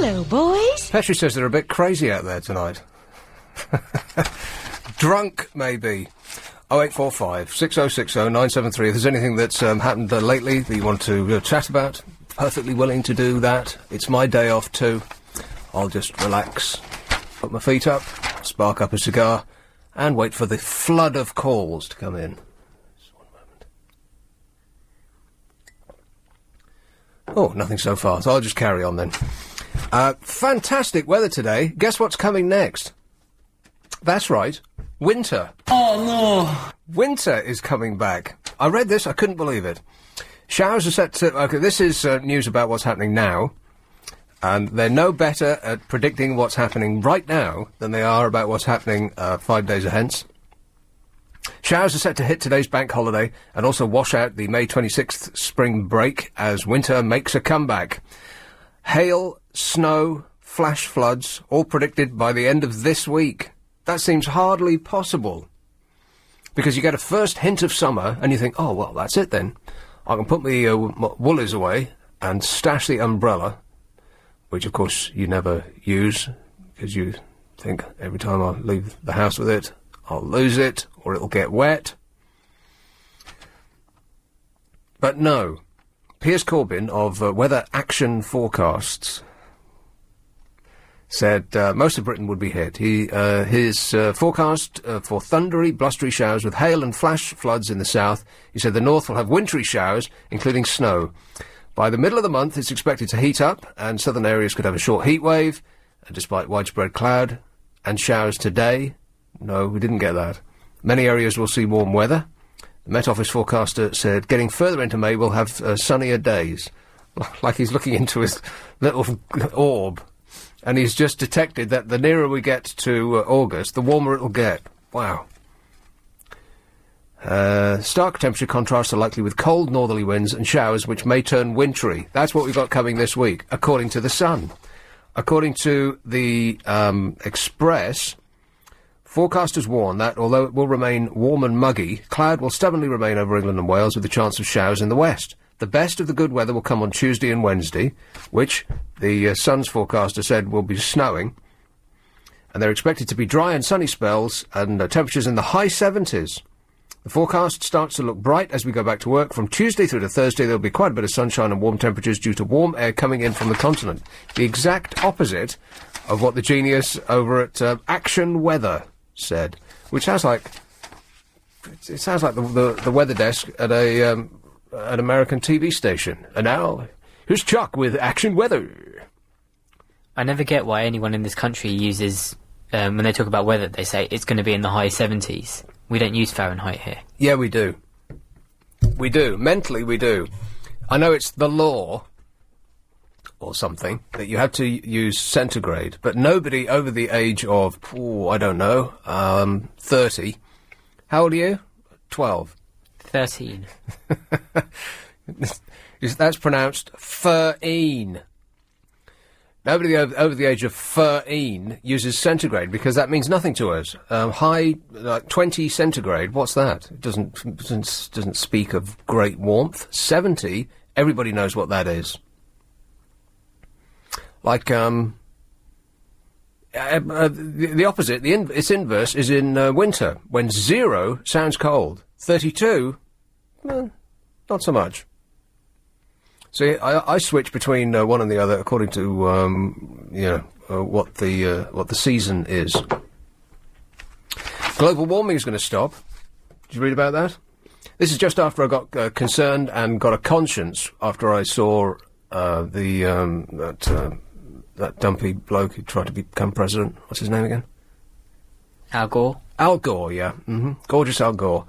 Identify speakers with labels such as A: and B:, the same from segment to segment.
A: Hello, boys.
B: Petrie says they're a bit crazy out there tonight. Drunk, maybe. 0845 6060 973. If there's anything that's happened lately that you want to chat about, perfectly willing to do that. It's my day off too. I'll just relax, put my feet up, spark up a cigar, and wait for the flood of calls to come in. Just one moment. Oh, nothing so far, so I'll just carry on then. Fantastic weather today. Guess what's coming next? That's right. Winter.
C: Oh, no.
B: Winter is coming back. I read this, I couldn't believe it. Showers are set to... OK, this is news about what's happening now. And they're no better at predicting what's happening right now than they are about what's happening 5 days hence. Showers are set to hit today's bank holiday and also wash out the May 26th spring break as winter makes a comeback. Hail, snow, flash floods, all predicted by the end of this week. That seems hardly possible. Because you get a first hint of summer, and you think, oh, well, that's it then. I can put my woolies away and stash the umbrella, which, of course, you never use, because you think every time I leave the house with it, I'll lose it, or it'll get wet. But no. Piers Corbyn of Weather Action Forecasts said most of Britain would be hit. His forecast for thundery, blustery showers with hail and flash floods in the south. He said the north will have wintry showers, including snow. By the middle of the month, it's expected to heat up, and southern areas could have a short heat wave, despite widespread cloud and showers today. No, we didn't get that. Many areas will see warm weather. The Met Office forecaster said getting further into May we'll have sunnier days. Like he's looking into his little orb. And he's just detected that the nearer we get to August, the warmer it'll get. Wow. Stark temperature contrasts are likely with cold northerly winds and showers which may turn wintry. That's what we've got coming this week, according to The Sun. According to the Express, forecasters warn that, although it will remain warm and muggy, cloud will stubbornly remain over England and Wales with the chance of showers in the west. The best of the good weather will come on Tuesday and Wednesday, which the Sun's forecaster said will be snowing. And they're expected to be dry and sunny spells and temperatures in the high 70s. The forecast starts to look bright as we go back to work. From Tuesday through to Thursday, there'll be quite a bit of sunshine and warm temperatures due to warm air coming in from the continent. The exact opposite of what the genius over at Action Weather said, which sounds like... It sounds like the weather desk at an American TV station. And now, here's Chuck with Action Weather.
C: I never get why anyone in this country uses, when they talk about weather, they say it's going to be in the high 70s. We don't use Fahrenheit here.
B: Yeah, we do. We do. Mentally, we do. I know it's the law, or something, that you have to use centigrade, but nobody over the age of, I don't know, 30. How old are you? 12.
C: 13.
B: That's pronounced fur-een. Nobody over the age of fur-een uses centigrade because that means nothing to us. High, like 20 centigrade, what's that? It doesn't speak of great warmth. 70, everybody knows what that is. Like, the opposite, its inverse is in winter, when 0 sounds cold. 32, not so much. See, I switch between one and the other according to, what the season is. Global warming is going to stop. Did you read about that? This is just after I got concerned and got a conscience after I saw that dumpy bloke who tried to become president. What's his name again?
C: Al Gore?
B: Al Gore, yeah. Gorgeous Al Gore.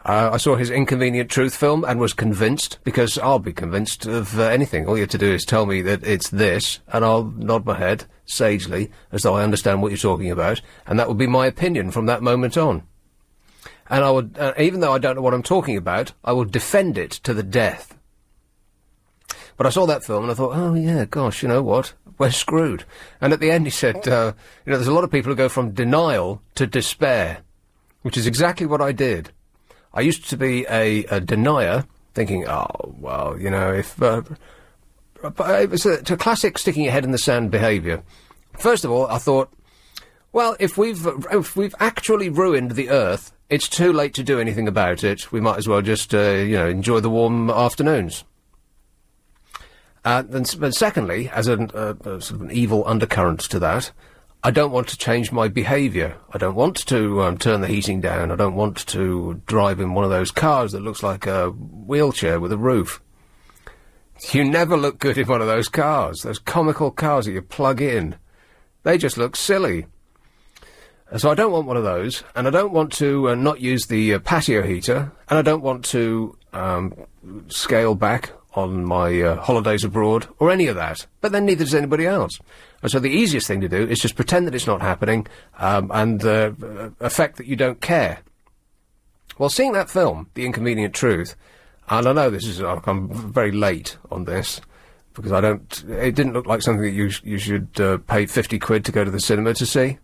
B: I saw his Inconvenient Truth film and was convinced, because I'll be convinced of anything. All you have to do is tell me that it's this, and I'll nod my head sagely, as though I understand what you're talking about, and that would be my opinion from that moment on. And I would, even though I don't know what I'm talking about, I will defend it to the death. But I saw that film and I thought, oh yeah, gosh, you know what? We're screwed. And at the end he said, there's a lot of people who go from denial to despair, which is exactly what I did. I used to be a denier, thinking, oh, well, if it was a classic sticking your head in the sand behaviour. First of all, I thought, well, if we've actually ruined the Earth, it's too late to do anything about it. We might as well just, enjoy the warm afternoons. But secondly, as a sort of an evil undercurrent to that, I don't want to change my behaviour. I don't want to turn the heating down. I don't want to drive in one of those cars that looks like a wheelchair with a roof. You never look good in one of those cars, those comical cars that you plug in. They just look silly. So I don't want one of those, and I don't want to not use the patio heater, and I don't want to scale back on my holidays abroad, or any of that. But then neither does anybody else. And so the easiest thing to do is just pretend that it's not happening, and affect that you don't care. Well, seeing that film, The Inconvenient Truth, and I know this is, I'm very late on this, because it didn't look like something that you should pay 50 quid to go to the cinema to see.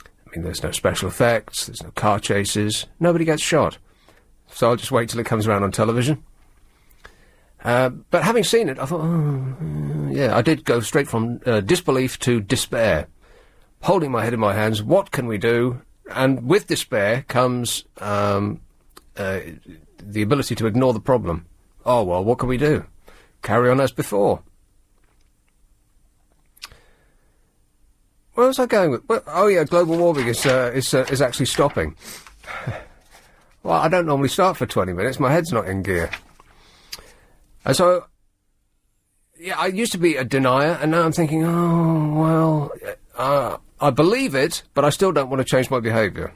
B: I mean, there's no special effects, there's no car chases, nobody gets shot. So I'll just wait till it comes around on television. But having seen it, I thought, I did go straight from disbelief to despair. Holding my head in my hands, what can we do? And with despair comes the ability to ignore the problem. Oh, well, what can we do? Carry on as before. Where was I going with? Well, global warming is actually stopping. Well, I don't normally start for 20 minutes. My head's not in gear. And so, I used to be a denier, and now I'm thinking, I believe it, but I still don't want to change my behaviour,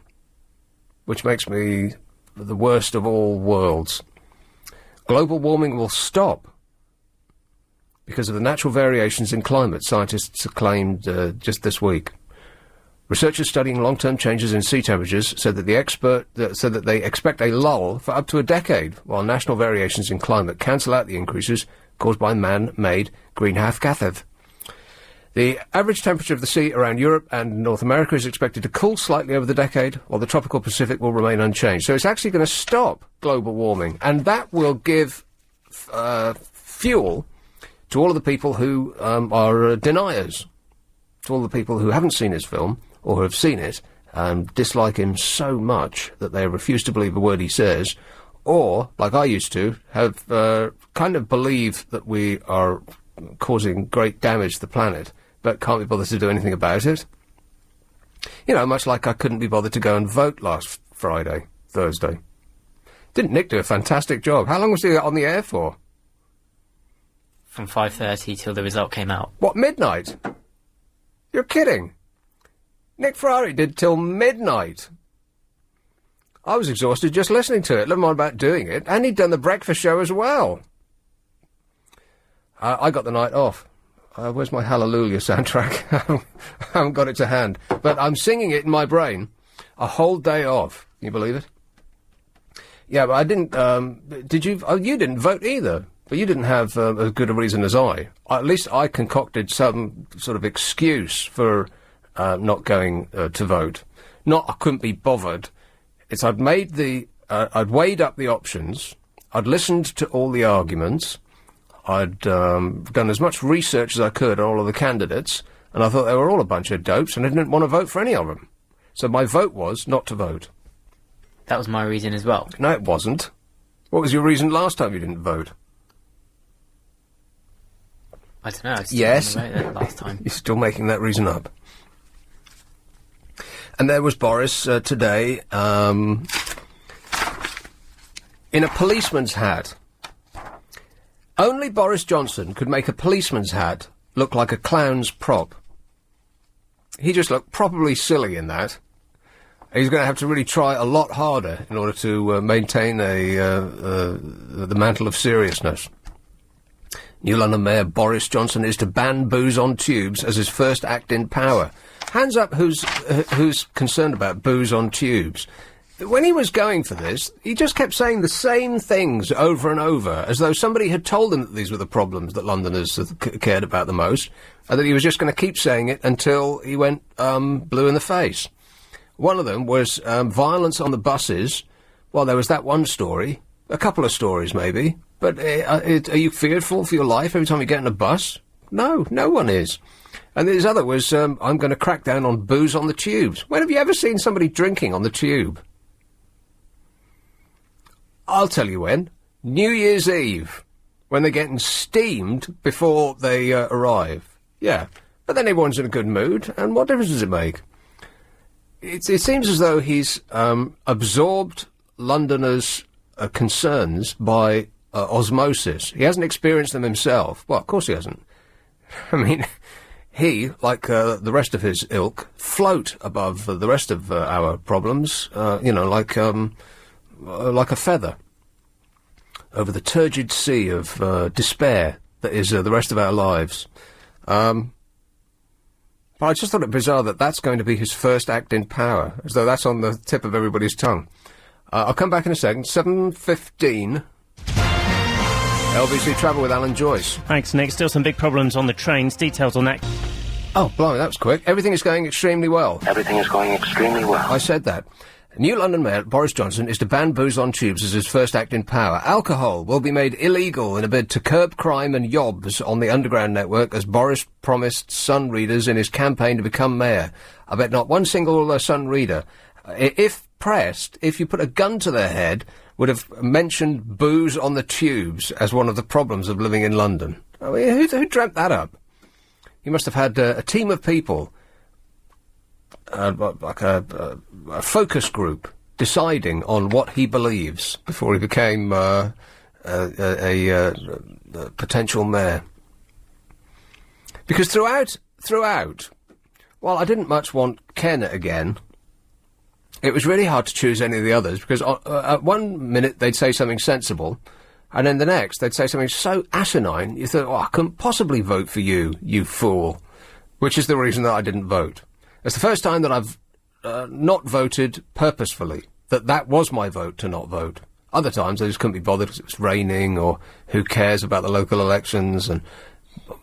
B: which makes me the worst of all worlds. Global warming will stop because of the natural variations in climate, scientists claimed just this week. Researchers studying long-term changes in sea temperatures said that they expect a lull for up to a decade, while national variations in climate cancel out the increases caused by man-made greenhouse gases. The average temperature of the sea around Europe and North America is expected to cool slightly over the decade, while the tropical Pacific will remain unchanged. So it's actually going to stop global warming, and that will give fuel to all of the people who are deniers, to all the people who haven't seen his film, or who have seen it, and dislike him so much that they refuse to believe a word he says, or, like I used to, have kind of believe that we are causing great damage to the planet, but can't be bothered to do anything about it. You know, much like I couldn't be bothered to go and vote last Thursday. Didn't Nick do a fantastic job? How long was he on the air for?
C: From 5:30 till the result came out.
B: What, midnight? You're kidding. Nick Ferrari did till midnight. I was exhausted just listening to it, let alone about doing it, and he'd done the breakfast show as well. I got the night off. Where's my Hallelujah soundtrack? I haven't got it to hand. But I'm singing it in my brain. A whole day off. Can you believe it? Yeah, but I didn't... did you... Oh, you didn't vote either. But you didn't have as good a reason as I. At least I concocted some sort of excuse for not going to vote. Not I couldn't be bothered. It's I'd weighed up the options. I'd listened to all the arguments. I'd done as much research as I could on all of the candidates, and I thought they were all a bunch of dopes, and I didn't want to vote for any of them. So my vote was not to vote.
C: That was my reason as well.
B: No, it wasn't. What was your reason last time you didn't vote?
C: I don't know. I was
B: Yes.
C: last time.
B: You're still making that reason up. And there was Boris today in a policeman's hat. Only Boris Johnson could make a policeman's hat look like a clown's prop. He just looked properly silly in that. He's going to have to really try a lot harder in order to maintain the mantle of seriousness. New London Mayor Boris Johnson is to ban booze on tubes as his first act in power. Hands up who's concerned about booze on tubes. When he was going for this, he just kept saying the same things over and over, as though somebody had told him that these were the problems that Londoners cared about the most, and that he was just going to keep saying it until he went blue in the face. One of them was violence on the buses. Well, there was that one story, a couple of stories maybe, But are you fearful for your life every time you get in a bus? No, no one is. And his other was, I'm going to crack down on booze on the tubes. When have you ever seen somebody drinking on the tube? I'll tell you when. New Year's Eve, when they're getting steamed before they arrive. Yeah, but then everyone's in a good mood, and what difference does it make? It seems as though he's absorbed Londoners' concerns by osmosis. He hasn't experienced them himself. Well, of course he hasn't. I mean, he, like the rest of his ilk, float above the rest of our problems, like a feather over the turgid sea of despair that is the rest of our lives. But I just thought it bizarre that that's going to be his first act in power, as though that's on the tip of everybody's tongue. I'll come back in a second. 7:15. LBC Travel with Alan Joyce.
A: Thanks, Nick. Still some big problems on the trains. Details on that.
B: Oh, blimey, that was quick. Everything is going extremely well.
D: Everything is going extremely well.
B: I said that. New London Mayor Boris Johnson is to ban booze on tubes as his first act in power. Alcohol will be made illegal in a bid to curb crime and yobs on the underground network, as Boris promised Sun readers in his campaign to become mayor. I bet not one single Sun reader, if pressed, if you put a gun to their head, would have mentioned booze on the tubes as one of the problems of living in London. I mean, who dreamt that up? He must have had a team of people, like a focus group, deciding on what he believes before he became a potential mayor. Because throughout, while I didn't much want Ken again, it was really hard to choose any of the others, because at one minute they'd say something sensible, and then the next they'd say something so asinine, you thought, I couldn't possibly vote for you, you fool. Which is the reason that I didn't vote. It's the first time that I've not voted purposefully, that was my vote to not vote. Other times I just couldn't be bothered because it was raining, or who cares about the local elections, and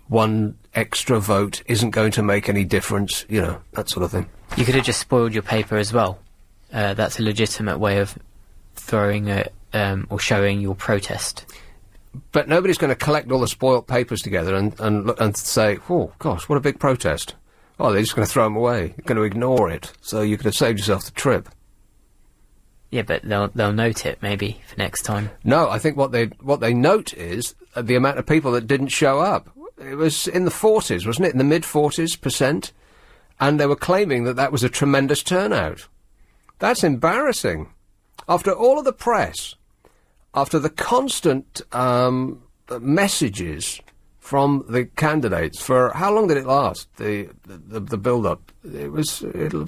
B: one extra vote isn't going to make any difference, that sort of thing.
C: You could have just spoiled your paper as well. That's a legitimate way of throwing or showing your protest.
B: But nobody's going to collect all the spoilt papers together and say, oh, gosh, what a big protest. Oh, they're just going to throw them away. You're going to ignore it, so you could have saved yourself the trip.
C: Yeah, but they'll note it, maybe, for next time.
B: No, I think what they note is the amount of people that didn't show up. It was in the 40s, wasn't it? In the mid-40s%. And they were claiming that was a tremendous turnout. That's embarrassing. After all of the press, after the constant messages from the candidates, for how long did it last, the build-up? It was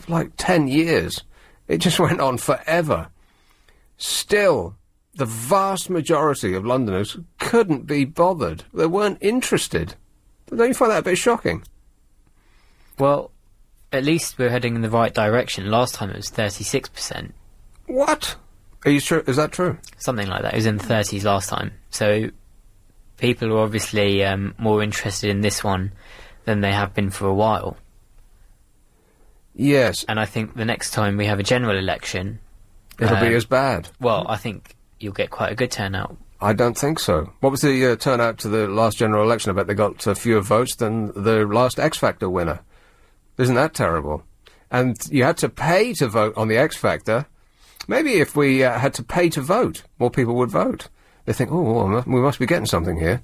B: like 10 years. It just went on forever. Still, the vast majority of Londoners couldn't be bothered. They weren't interested. Don't you find that a bit shocking?
C: Well, at least we're heading in the right direction. Last time it was 36%.
B: What? Are you sure? Is that true?
C: Something like that. It was in the 30s last time. So people are obviously more interested in this one than they have been for a while.
B: Yes.
C: And I think the next time we have a general election...
B: It'll be as bad.
C: Well, I think you'll get quite a good turnout.
B: I don't think so. What was the turnout to the last general election? I bet they got fewer votes than the last X Factor winner. Isn't that terrible? And you had to pay to vote on the X Factor. Maybe if we had to pay to vote, more people would vote. They think, oh, we must be getting something here.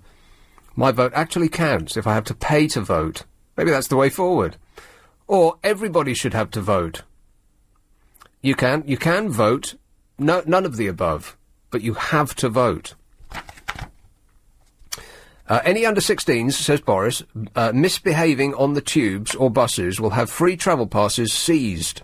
B: My vote actually counts if I have to pay to vote. Maybe that's the way forward. Or everybody should have to vote. You can vote, no, none of the above, but you have to vote. Any under 16s, says Boris, misbehaving on the tubes or buses will have free travel passes seized.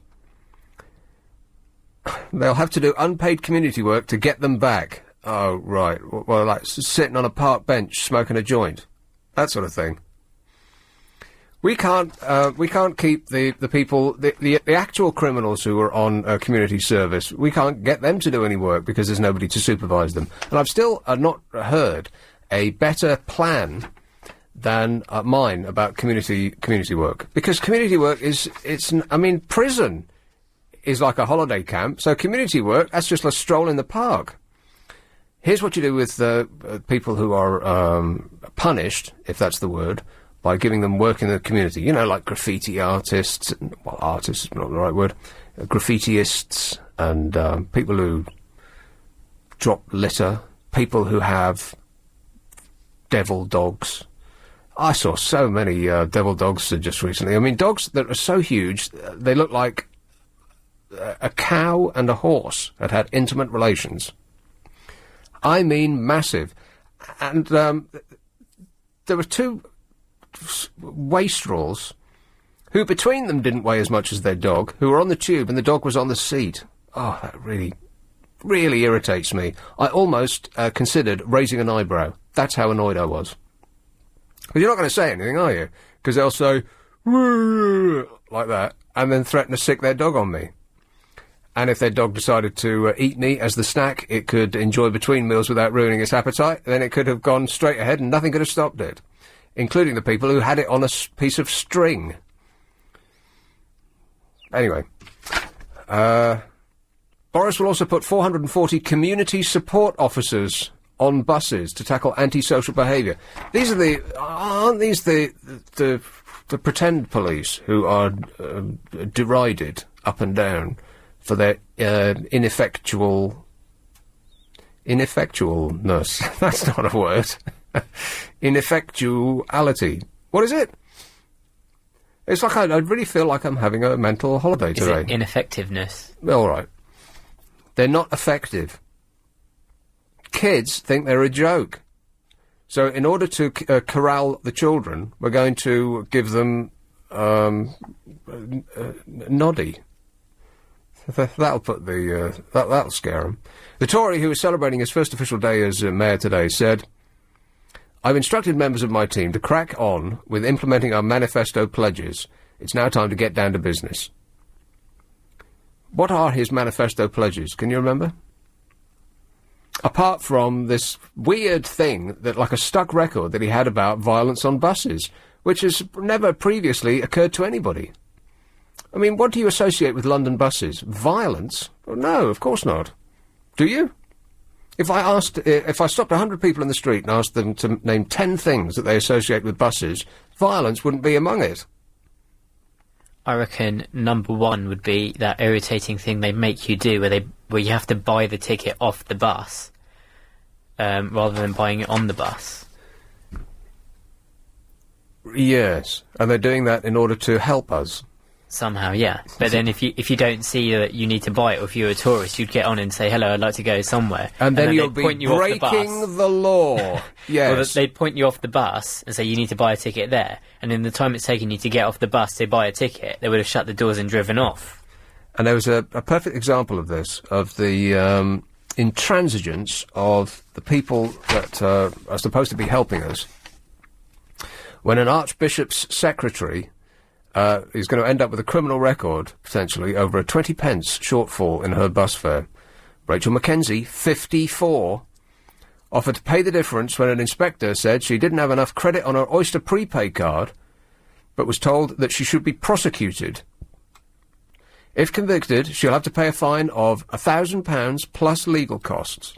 B: They'll have to do unpaid community work to get them back. Oh, right. Well, like sitting on a park bench smoking a joint. That sort of thing. We can't keep the people, the actual criminals who are on community service, we can't get them to do any work because there's nobody to supervise them. And I've still not heard a better plan than mine about community work. Because community work prison is like a holiday camp, so community work, that's just a stroll in the park. Here's what you do with people who are punished, if that's the word, by giving them work in the community. You know, like graffiti artists. Well, artists is not the right word. Graffitiists and people who drop litter. People who have devil dogs. I saw so many devil dogs just recently. I mean, dogs that are so huge, they look like a cow and a horse had intimate relations. I mean massive. And there were two wastrels who between them didn't weigh as much as their dog, who were on the tube and the dog was on the seat. Oh, that really irritates me. I almost considered raising an eyebrow. That's how annoyed I was. Because you're not going to say anything, are you? Because they'll say, like that, and then threaten to sick their dog on me. And if their dog decided to eat me as the snack it could enjoy between meals without ruining its appetite, then it could have gone straight ahead and nothing could have stopped it, including the people who had it on a piece of string. Anyway, Boris will also put 440 community support officers on buses to tackle antisocial behaviour. Aren't these the pretend police who are derided up and down for their ineffectualness? That's not a word. Ineffectuality. What is it? It's like I really feel like I'm having a mental holiday today.
C: Is it ineffectiveness?
B: All right. They're not effective. Kids think they're a joke. So in order to corral the children, we're going to give them noddy. That'll put that'll scare him. The Tory, who is celebrating his first official day as mayor today, said, "I've instructed members of my team to crack on with implementing our manifesto pledges. It's now time to get down to business." What are his manifesto pledges? Can you remember? Apart from this weird thing that, like a stuck record that he had about violence on buses, which has never previously occurred to anybody. I mean, what do you associate with London buses? Violence? Well, no, of course not. Do you? If I stopped 100 people in the street and asked them to name 10 things that they associate with buses, violence wouldn't be among it.
C: I reckon number one would be that irritating thing they make you do where you have to buy the ticket off the bus rather than buying it on the bus.
B: Yes, and they're doing that in order to help us.
C: Somehow, yeah. But then if you don't see that you need to buy it, or if you're a tourist, you'd get on and say, "Hello, I'd like to go somewhere."
B: And then you'll be breaking the law. Yes.
C: Well, they'd point you off the bus and say, "You need to buy a ticket there." And in the time it's taken you to get off the bus to buy a ticket, they would have shut the doors and driven off.
B: And there was a perfect example of this, of the intransigence of the people that are supposed to be helping us. When an archbishop's secretary is going to end up with a criminal record, potentially, over a 20 pence shortfall in her bus fare. Rachel Mackenzie, 54, offered to pay the difference when an inspector said she didn't have enough credit on her Oyster prepaid card, but was told that she should be prosecuted. If convicted, she'll have to pay a fine of £1,000 plus legal costs.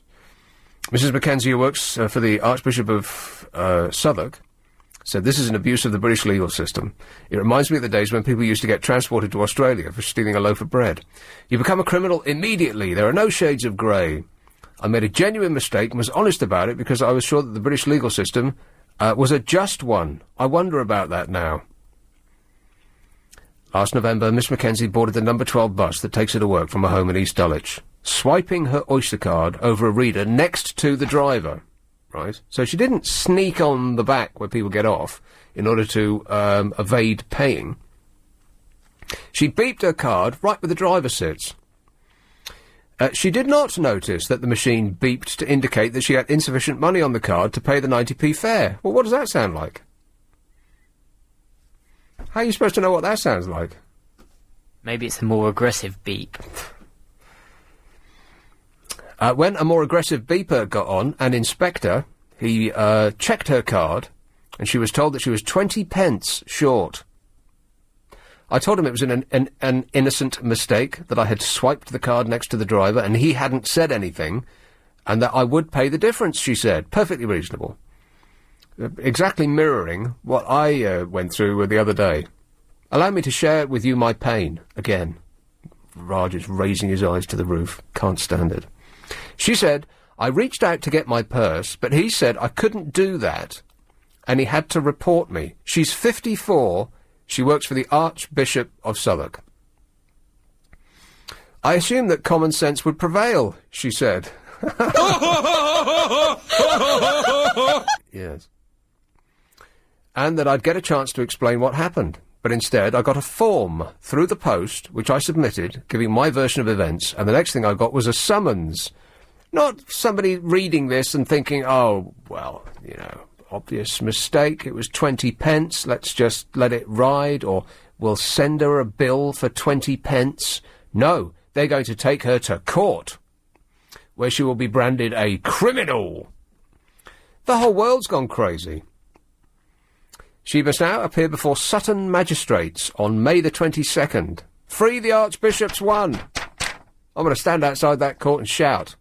B: Mrs. Mackenzie, who works for the Archbishop of Southwark, said, "This is an abuse of the British legal system. It reminds me of the days when people used to get transported to Australia for stealing a loaf of bread. You become a criminal immediately. There are no shades of grey. I made a genuine mistake and was honest about it because I was sure that the British legal system was a just one. I wonder about that now." Last November, Miss Mackenzie boarded the number 12 bus that takes her to work from her home in East Dulwich, swiping her Oyster card over a reader next to the driver. Right? So she didn't sneak on the back where people get off in order to evade paying. She beeped her card right where the driver sits. She did not notice that the machine beeped to indicate that she had insufficient money on the card to pay the 90p fare. Well, what does that sound like? How are you supposed to know what that sounds like?
C: Maybe it's a more aggressive beep.
B: When a more aggressive beeper got on, an inspector, he checked her card, and she was told that she was 20 pence short. I told him it was an innocent mistake, that I had swiped the card next to the driver, and he hadn't said anything, and that I would pay the difference, she said. Perfectly reasonable. Exactly mirroring what I went through the other day. Allow me to share with you my pain. Again. Raj is raising his eyes to the roof. Can't stand it. She said, I reached out to get my purse, but he said I couldn't do that, and he had to report me. She's 54. She works for the Archbishop of Southwark. I assumed that common sense would prevail, she said. Yes. And that I'd get a chance to explain what happened. But instead, I got a form through the post, which I submitted, giving my version of events, and the next thing I got was a summons. Not somebody reading this and thinking, oh, well, obvious mistake, it was 20 pence, let's just let it ride, or we'll send her a bill for 20 pence. No, they're going to take her to court, where she will be branded a criminal. The whole world's gone crazy. She must now appear before Sutton magistrates on May the 22nd. Free the Archbishop's one! I'm going to stand outside that court and shout.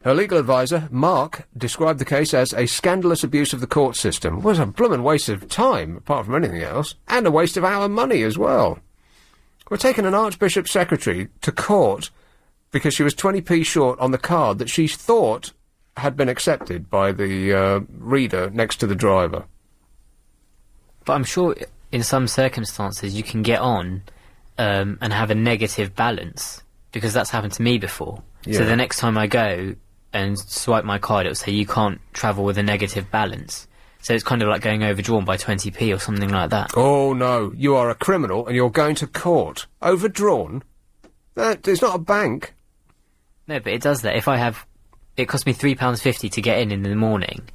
B: Her legal adviser, Mark, described the case as a scandalous abuse of the court system. It was a bloomin' waste of time, apart from anything else, and a waste of our money as well. We're taking an Archbishop secretary to court because she was 20p short on the card that she thought had been accepted by the reader next to the driver.
C: But I'm sure in some circumstances you can get on and have a negative balance, because that's happened to me before. Yeah. So the next time I go and swipe my card, it'll say you can't travel with a negative balance. So it's kind of like going overdrawn by 20p or something like that. Oh,
B: no. You are a criminal and you're going to court. Overdrawn? It's not a bank.
C: No, but it does that. If I have... It cost me £3.50 to get in the morning.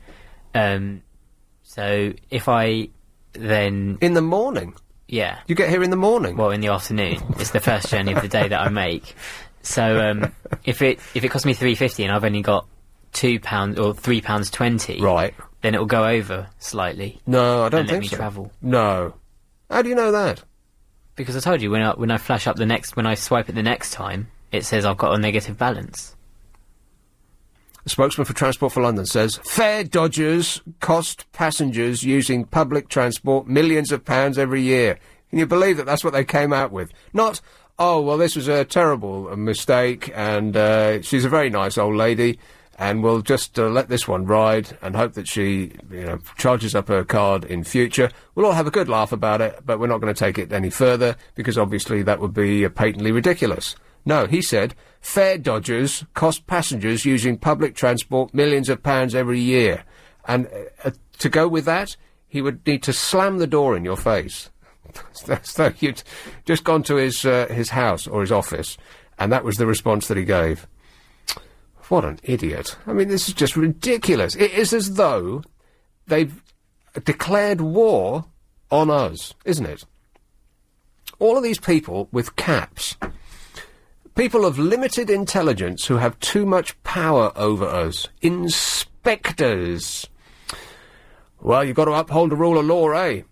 C: So if I then...
B: In the morning?
C: Yeah.
B: You get here in the morning?
C: Well, in the afternoon. It's the first journey of the day that I make. So if it costs me £3.50 and I've only got £2 or £3.20...
B: Right.
C: Then it'll go over slightly.
B: No, I don't think so.
C: And let me travel.
B: No. How do you know that?
C: Because I told you, when I flash up when I swipe it the next time, it says I've got a negative balance.
B: The spokesman for Transport for London says, fare dodgers cost passengers using public transport millions of pounds every year. Can you believe that that's what they came out with? Not, oh, well, this was a terrible mistake, and she's a very nice old lady, and we'll just let this one ride and hope that she, charges up her card in future. We'll all have a good laugh about it, but we're not going to take it any further, because obviously that would be patently ridiculous. No, he said, fare dodgers cost passengers using public transport millions of pounds every year. And to go with that, he would need to slam the door in your face. So you'd just gone to his house or his office, and that was the response that he gave. What an idiot. I mean, this is just ridiculous. It is as though they've declared war on us, isn't it? All of these people with caps... People of limited intelligence who have too much power over us. Inspectors. Well, you've got to uphold the rule of law, eh?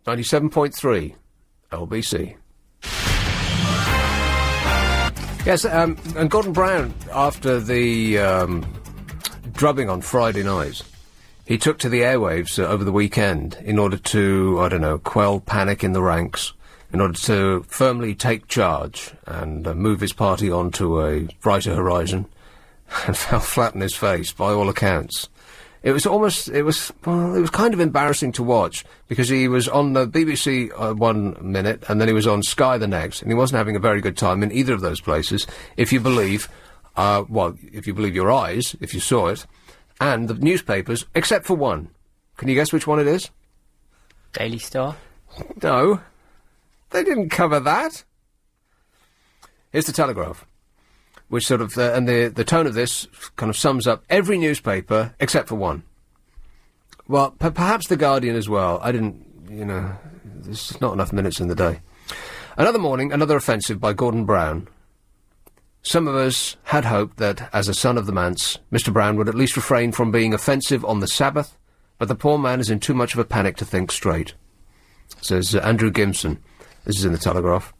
B: 97.3 LBC. Yes, and Gordon Brown, after the drubbing on Friday night, he took to the airwaves over the weekend in order to, quell panic in the ranks, in order to firmly take charge and move his party on to a brighter horizon, and fell flat on his face, by all accounts. It was kind of embarrassing to watch, because he was on the BBC 1 minute, and then he was on Sky the next, and he wasn't having a very good time in either of those places, if you believe, if you believe your eyes, if you saw it, and the newspapers, except for one. Can you guess which one it is?
C: Daily Star?
B: No. They didn't cover that. Here's the Telegraph, which sort of, and the tone of this kind of sums up every newspaper except for one. Well, perhaps the Guardian as well. I didn't, there's not enough minutes in the day. Another morning, another offensive by Gordon Brown. Some of us had hoped that, as a son of the manse, Mr. Brown would at least refrain from being offensive on the Sabbath, but the poor man is in too much of a panic to think straight, says Andrew Gimson. This is in the Telegraph.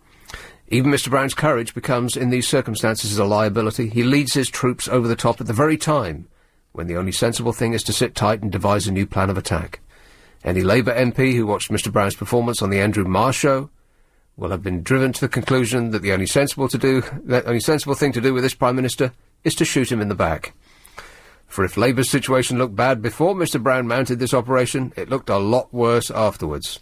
B: Even Mr Brown's courage becomes, in these circumstances, a liability. He leads his troops over the top at the very time when the only sensible thing is to sit tight and devise a new plan of attack. Any Labour MP who watched Mr Brown's performance on the Andrew Marr show will have been driven to the conclusion that the only sensible thing to do with this Prime Minister is to shoot him in the back. For if Labour's situation looked bad before Mr Brown mounted this operation, it looked a lot worse afterwards.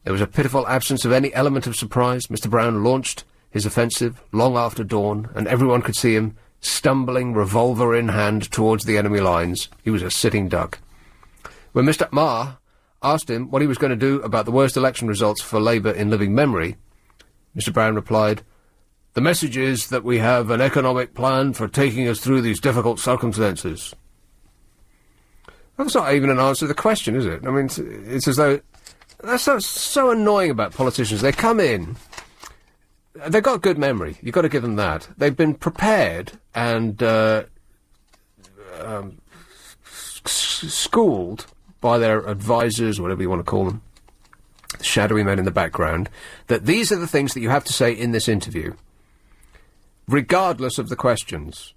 B: There was a pitiful absence of any element of surprise. Mr Brown launched his offensive long after dawn, and everyone could see him stumbling, revolver in hand, towards the enemy lines. He was a sitting duck. When Mr Marr asked him what he was going to do about the worst election results for Labour in living memory, Mr Brown replied, "The message is that we have an economic plan for taking us through these difficult circumstances." That's not even an answer to the question, is it? I mean, it's as though... That's so annoying about politicians. They come in, they've got good memory, you've got to give them that. They've been prepared and schooled by their advisors, whatever you want to call them, the shadowy men in the background, that these are the things that you have to say in this interview, regardless of the questions.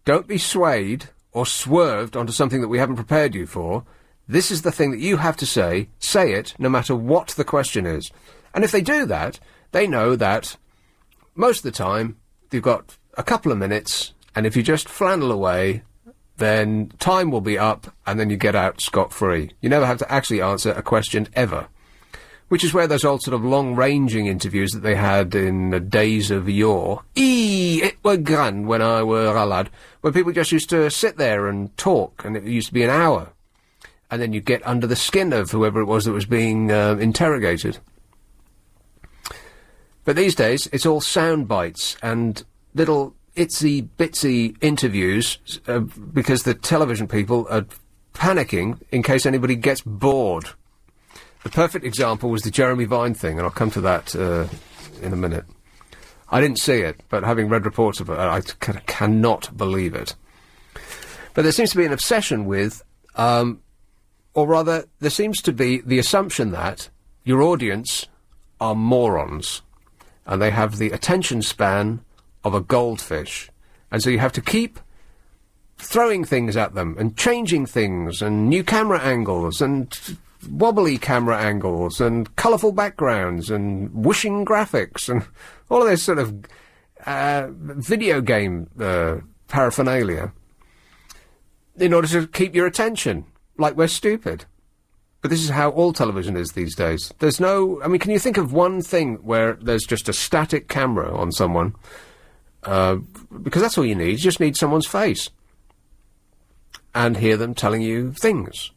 B: Don't be swayed or swerved onto something that we haven't prepared you for. This is the thing that you have to say it, no matter what the question is. And if they do that, they know that most of the time you've got a couple of minutes, and if you just flannel away, then time will be up, and then you get out scot-free. You never have to actually answer a question ever. Which is where those old sort of long-ranging interviews that they had in the days of yore, it were grand when I were a lad, where people just used to sit there and talk, and it used to be an hour. And then you get under the skin of whoever it was that was being interrogated. But these days, it's all sound bites and little itsy-bitsy interviews because the television people are panicking in case anybody gets bored. The perfect example was the Jeremy Vine thing, and I'll come to that in a minute. I didn't see it, but having read reports of it, I cannot believe it. But there seems to be an obsession with... or rather, there seems to be the assumption that your audience are morons, and they have the attention span of a goldfish, and so you have to keep throwing things at them, and changing things, and new camera angles, and wobbly camera angles, and colourful backgrounds, and whooshing graphics, and all of this sort of video game paraphernalia, in order to keep your attention. Like we're stupid. But this is how all television is these days. There's no... I mean, can you think of one thing where there's just a static camera on someone? Because that's all you need. You just need someone's face. And hear them telling you things.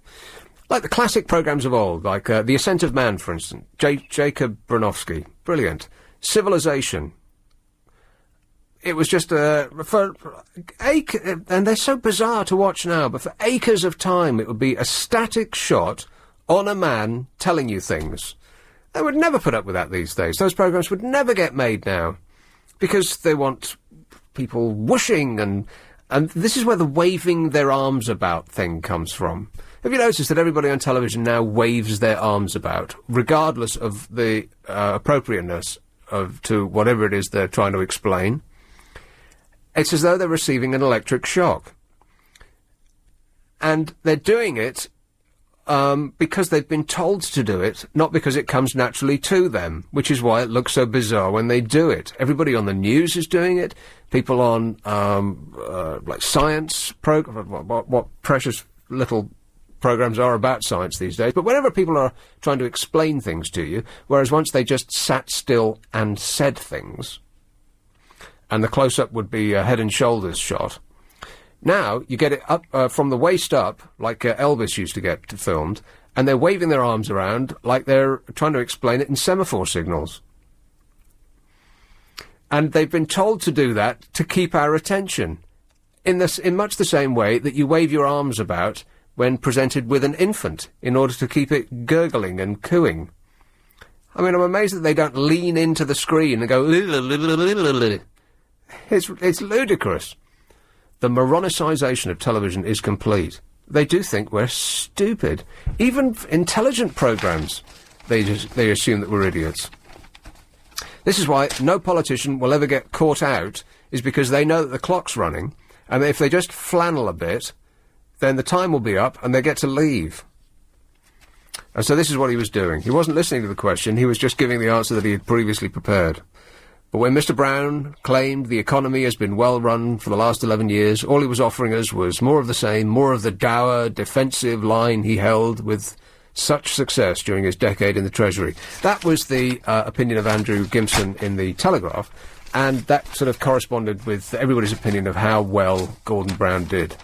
B: Like the classic programmes of old, like The Ascent of Man, for instance. Jacob Bronowski. Brilliant. Civilization. It was just and they're so bizarre to watch now, but for acres of time it would be a static shot on a man telling you things. They would never put up with that these days. Those programmes would never get made now, because they want people whooshing, and this is where the waving their arms about thing comes from. Have you noticed that everybody on television now waves their arms about, regardless of the appropriateness to whatever it is they're trying to explain? It's as though they're receiving an electric shock. And they're doing it because they've been told to do it, not because it comes naturally to them, which is why it looks so bizarre when they do it. Everybody on the news is doing it. People on, like science what precious little programs are about science these days. But whenever people are trying to explain things to you, whereas once they just sat still and said things... and the close-up would be a head and shoulders shot. Now, you get it up from the waist up, like Elvis used to get filmed, and they're waving their arms around like they're trying to explain it in semaphore signals. And they've been told to do that to keep our attention, in much the same way that you wave your arms about when presented with an infant, in order to keep it gurgling and cooing. I mean, I'm amazed that they don't lean into the screen and go... It's ludicrous. The moronicisation of television is complete. They do think we're stupid. Even intelligent programmes, they assume that we're idiots. This is why no politician will ever get caught out, is because they know that the clock's running, and if they just flannel a bit, then the time will be up and they get to leave. And so this is what he was doing. He wasn't listening to the question, he was just giving the answer that he had previously prepared. But when Mr. Brown claimed the economy has been well run for the last 11 years, all he was offering us was more of the same, more of the dour, defensive line he held with such success during his decade in the Treasury. That was the opinion of Andrew Gimson in the Telegraph, and that sort of corresponded with everybody's opinion of how well Gordon Brown did.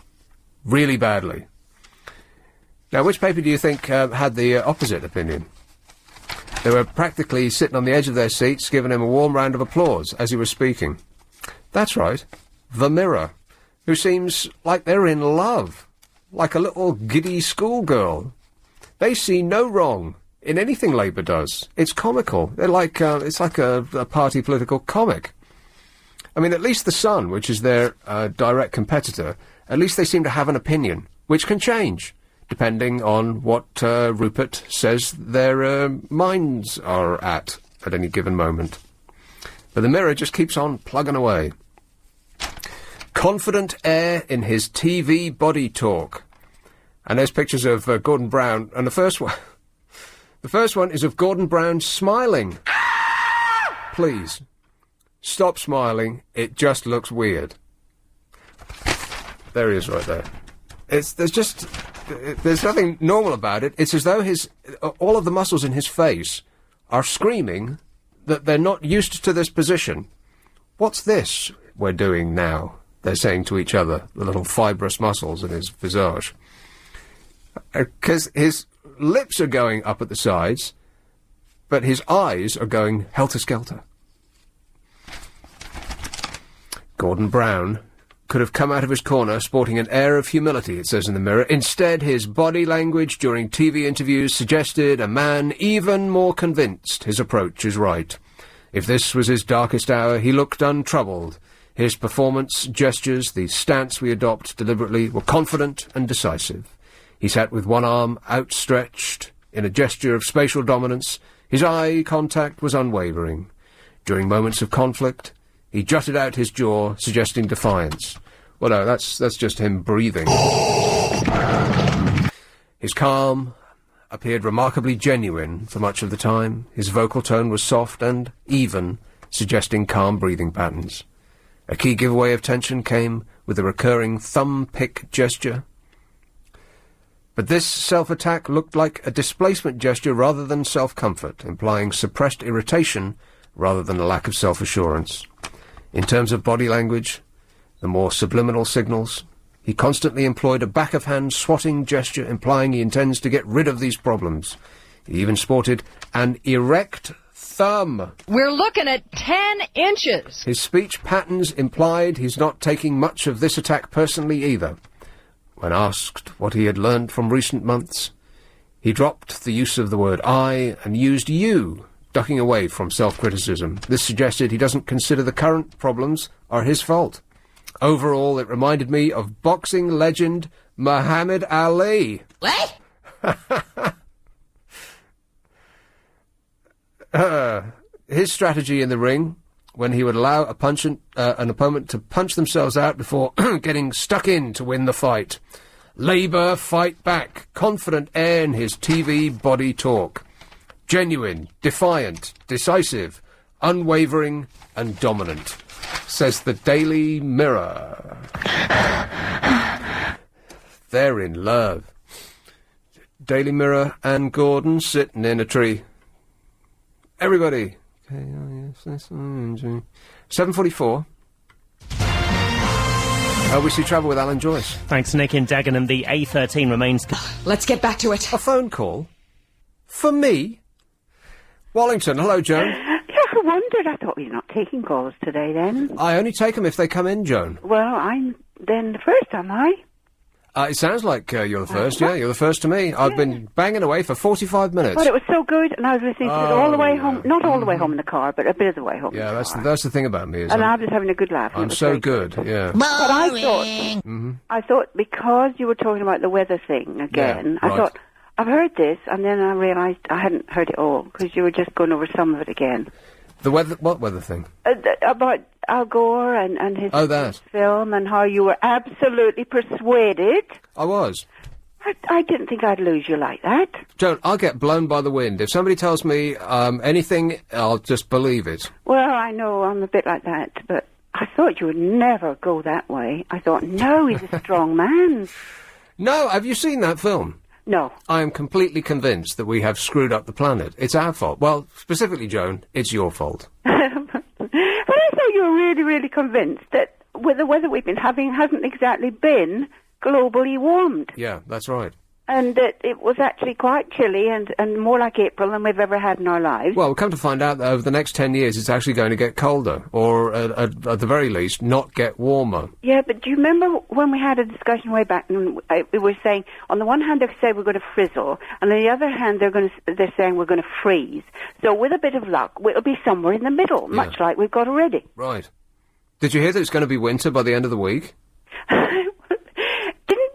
B: Really badly. Now, which paper do you think had the opposite opinion? They were practically sitting on the edge of their seats, giving him a warm round of applause as he was speaking. That's right, The Mirror, who seems like they're in love, like a little giddy schoolgirl. They see no wrong in anything Labour does. It's comical. They're like, it's like a party political comic. I mean, at least The Sun, which is their direct competitor, at least they seem to have an opinion, which can change, depending on what Rupert says their minds are at any given moment. But The Mirror just keeps on plugging away. Confident air in his TV body talk. And there's pictures of Gordon Brown, and the first one is of Gordon Brown smiling. Please, stop smiling, it just looks weird. There he is right there. There's nothing normal about it. It's as though all of the muscles in his face are screaming that they're not used to this position. What's this we're doing now? They're saying to each other, the little fibrous muscles in his visage. Because his lips are going up at the sides, but his eyes are going helter-skelter. Gordon Brown could have come out of his corner sporting an air of humility, it says in the Mirror. Instead, his body language during TV interviews suggested a man even more convinced his approach is right. If this was his darkest hour, he looked untroubled. His performance, gestures, the stance we adopt deliberately, were confident and decisive. He sat with one arm outstretched in a gesture of spatial dominance. His eye contact was unwavering. During moments of conflict, he jutted out his jaw, suggesting defiance. Well, no, that's just him breathing. His calm appeared remarkably genuine for much of the time. His vocal tone was soft and even, suggesting calm breathing patterns. A key giveaway of tension came with a recurring thumb-pick gesture. But this self-attack looked like a displacement gesture rather than self-comfort, implying suppressed irritation rather than a lack of self-assurance. In terms of body language, the more subliminal signals, he constantly employed a back-of-hand swatting gesture, implying he intends to get rid of these problems. He even sported an erect thumb.
E: We're looking at 10 inches.
B: His speech patterns implied he's not taking much of this attack personally either. When asked what he had learned from recent months, he dropped the use of the word I and used you, ducking away from self-criticism. This suggested he doesn't consider the current problems are his fault. Overall, it reminded me of boxing legend Muhammad Ali.
E: What?
B: His strategy in the ring, when he would allow an opponent to punch themselves out before getting stuck in to win the fight. Labour fight back, confident air in his TV body talk. Genuine, defiant, decisive, unwavering and dominant, says the Daily Mirror. They're in love. Daily Mirror and Gordon sitting in a tree. Everybody. 7:44. We see travel with Alan Joyce.
A: Thanks, Nick. In Dagenham, the A13 remains...
E: Let's get back to it.
B: A phone call? For me? Wallington, hello, Joan.
F: Yes, I wondered. I thought you're not taking calls today, then.
B: I only take them if they come in, Joan.
F: Well, I'm then the first, am I?
B: It sounds like you're the first, yeah. You're the first to me. I've been banging away for 45 minutes.
F: Well, it was so good, and I was listening to it all the way home. Not all the way home in the car, but a bit of the way home.
B: Yeah,
F: in the
B: that's
F: car.
B: the thing about me. Is
F: And I was having a good laugh.
B: I'm so good, yeah.
F: But I thought because you were talking about the weather thing again,
B: Yeah,
F: I thought, I've heard this, and then I realised I hadn't heard it all, because you were just going over some of it again.
B: The weather... What weather thing?
F: About Al Gore and his,
B: that.
F: his film, and how you were absolutely persuaded.
B: I was.
F: I didn't think I'd lose you like that.
B: Joan, I'll get blown by the wind. If somebody tells me anything, I'll just believe it.
F: Well, I know I'm a bit like that, but I thought you would never go that way. I thought, no, he's a strong man.
B: No, have you seen that film?
F: No.
B: I am completely convinced that we have screwed up the planet. It's our fault. Well, specifically, Joan, it's your fault.
F: But I thought you were really, really convinced that with the weather we've been having hasn't exactly been globally warmed.
B: Yeah, that's right.
F: And that it was actually quite chilly and more like April than we've ever had in our lives.
B: Well, we'll come to find out that over the next 10 years it's actually going to get colder, or at the very least, not get warmer.
F: Yeah, but do you remember when we had a discussion way back, and we were saying, on the one hand they say we're going to frizzle, and on the other hand they're saying we're going to freeze. So with a bit of luck, we'll be somewhere in the middle, much like we've got already.
B: Right. Did you hear that it's going to be winter by the end of the week?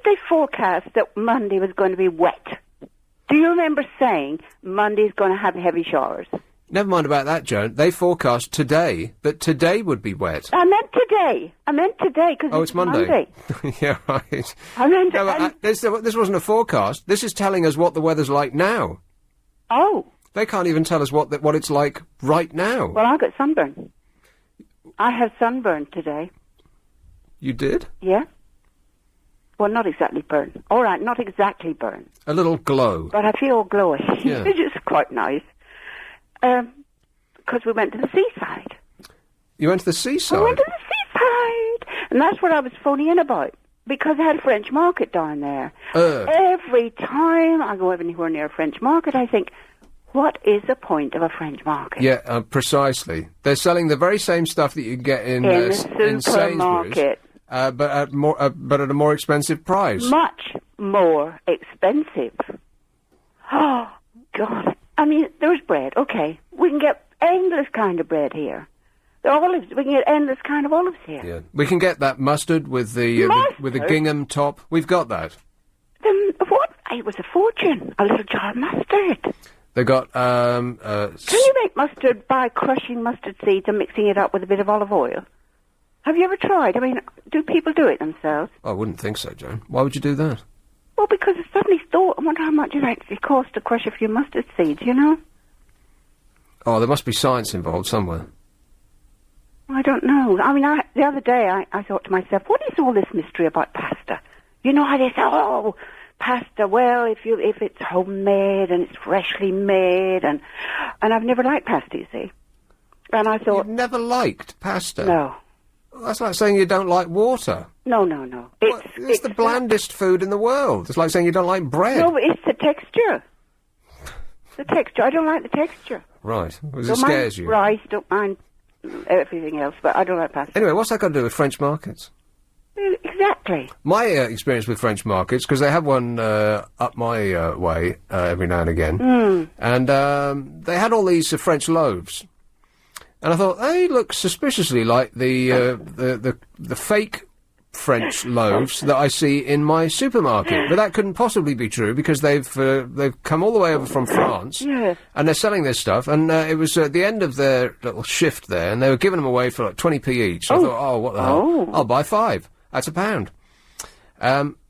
F: They forecast that Monday was going to be wet. Do you remember saying Monday's going to have heavy showers?
B: Never mind about that, Joan. They forecast today that today would be wet.
F: I meant today, because
B: it's Monday. Yeah, right. This wasn't a forecast. This is telling us what the weather's like now.
F: Oh.
B: They can't even tell us what it's like right now.
F: Well, I got sunburn. I have sunburn today.
B: You did?
F: Yeah. Well, not exactly burn. All right, not exactly burn.
B: A little glow.
F: But I feel glowy.
B: Yeah.
F: It's quite nice. Because we went to the seaside.
B: You went to the seaside?
F: I went to the seaside. And that's what I was phoning in about. Because I had a French market down there. Every time I go anywhere near a French market, I think, what is the point of a French market?
B: Yeah, precisely. They're selling the very same stuff that you get in
F: supermarket.
B: But at a more expensive price.
F: Much more expensive. Oh, God. I mean, there's bread, okay. We can get endless kind of bread here. The olives, we can get endless kind of olives here.
B: Yeah. We can get that mustard with the gingham top. We've got that.
F: What? It was a fortune. A little jar of mustard.
B: They got,
F: Can you make mustard by crushing mustard seeds and mixing it up with a bit of olive oil? Have you ever tried? I mean, do people do it themselves?
B: I wouldn't think so, Joan. Why would you do that?
F: Well, because I suddenly thought, I wonder how much it actually costs to crush a few mustard seeds, you know?
B: Oh, there must be science involved somewhere.
F: I don't know. I mean, the other day I thought to myself, what is all this mystery about pasta? You know how they say, oh, pasta, well, if it's homemade and it's freshly made, and I've never liked pasta, you see. And I thought...
B: You've never liked pasta?
F: No.
B: That's like saying you don't like water.
F: No.
B: It's the blandest food in the world. It's like saying you don't like bread.
F: No, but it's the texture. The texture. I don't like the texture.
B: Right. Because it scares you.
F: Rice, don't mind everything else, but I don't like pasta.
B: Anyway, what's that got to do with French markets?
F: Exactly.
B: My experience with French markets, because they have one up my way every now and again, and they had all these French loaves. And I thought, they look suspiciously like the fake French loaves that I see in my supermarket. But that couldn't possibly be true because they've come all the way over from France, and they're selling this stuff. And it was at the end of their little shift there, and they were giving them away for like 20p each. So I thought, oh, what the hell? I'll buy 5. That's £1.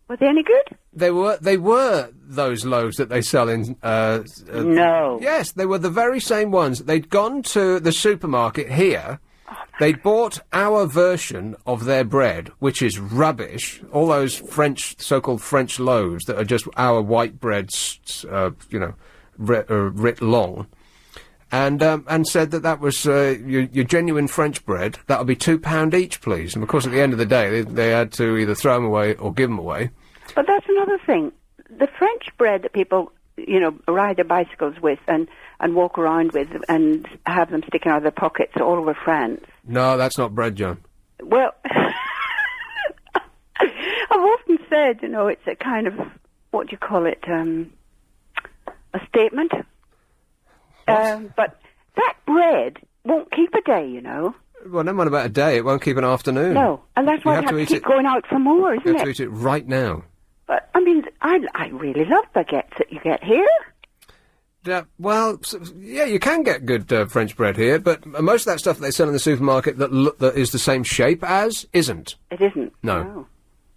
F: Were they any good?
B: They were those loaves that they sell in...
F: No.
B: Yes, they were the very same ones. They'd gone to the supermarket here. They'd bought our version of their bread, which is rubbish. All those so-called French loaves that are just our white breads, writ long. And said that was your genuine French bread. That'll be £2 each, please. And of course, at the end of the day, they had to either throw them away or give them away.
F: But that's another thing. The French bread that people, ride their bicycles with and walk around with and have them sticking out of their pockets all over France.
B: No, that's not bread, John.
F: Well, I've often said, it's a kind of, what do you call it, a statement. But that bread won't keep a day,
B: Well, never mind about a day. It won't keep an afternoon.
F: No, and that's why you have to keep going out for more, isn't it?
B: You have to eat it right now.
F: But, I mean, I really love baguettes that you get here.
B: Yeah, you can get good French bread here, but most of that stuff they sell in the supermarket that is the same shape as isn't.
F: It isn't.
B: No.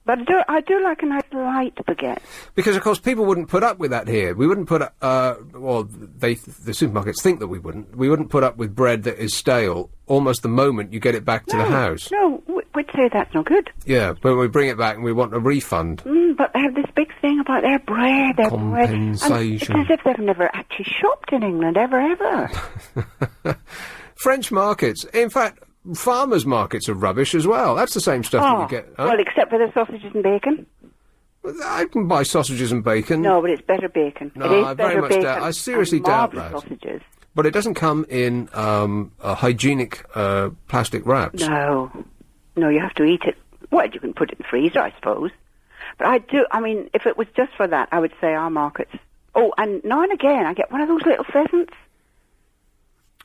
F: But I do like a nice light baguette.
B: Because, of course, people wouldn't put up with that here. We wouldn't put up, the supermarkets think that we wouldn't. We wouldn't put up with bread that is stale almost the moment you get it back to the house.
F: No, we'd say that's no good.
B: Yeah, but we bring it back and we want a refund.
F: But they have this big thing about their bread,
B: Compensation.
F: And it's as if they've never actually shopped in England, ever.
B: French markets. In fact, farmers' markets are rubbish as well. That's the same stuff that you get. Huh?
F: Well, except for the sausages and bacon.
B: I can buy sausages and bacon.
F: No, but it's better bacon.
B: No,
F: it is
B: I
F: better
B: very much
F: bacon.
B: doubt. I seriously
F: and
B: doubt
F: marvellous
B: that.
F: Sausages.
B: But it doesn't come in hygienic plastic wraps.
F: No, you have to eat it. Well, you can put it in the freezer, I suppose. But if it was just for that, I would say our markets. Oh, and now and again, I get one of those little pheasants.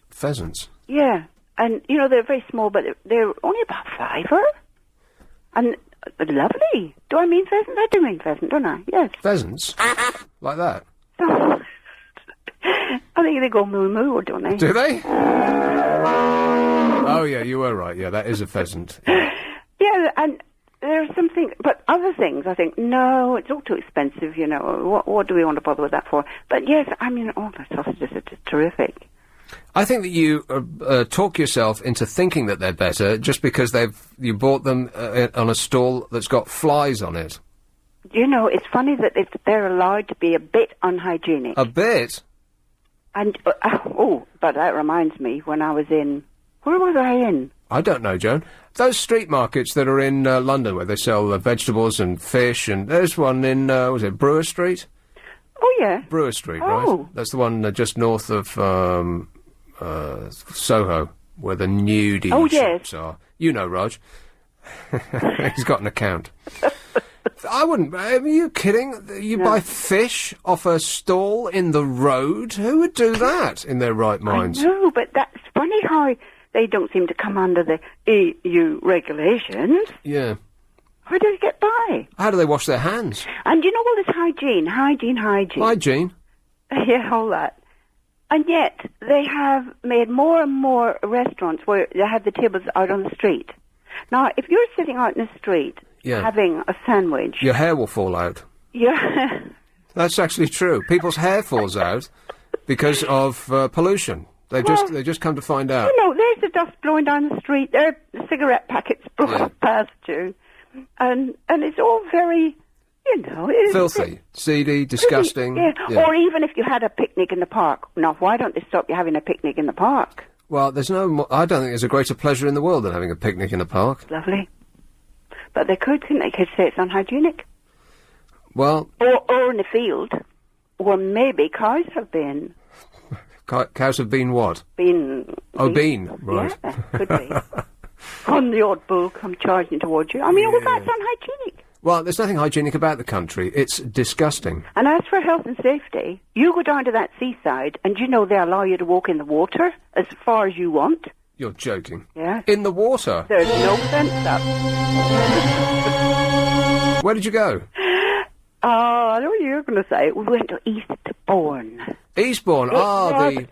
B: Pheasants?
F: Yeah. And, they're very small, but they're only about £5. And they're lovely. Do I mean pheasant? I do mean pheasant, don't I? Yes.
B: Pheasants? Like that?
F: I think they go moo-moo, don't they?
B: Do they? Oh, yeah, you were right. Yeah, that is a pheasant.
F: Yeah, and there's something, but other things, I think, no, it's all too expensive, What do we want to bother with that for? But yes, all the sausages are just terrific.
B: I think that you talk yourself into thinking that they're better just because you bought them on a stall that's got flies on it.
F: It's funny that they're allowed to be a bit unhygienic.
B: A bit?
F: And, but that reminds me, when I was in... Where was I in?
B: I don't know, Joan. Those street markets that are in London where they sell vegetables and fish, and there's one in, was it Brewer Street?
F: Oh, yeah.
B: Brewer Street, right? That's the one just north of Soho, where the nudie shops are. You know, Rog. He's got an account. I wouldn't... Are you kidding? You buy fish off a stall in the road? Who would do that in their right minds?
F: I know, but that's funny how they don't seem to come under the EU regulations.
B: Yeah.
F: How do they get by?
B: How do they wash their hands?
F: And all this hygiene.
B: Hygiene?
F: Yeah, all that. And yet, they have made more and more restaurants where they have the tables out on the street. Now, if you're sitting out in the street having a sandwich...
B: Your hair will fall out.
F: Yeah.
B: That's actually true. People's hair falls out because of pollution. They just come to find out.
F: There's the dust blowing down the street. There are cigarette packets blowing past you. And it's all very, It's
B: filthy, seedy, disgusting.
F: Yeah. Or even if you had a picnic in the park. Now, why don't they stop you having a picnic in the park?
B: Well, I don't think there's a greater pleasure in the world than having a picnic in a park.
F: Lovely. But they couldn't they? Could say it's unhygienic.
B: Well...
F: Or in the field, where maybe cows have been.
B: Cows have been what?
F: Been,
B: right.
F: Yeah, could be. On the odd bull come charging towards you. All that's unhygienic.
B: Well, there's nothing hygienic about the country. It's disgusting.
F: And as for health and safety, you go down to that seaside and they allow you to walk in the water as far as you want.
B: You're joking.
F: Yeah.
B: In the water?
F: There's no fence up.
B: Where did you go?
F: I know what you're going to say. We went to Eastbourne.
B: Eastbourne?
F: Lovely.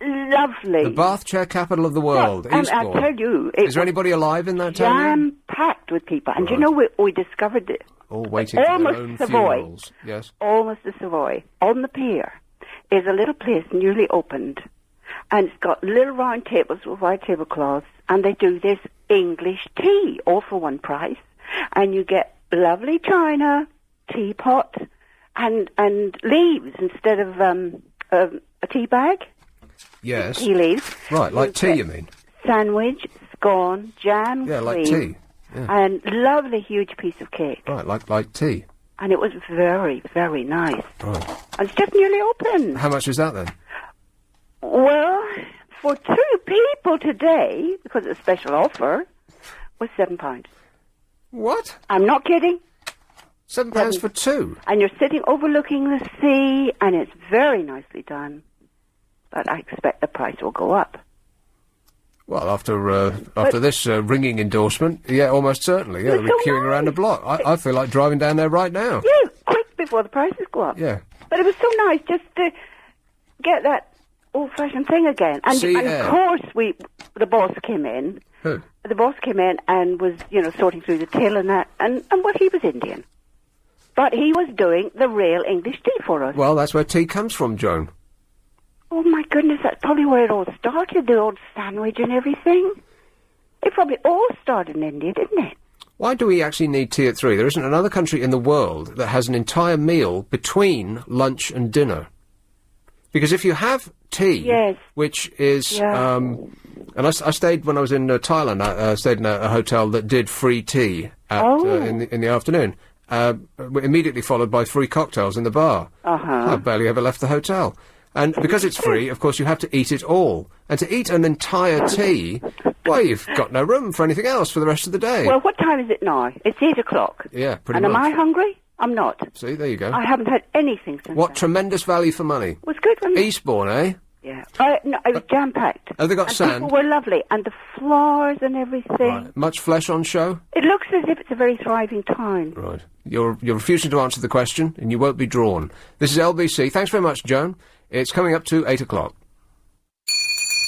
B: The bath chair capital of the world, Eastbourne.
F: I tell you...
B: Is there anybody alive in that town?
F: Jam-packed with people. And we discovered it.
B: All waiting for their own funerals. Yes.
F: Almost the Savoy. On the pier is a little place newly opened. And it's got little round tables with white tablecloths. And they do this English tea, all for one price. And you get lovely china, teapot, and leaves instead of a tea bag.
B: Yes.
F: Tea leaves.
B: Right, like tea, you mean?
F: Sandwich, scone, jam,
B: yeah,
F: cream,
B: like tea. Yeah.
F: And lovely huge piece of cake.
B: Right, like tea.
F: And it was very, very nice.
B: Right.
F: And it's just nearly open.
B: How much is that then?
F: Well, for 2 people today, because it's a special offer, was £7.
B: What?
F: I'm not kidding.
B: £7 for 2?
F: And you're sitting overlooking the sea, and it's very nicely done. But I expect the price will go up.
B: Well, after this ringing endorsement, yeah, almost certainly. Yeah, they'll be queuing around the block. I feel like driving down there right now.
F: Yeah, quick before the prices go up.
B: Yeah.
F: But it was so nice just to get that old-fashioned thing again. And of course, the boss came in.
B: Who?
F: The boss came in and was, sorting through the till and that, and well, he was Indian. But he was doing the real English tea for us.
B: Well, that's where tea comes from, Joan.
F: Oh, my goodness, that's probably where it all started, the old sandwich and everything. It probably all started in India, didn't it?
B: Why do we actually need tea at 3? There isn't another country in the world that has an entire meal between lunch and dinner. Because if you have tea,
F: yes.
B: which is... and I stayed, when I was in Thailand, I stayed in a hotel that did free tea in the afternoon. Immediately followed by free cocktails in the bar. I barely ever left the hotel. And because it's free, of course, you have to eat it all. And to eat an entire tea, well, you've got no room for anything else for the rest of the day.
F: Well, what time is it now? It's 8 o'clock.
B: Yeah, pretty
F: much. And am I
B: much.
F: hungry? I'm not.
B: See, there you go.
F: I haven't had anything since
B: What
F: then.
B: tremendous value for money.
F: It was good, wasn't it?
B: Eastbourne, eh?
F: Yeah. No, it was jam-packed.
B: Have they got sand?
F: People were lovely. And the flowers and everything.
B: Right. Much flesh on show?
F: It looks as if it's a very thriving town.
B: Right. You're refusing to answer the question, and you won't be drawn. This is LBC. Thanks very much, Joan. It's coming up to 8 o'clock.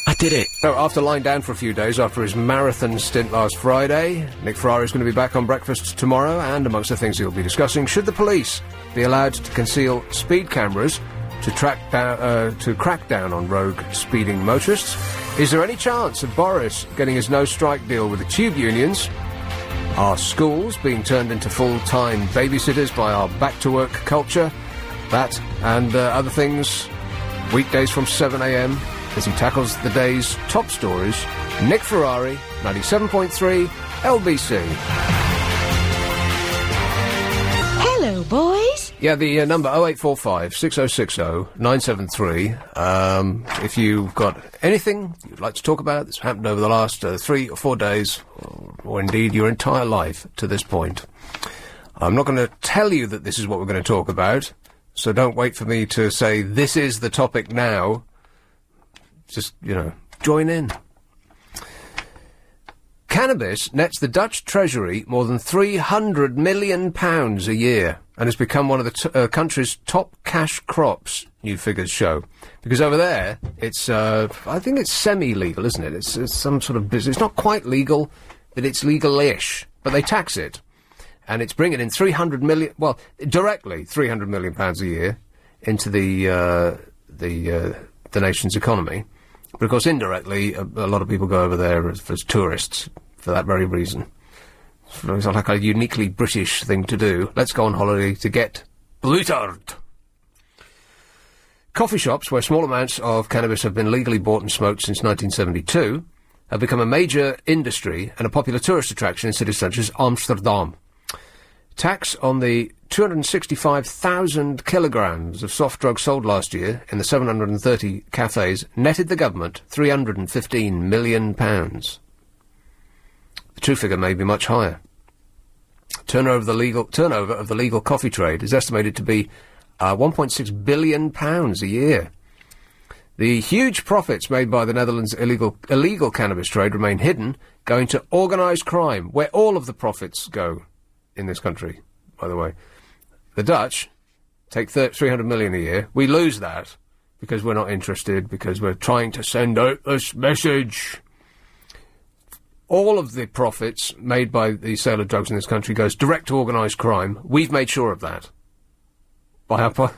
A: I did it.
B: So, after lying down for a few days after his marathon stint last Friday, Nick Ferrari's going to be back on Breakfast tomorrow, and amongst the things he'll be discussing, should the police be allowed to conceal speed cameras to crack down on rogue speeding motorists? Is there any chance of Boris getting his no-strike deal with the tube unions? Are schools being turned into full-time babysitters by our back-to-work culture? That and other things, weekdays from 7 a.m, as he tackles the day's top stories. Nick Ferrari, 97.3 LBC.
E: Hello, boys.
B: Yeah, the number 0845 6060 973. If you've got anything you'd like to talk about that's happened over the last 3 or 4 days, or indeed your entire life to this point. I'm not going to tell you that this is what we're going to talk about, so don't wait for me to say this is the topic now. Just, join in. Cannabis nets the Dutch Treasury more than £300 million a year and has become one of the country's top cash crops, new figures show. Because over there, it's, I think it's semi-legal, isn't it? It's some sort of business. It's not quite legal, but it's legal-ish. But they tax it. And it's bringing in directly £300 million a year into the nation's economy. But of course, indirectly, a lot of people go over there as tourists for that very reason. It's like a uniquely British thing to do. Let's go on holiday to get bluttered. Coffee shops, where small amounts of cannabis have been legally bought and smoked since 1972, have become a major industry and a popular tourist attraction in cities such as Amsterdam. Tax on the 265,000 kilograms of soft drugs sold last year in the 730 cafes netted the government £315 million. The true figure may be much higher. Turnover of the legal coffee trade is estimated to be £1.6 billion a year. The huge profits made by the Netherlands' illegal cannabis trade remain hidden, going to organised crime, where all of the profits go in this country, by the way. The Dutch take £300 million a year. We lose that because we're not interested, because we're trying to send out this message. All of the profits made by the sale of drugs in this country goes direct to organised crime. We've made sure of that.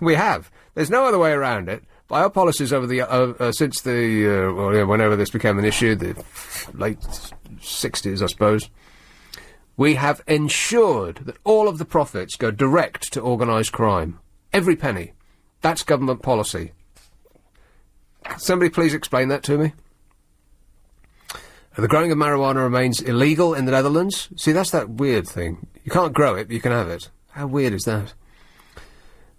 B: We have. There's no other way around it. By our policies over the since whenever this became an issue, the late 60s, I suppose, we have ensured that all of the profits go direct to organised crime. Every penny. That's government policy. Somebody please explain that to me. The growing of marijuana remains illegal in the Netherlands. See, that's that weird thing. You can't grow it, but you can have it. How weird is that?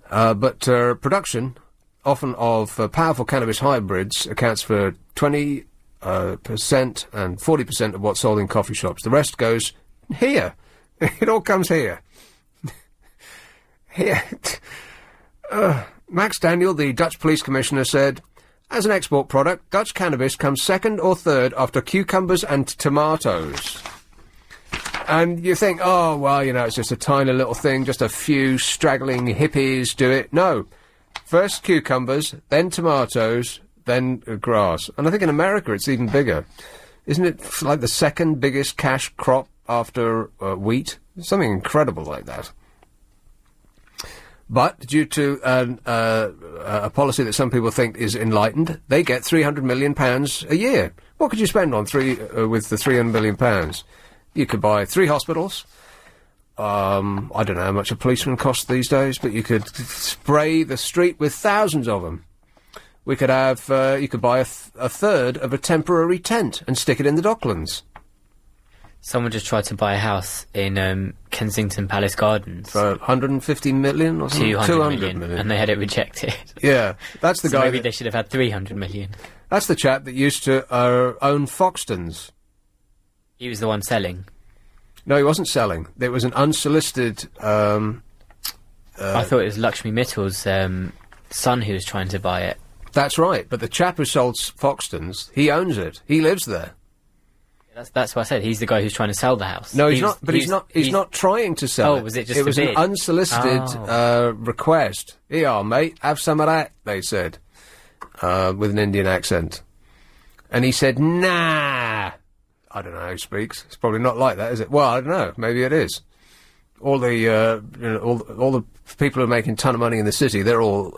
B: But production, often of powerful cannabis hybrids, accounts for 20% and 40% of what's sold in coffee shops. The rest goes here. It all comes here. Here. Max Daniel, the Dutch police commissioner, said, as an export product, Dutch cannabis comes second or third after cucumbers and tomatoes. And you think, oh, well, it's just a tiny little thing, just a few straggling hippies do it. No. First cucumbers, then tomatoes, then grass. And I think in America it's even bigger. Isn't it like the second biggest cash crop after wheat? Something incredible like that. But due to a policy that some people think is enlightened, they get £300 million a year. What could you spend on with the £300 million? You could buy 3 hospitals. I don't know how much a policeman costs these days, but you could spray the street with thousands of them. We could have, you could buy a third of a temporary tent and stick it in the Docklands.
C: Someone just tried to buy a house in Kensington Palace Gardens.
B: For 150 million or something?
C: 200 million. And they had it rejected.
B: Yeah, that's the
C: so
B: guy.
C: Maybe they should have had 300 million.
B: That's the chap that used to own Foxtons.
C: He was the one selling.
B: No, he wasn't selling. It was an unsolicited...
C: I thought it was Lakshmi Mittal's son who was trying to buy it.
B: That's right, but the chap who sold Foxtons, he owns it. He lives there.
C: That's what I said. He's the guy who's trying to sell the house.
B: No, he's not. But he's not trying to sell it.
C: Oh, was it just
B: It was
C: a
B: an
C: bid?
B: unsolicited request. Here you are, mate. Have some of that, they said, with an Indian accent. And he said, nah. I don't know how he speaks. It's probably not like that, is it? Well, I don't know. Maybe it is. All the all the people who are making a ton of money in the city, they're all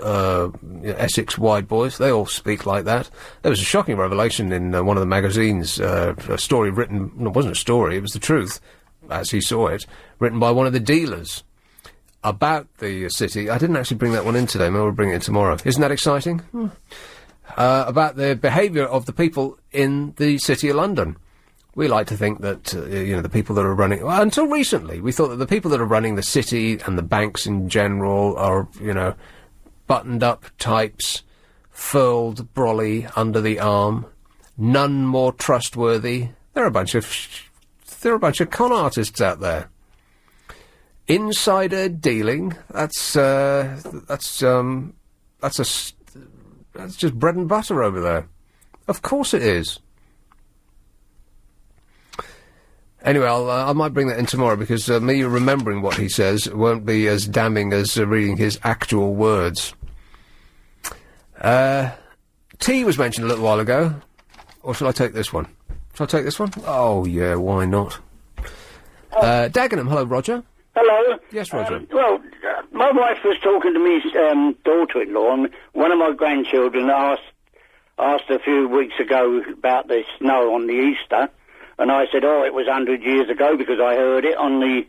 B: Essex wide boys. They all speak like that. There was a shocking revelation in one of the magazines, a story written. No, it wasn't a story. It was the truth, as he saw it, written by one of the dealers about the city. I didn't actually bring that one in today. Maybe we'll bring it in tomorrow. Isn't that exciting? About the behaviour of the people in the city of London. We like to think that, the people that are running... Well, until recently, we thought that the people that are running the city and the banks in general are, buttoned-up types, furled brolly under the arm, none more trustworthy. There are a bunch of con artists out there. Insider dealing, that's just bread and butter over there. Of course it is. Anyway, I might bring that in tomorrow because me remembering what he says won't be as damning as reading his actual words. Tea was mentioned a little while ago. Or shall I take this one? Shall I take this one? Oh, yeah, why not? Dagenham, hello, Roger.
G: Hello.
B: Yes, Roger.
G: My wife was talking to me, daughter-in-law, and one of my grandchildren asked a few weeks ago about the snow on the Easter. And I said, it was 100 years ago because I heard it on the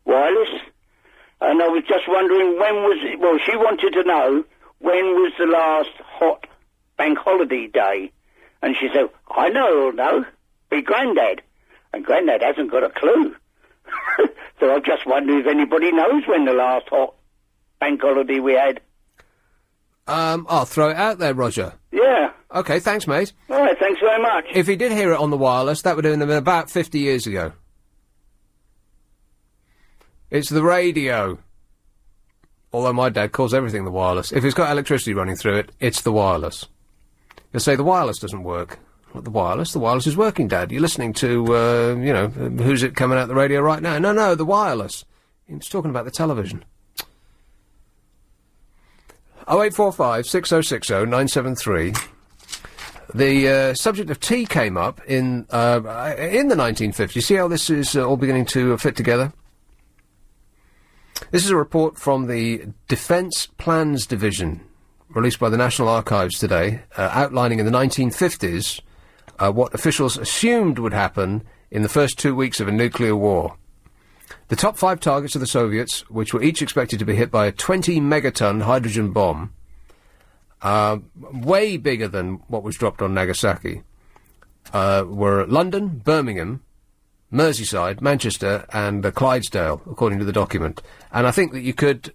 G: wireless. And I was just wondering when was it... Well, she wanted to know when was the last hot bank holiday day. And she said, I know, be Grandad. And Grandad hasn't got a clue. So I just wonder if anybody knows when the last hot bank holiday we had.
B: I'll throw it out there, Roger.
G: Yeah.
B: OK, thanks, mate.
G: All right, thanks very much.
B: If he did hear it on the wireless, that would have been about 50 years ago. It's the radio. Although my dad calls everything the wireless. If it's got electricity running through it, it's the wireless. He'll say the wireless doesn't work. What, the wireless? The wireless is working, Dad. You're listening to, who's it coming out the radio right now? No, the wireless. He was talking about the television. 0845 6060 973. The subject of tea came up in the 1950s. See how this is all beginning to fit together? This is a report from the Defence Plans Division, released by the National Archives today, outlining in the 1950s what officials assumed would happen in the first 2 weeks of a nuclear war. The top 5 targets of the Soviets, which were each expected to be hit by a 20-megaton hydrogen bomb, way bigger than what was dropped on Nagasaki, were London, Birmingham, Merseyside, Manchester, and Clydesdale, according to the document. And I think that you could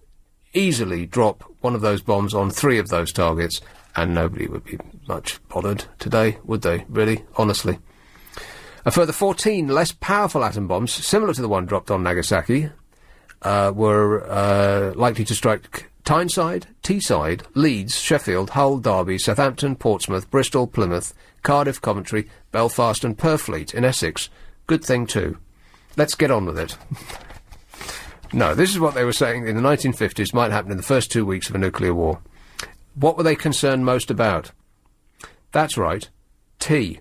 B: easily drop one of those bombs on 3 of those targets, and nobody would be much bothered today, would they, really, honestly? A further 14 less powerful atom bombs, similar to the one dropped on Nagasaki, were likely to strike Tyneside, Teesside, Leeds, Sheffield, Hull, Derby, Southampton, Portsmouth, Bristol, Plymouth, Cardiff, Coventry, Belfast and Purfleet in Essex. Good thing too. Let's get on with it. No, this is what they were saying in the 1950s might happen in the first 2 weeks of a nuclear war. What were they concerned most about? That's right. Tea.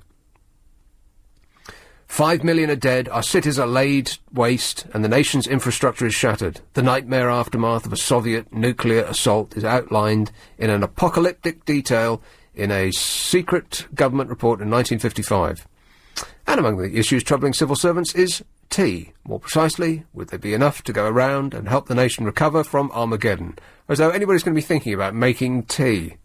B: 5 million are dead, our cities are laid waste, and the nation's infrastructure is shattered. The nightmare aftermath of a Soviet nuclear assault is outlined in an apocalyptic detail in a secret government report in 1955. And among the issues troubling civil servants is tea. More precisely, would there be enough to go around and help the nation recover from Armageddon? As though anybody's going to be thinking about making tea.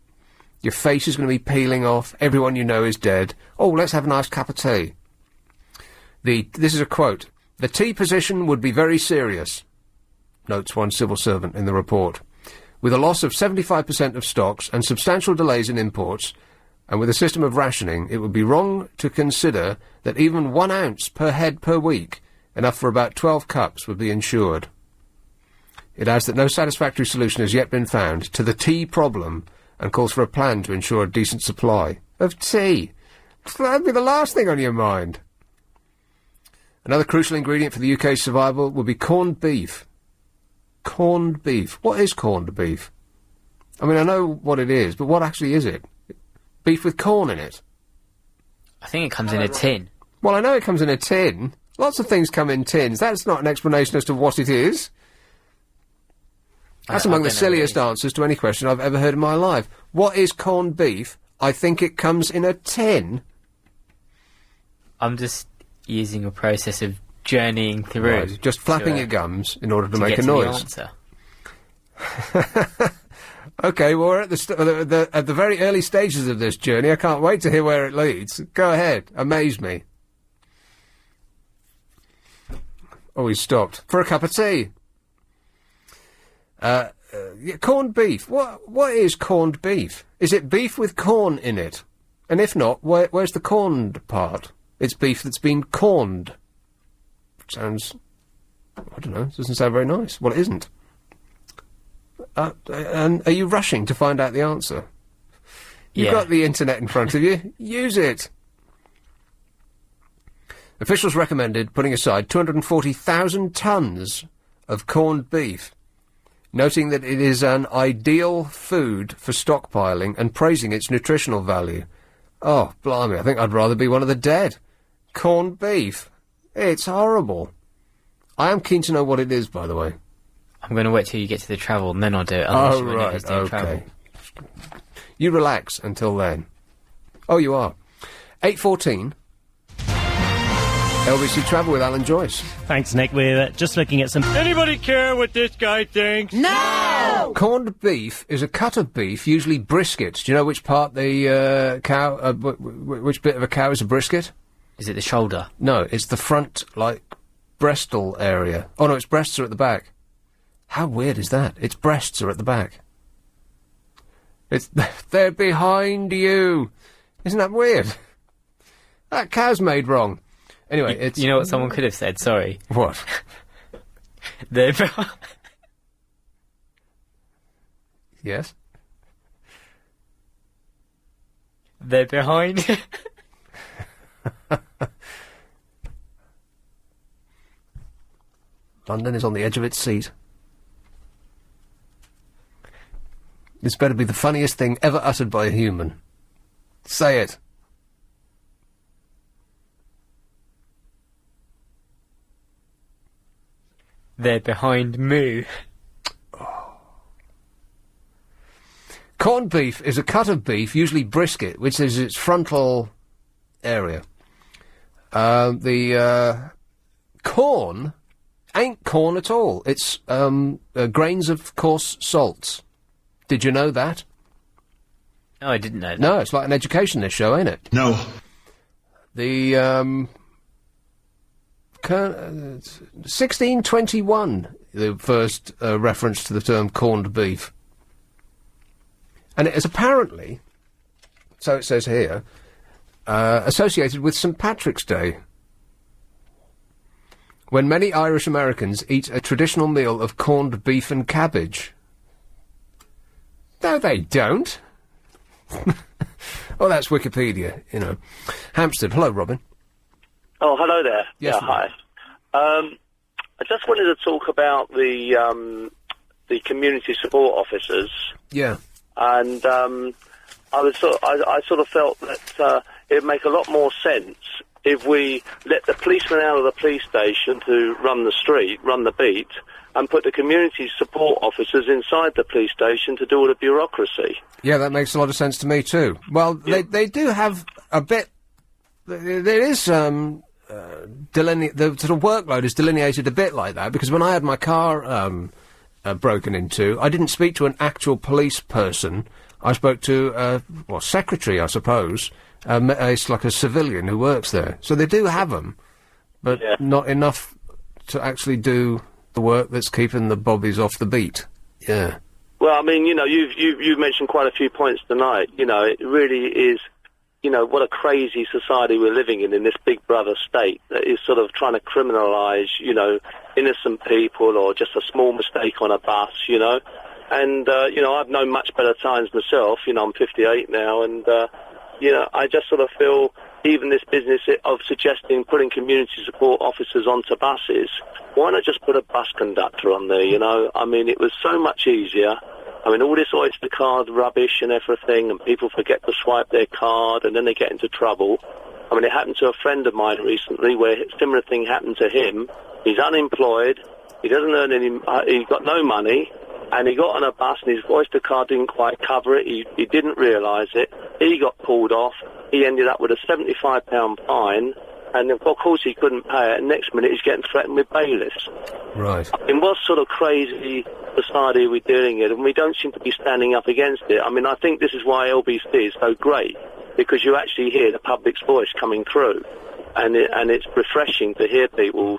B: Your face is going to be peeling off, everyone you know is dead. Oh, let's have a nice cup of tea. This is a quote. The tea position would be very serious, notes one civil servant in the report. With a loss of 75% of stocks and substantial delays in imports, and with a system of rationing, it would be wrong to consider that even 1 ounce per head per week, enough for about 12 cups, would be ensured. It adds that no satisfactory solution has yet been found to the tea problem and calls for a plan to ensure a decent supply of tea. That'd be the last thing on your mind. Another crucial ingredient for the UK's survival would be corned beef. Corned beef. What is corned beef? I mean, I know what it is, but what actually is it? Beef with corn in it?
C: I think it comes in a tin.
B: Well, I know it comes in a tin. Lots of things come in tins. That's not an explanation as to what it is. That's among the silliest answers to any question I've ever heard in my life. What is corned beef? I think it comes in a tin.
C: I'm just using a process of journeying through.
B: Right, just flapping your gums in order to make a
C: get
B: noise.
C: To the answer.
B: Okay, well, we're at the very early stages of this journey. I can't wait to hear where it leads. Go ahead, amaze me. Oh, he stopped. For a cup of tea. Corned beef. What is corned beef? Is it beef with corn in it? And if not, where's the corned part? It's beef that's been corned. Sounds... I don't know. It doesn't sound very nice. Well, it isn't. And are you rushing to find out the answer? You've got the internet in front of you. Use it. Officials recommended putting aside 240,000 tonnes of corned beef, noting that it is an ideal food for stockpiling and praising its nutritional value. Oh, blimey, I think I'd rather be one of the dead. Corned beef. It's horrible. I am keen to know what it is, by the way.
C: I'm going to wait till you get to the travel, and then I'll do it.
B: Oh, right, okay.
C: Travel.
B: You relax until then. Oh, you are. 8:14. LBC Travel with Alan Joyce.
H: Thanks, Nick. We're just looking at some... Anybody care what this guy thinks?
E: No!
B: Corned beef is a cut of beef, usually brisket. Do you know which part the cow... which bit of a cow is a brisket?
C: Is it the shoulder?
B: No, it's the front, breastal area. Oh, no, its breasts are at the back. How weird is that? Its breasts are at the back. They're behind you. Isn't that weird? That cow's made wrong. Anyway, it's...
C: You know what someone could have said? Sorry.
B: What?
C: They're
B: Yes?
C: They're behind.
B: London is on the edge of its seat. This better be the funniest thing ever uttered by a human. Say it.
C: They're behind moo.
B: Corned beef is a cut of beef, usually brisket, which is its frontal area. The corn ain't corn at all. It's grains of coarse salts. Did you know that?
C: No, I didn't know that.
B: No, it's like an education, this show, ain't it?
A: No.
B: The 1621, the first reference to the term corned beef. And it is apparently, so it says here, associated with St. Patrick's Day, when many Irish Americans eat a traditional meal of corned beef and cabbage. No, they don't. Oh, that's Wikipedia, you know. Hampstead. Hello, Robin.
I: Oh, hello there.
B: Yes,
I: yeah, hi. I just wanted to talk about the community support officers.
B: Yeah.
I: And I sort of felt that it'd make a lot more sense if we let the policeman out of the police station to run the street, run the beat, and put the community support officers inside the police station to do all the bureaucracy.
B: Yeah, that makes a lot of sense to me too. Well, they do have a bit. There is the sort of workload is delineated a bit like that, because when I had my car broken into, I didn't speak to an actual police person. I spoke to secretary, I suppose. It's like a civilian who works there. So they do have them, but not enough to actually do the work that's keeping the bobbies off the beat. Yeah.
I: Well, I mean, you've mentioned quite a few points tonight. It really is, what a crazy society we're living in this Big Brother state that is sort of trying to criminalise, innocent people or just a small mistake on a bus, And, I've known much better times myself. I'm 58 now, and, I just sort of feel even this business of putting community support officers onto buses, why not just put a bus conductor on there, I mean, it was so much easier. I mean, all this Oyster card rubbish and everything, and people forget to swipe their card, and then they get into trouble. I mean, it happened to a friend of mine recently where a similar thing happened to him. He's unemployed, he doesn't earn any, he's got no money, and he got on a bus and his Oyster card didn't quite cover it. He didn't realise it. He got pulled off. He ended up with a £75 fine, and of course he couldn't pay it. And next minute he's getting threatened with bailiffs.
B: Right.
I: In what sort of crazy society are we dealing in? And we don't seem to be standing up against it. I mean, I think this is why LBC is so great, because you actually hear the public's voice coming through, and it's refreshing to hear people,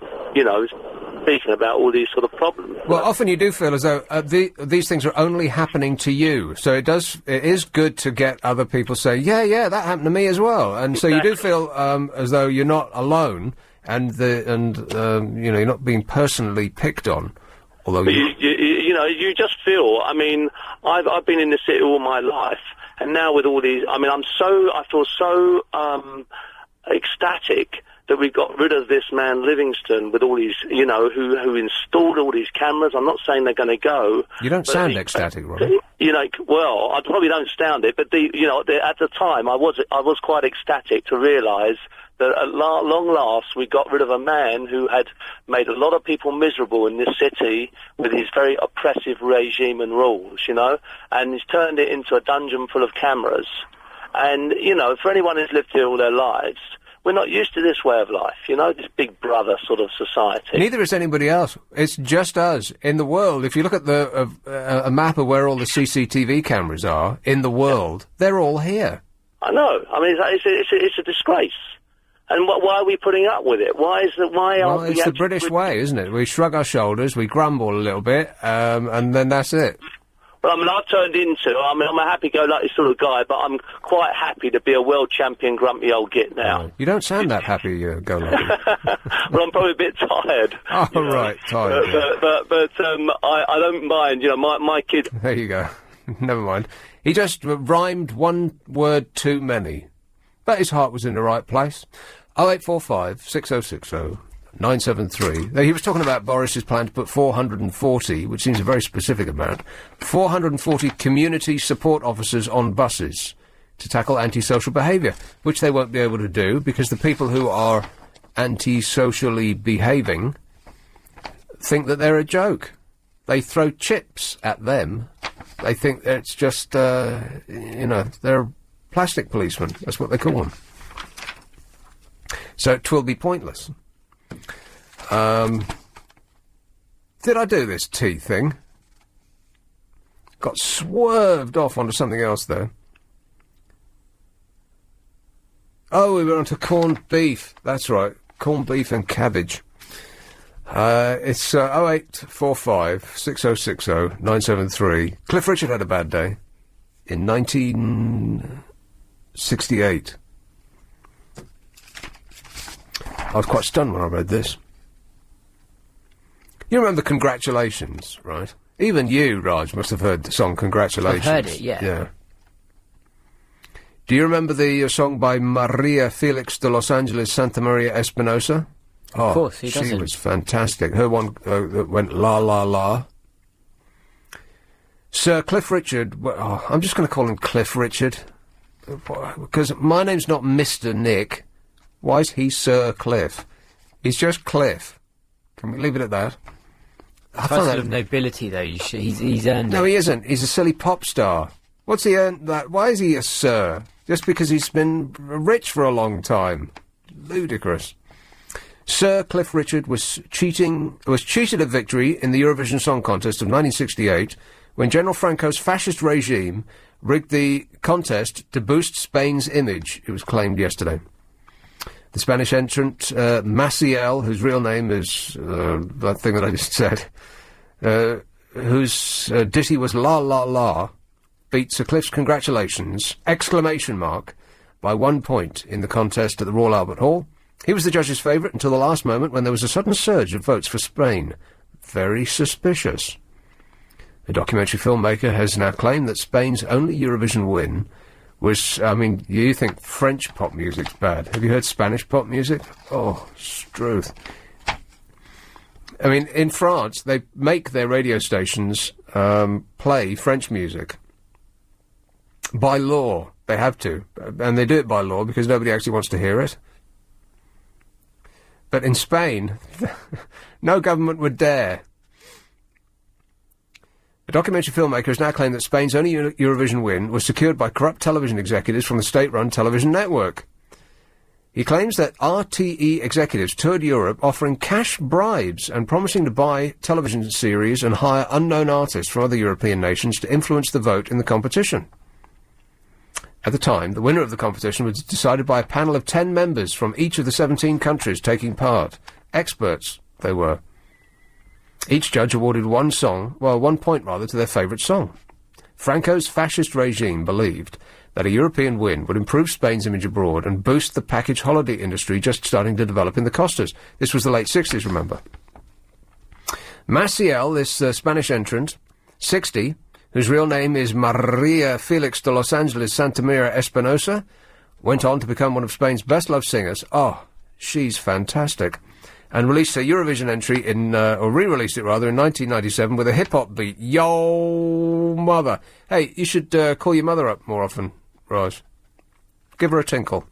I: speaking about all these sort of problems.
B: Well, often you do feel as though these things are only happening to you. So it is good to get other people say, yeah, that happened to me as well. And so you do feel as though you're not alone, and you're not being personally picked on. Although
I: you just feel. I mean, I've been in the city all my life, and now with all these, I mean, I feel so ecstatic that we got rid of this man Livingston with all these, who installed all these cameras. I'm not saying they're going to go.
B: You don't sound ecstatic, Ron.
I: Well, I probably don't sound it, but at the time I was quite ecstatic to realise that at long last we got rid of a man who had made a lot of people miserable in this city with his very oppressive regime and rules, and he's turned it into a dungeon full of cameras. And, for anyone who's lived here all their lives, we're not used to this way of life, this Big Brother sort of society.
B: Neither is anybody else. It's just us. In the world, if you look at a map of where all the CCTV cameras are in the world, they're all here.
I: I know. I mean, it's a disgrace. And why are we putting up with it?
B: It's the British way, isn't it? We shrug our shoulders, we grumble a little bit, and then that's it.
I: Well, I mean, I'm a happy-go-lucky sort of guy, but I'm quite happy to be a world champion grumpy old git now.
B: You don't sound that happy-go-lucky.
I: Well, I'm probably a bit tired.
B: Oh, right, tired.
I: But I don't mind, my kid...
B: There you go. Never mind. He just rhymed one word too many. But his heart was in the right place. 0845 6060 973. He was talking about Boris's plan to put 440, which seems a very specific amount, 440 community support officers on buses to tackle antisocial behaviour, which they won't be able to do because the people who are antisocially behaving think that they're a joke. They throw chips at them. They think it's just, they're plastic policemen. That's what they call them. So 'twill be pointless. Did I do this tea thing? Got swerved off onto something else there. Oh, we went on to corned beef. That's right. Corned beef and cabbage. It's 0845 6060 973. Cliff Richard had a bad day in 1968. I was quite stunned when I read this. You remember Congratulations, right? Even you, Raj, must have heard the song Congratulations.
C: I've heard it, yeah.
B: Yeah. Do you remember the song by Maria Felix de Los Angeles Santa Maria Espinosa?
C: Of course, he doesn't.
B: She was fantastic. Her one that went la la la. Sir Cliff Richard, I'm just going to call him Cliff Richard. Because my name's not Mr. Nick. Why is he Sir Cliff? He's just Cliff. Can we leave it at that?
C: Title of nobility, though. He's earned
B: No,
C: it.
B: he isn't. He's a silly pop star. What's he earned that? Why is he a Sir? Just because he's been rich for a long time. Ludicrous. Sir Cliff Richard was cheated of victory in the Eurovision Song Contest of 1968 when General Franco's fascist regime rigged the contest to boost Spain's image, it was claimed yesterday. The Spanish entrant, Maciel, whose real name is that thing that I just said, whose ditty was La La La, beat Sir Cliff's congratulations, ! By 1 point in the contest at the Royal Albert Hall. He was the judge's favourite until the last moment when there was a sudden surge of votes for Spain. Very suspicious. A documentary filmmaker has now claimed that Spain's only Eurovision win was, I mean, you think French pop music's bad. Have you heard Spanish pop music? Oh, struth. I mean, in France, they make their radio stations play French music. By law, they have to. And they do it by law because nobody actually wants to hear it. But in Spain, no government would dare. A documentary filmmaker has now claimed that Spain's only Eurovision win was secured by corrupt television executives from the state-run television network. He claims that RTE executives toured Europe offering cash bribes and promising to buy television series and hire unknown artists from other European nations to influence the vote in the competition. At the time, the winner of the competition was decided by a panel of 10 members from each of the 17 countries taking part. Experts, they were. Each judge awarded 1 point to their favourite song. Franco's fascist regime believed that a European win would improve Spain's image abroad and boost the package holiday industry just starting to develop in the Costas. This was the late 60s, remember. Maciel, this Spanish entrant, 60, whose real name is Maria Felix de Los Angeles Santamira Espinosa, went on to become one of Spain's best-loved singers. Oh, she's fantastic. And released a Eurovision entry or re-released it rather, in 1997 with a hip-hop beat. Yo, mother. Hey, you should call your mother up more often, Raj. Give her a tinkle.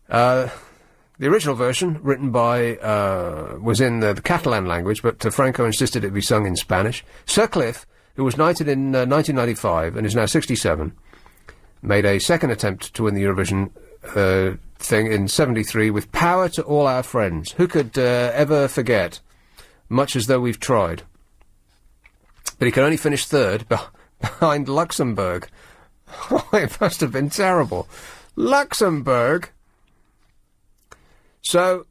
B: The original version, written by, was in the Catalan language, but Franco insisted it be sung in Spanish. Sir Cliff, who was knighted in 1995 and is now 67, made a second attempt to win the Eurovision thing in 73 with Power to All Our Friends. Who could ever forget? Much as though we've tried. But he could only finish third behind Luxembourg. Oh, it must have been terrible. Luxembourg! So,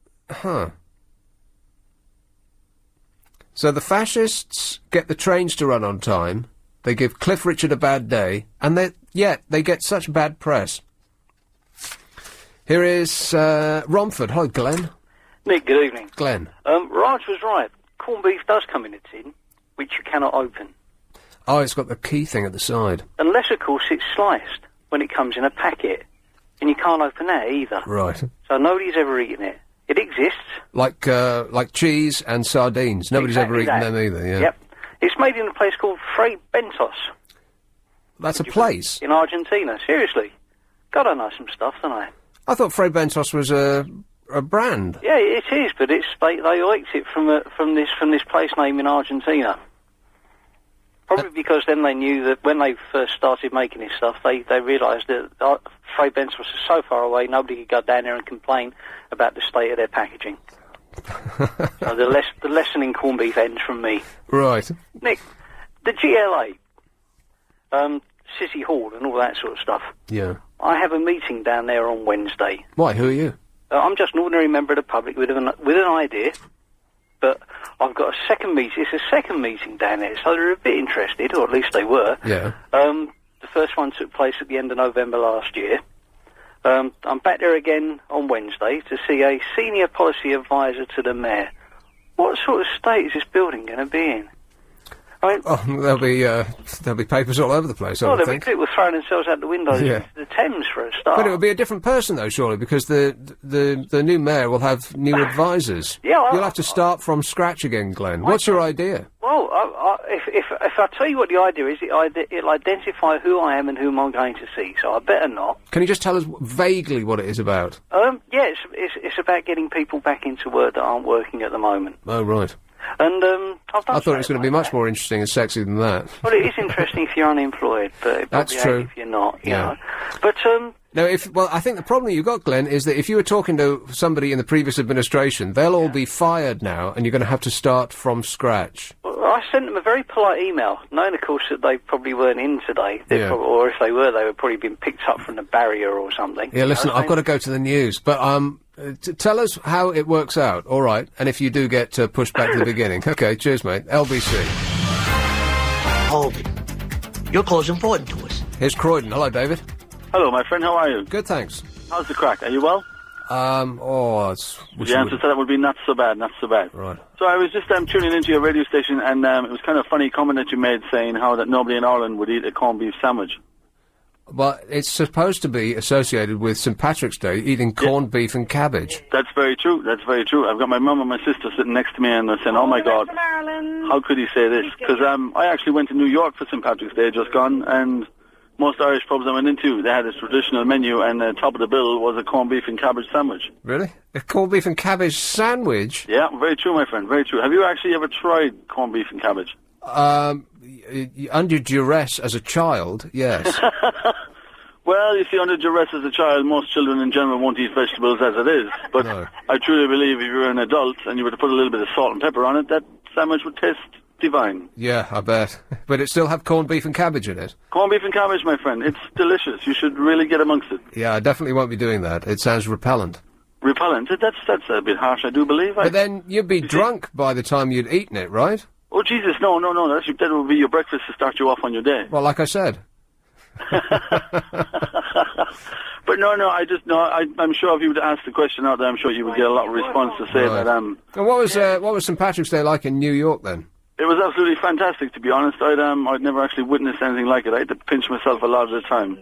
B: So the fascists get the trains to run on time, they give Cliff Richard a bad day, and they get such bad press. Here is Romford. Hello, Glenn.
J: Nick, good evening.
B: Glenn.
J: Raj was right. Corned beef does come in a tin, which you cannot open.
B: Oh, it's got the key thing at the side.
J: Unless, of course, it's sliced when it comes in a packet, and you can't open that either.
B: Right.
J: So nobody's ever eaten it. It exists.
B: Like cheese and sardines. Nobody's ever eaten them either, yeah.
J: Yep. It's made in a place called Fray Bentos.
B: That's a place?
J: In Argentina. Seriously. God, I know some stuff, don't I?
B: I thought Fray Bentos was a brand.
J: Yeah, it is, but they leaked it from this place name in Argentina. Probably because then they knew that when they first started making this stuff, they realised that Fray Bentos was so far away, nobody could go down there and complain about the state of their packaging. So the lesson in corned beef ends from me.
B: Right.
J: Nick, the GLA, City Hall and all that sort of stuff.
B: Yeah.
J: I have a meeting down there on Wednesday.
B: Why, who are you?
J: I'm just an ordinary member of the public with an idea, but I've got a second meeting. It's a second meeting down there, so they're a bit interested, or at least they were.
B: Yeah.
J: The first one took place at the end of November last year. I'm back there again on Wednesday to see a senior policy advisor to the mayor. What sort of state is this building going to be in? I mean,
B: there'll be papers all over the place, I
J: well,
B: would
J: there'll be
B: think.
J: people throwing themselves out the windows
B: Yeah.
J: into the Thames for a start.
B: But it would be a different person, though, surely, because the new mayor will have new advisors.
J: Yeah,
B: You'll have to start from scratch again, Glenn. What's your idea?
J: Well, if I tell you what the idea is, it'll identify who I am and whom I'm going to see, so I better not.
B: Can you just tell us vaguely what it is about?
J: Yeah, it's about getting people back into work that aren't working at the moment.
B: Oh, right.
J: And I've done
B: I thought it was going to be much more interesting and sexy than that.
J: Well, it is interesting if you're unemployed, but it
B: That's
J: probably
B: true.
J: ain't if you're not, you
B: Yeah.
J: know. But,
B: No, I think the problem you've got, Glenn, is that if you were talking to somebody in the previous administration, they'll all be fired now, and you're going to have to start from scratch.
J: well, I sent them a very polite email, knowing, of course, that they probably weren't in today.
B: Yeah.
J: Or if they were, they were probably been picked up from the barrier or something.
B: Yeah, listen,
J: You know,
B: I've got to go to the news, but tell us how it works out, all right? And if you do get pushed back to the beginning. Okay, cheers, mate. LBC.
K: Hold it. Your call's important to us.
B: Here's Croydon. Hello, David.
L: Hello, my friend. How are you?
B: Good, thanks.
L: How's the crack? Are you well?
B: It's...
L: The answer to that would be not so bad, not so bad.
B: Right.
L: So I was just tuning into your radio station, and it was kind of a funny comment that you made saying how that nobody in Ireland would eat a corned beef sandwich.
B: Well, it's supposed to be associated with St. Patrick's Day, eating corned beef and cabbage.
L: That's very true. That's very true. I've got my mum and my sister sitting next to me, and they're saying, "Oh my God, how could he say this?" Because I actually went to New York for St. Patrick's Day, just gone, and most Irish pubs I went into, they had a traditional menu, and the top of the bill was a corned beef and cabbage sandwich.
B: Really? A corned beef and cabbage sandwich?
L: Yeah, very true, my friend. Very true. Have you actually ever tried corned beef and cabbage?
B: Under duress as a child, yes.
L: Well, you see, under duress as a child, most children in general won't eat vegetables as it is. But
B: No.
L: I truly believe if you were an adult and you were to put a little bit of salt and pepper on it, that sandwich would taste divine.
B: Yeah, I bet. But it still have corned beef and cabbage in it?
L: Corned beef and cabbage, my friend. It's delicious. You should really get amongst it.
B: Yeah, I definitely won't be doing that. It sounds repellent.
L: Repellent. That's a bit harsh, I do believe.
B: But then you'd be drunk by the time you'd eaten it, right?
L: Oh, Jesus, no. That would be your breakfast to start you off on your day.
B: Well, like I said.
L: But I'm sure if you were to ask the question out there, I'm sure you would get a lot of response to say
B: Right.
L: that,
B: And what was St. Patrick's Day like in New York then?
L: It was absolutely fantastic, to be honest. I'd never actually witnessed anything like it. I had to pinch myself a lot of the time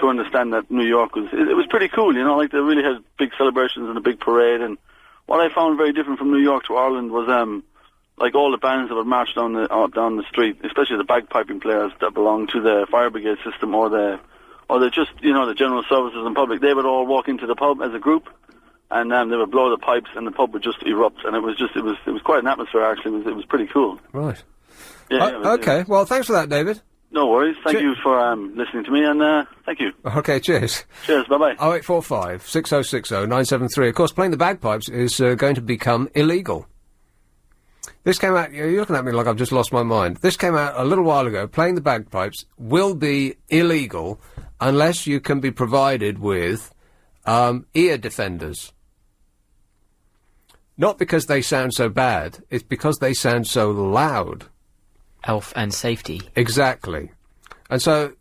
L: to understand that New York was... It was pretty cool, you know, like they really had big celebrations and a big parade. And what I found very different from New York to Ireland was, like all the bands that would march down the street, especially the bagpiping players that belonged to the fire brigade system or the just, you know, the general services and public, they would all walk into the pub as a group. And they would blow the pipes, and the pub would just erupt, and it was quite an atmosphere. Actually, it was pretty cool.
B: Right.
L: Yeah.
B: Okay. Well, thanks for that, David.
L: No worries. Thank you for listening to me, and thank you.
B: Okay. Cheers.
L: Cheers. Bye bye.
B: 0845 6060 973. Of course, playing the bagpipes is going to become illegal. This came out. You're looking at me like I've just lost my mind. This came out a little while ago. Playing the bagpipes will be illegal unless you can be provided with ear defenders. Not because they sound so bad, it's because they sound so loud.
C: Health and safety.
B: Exactly. And so,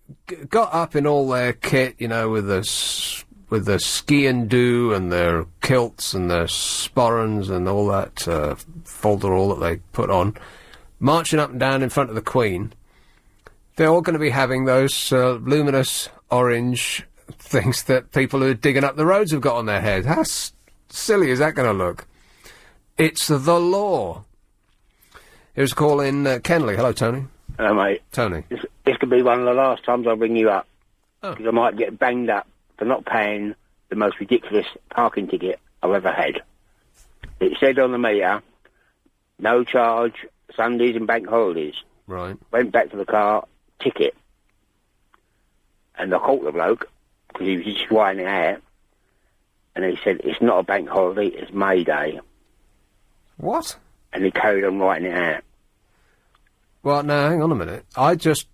B: got up in all their kit, you know, with the ski and do and their kilts and their sporrans and all that folderol that they put on, marching up and down in front of the Queen. They're all going to be having those luminous orange things that people who are digging up the roads have got on their head. How silly is that going to look? It's the law. Here's a call in Kenley. Hello, Tony.
M: Hello, mate.
B: Tony.
M: This could be one of the last times I ring you up. Because I might get banged up for not paying the most ridiculous parking ticket I've ever had. It said on the meter, no charge, Sundays and bank holidays.
B: Right.
M: Went back to the car, ticket. And I caught the bloke, because he was just whining out. And he said, it's not a bank holiday, it's May Day.
B: What?
M: And he carried on writing it out.
B: Well, now, hang on a minute. I just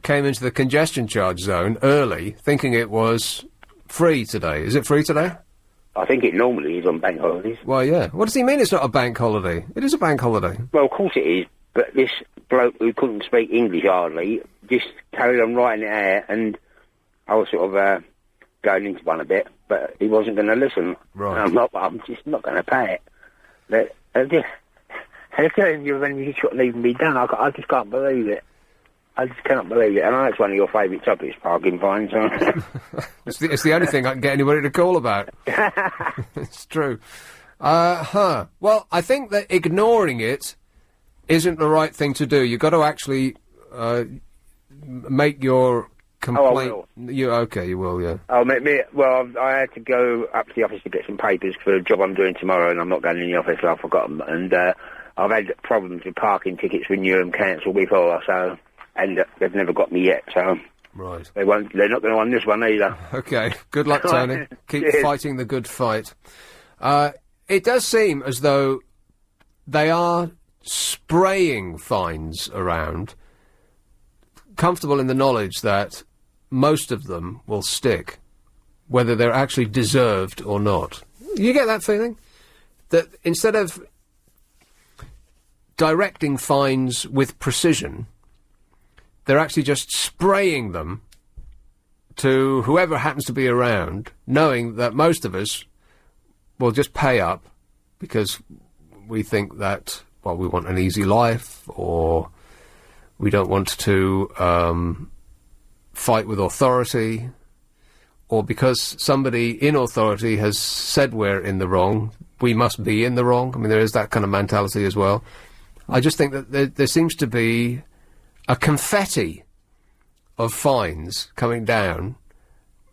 B: came into the congestion charge zone early, thinking it was free today. Is it free today?
M: I think it normally is on bank holidays.
B: Well, yeah. What does he mean it's not a bank holiday? It is a bank holiday.
M: Well, of course it is, but this bloke who couldn't speak English hardly just carried on writing it out, and I was sort of going into one a bit, but he wasn't going to listen.
B: Right.
M: I'm just not going to pay it. They're telling you when you shouldn't even be done. I just can't believe it. I just cannot believe it. And I know it's one of your favourite topics, parking fines. So.
B: It's the only thing I can get anybody to call about. It's true. Well, I think that ignoring it isn't the right thing to do. You've got to actually make your complaint.
M: Oh, I will.
B: You will, yeah.
M: Well, I had to go up to the office to get some papers for a job I'm doing tomorrow, and I'm not going in the office, so I've forgotten. And I've had problems with parking tickets renewing and cancelled before, so... And they've never got me yet, so...
B: Right.
M: They're not going to win this one either.
B: Okay. Good luck, Tony. Keep fighting the good fight. It does seem as though they are spraying fines around, comfortable in the knowledge that most of them will stick, whether they're actually deserved or not. You get that feeling? That instead of directing fines with precision... They're actually just spraying them to whoever happens to be around, knowing that most of us will just pay up because we think that, well, we want an easy life, or we don't want to fight with authority, or because somebody in authority has said we're in the wrong, we must be in the wrong. I mean, there is that kind of mentality as well. I just think that there seems to be a confetti of fines coming down,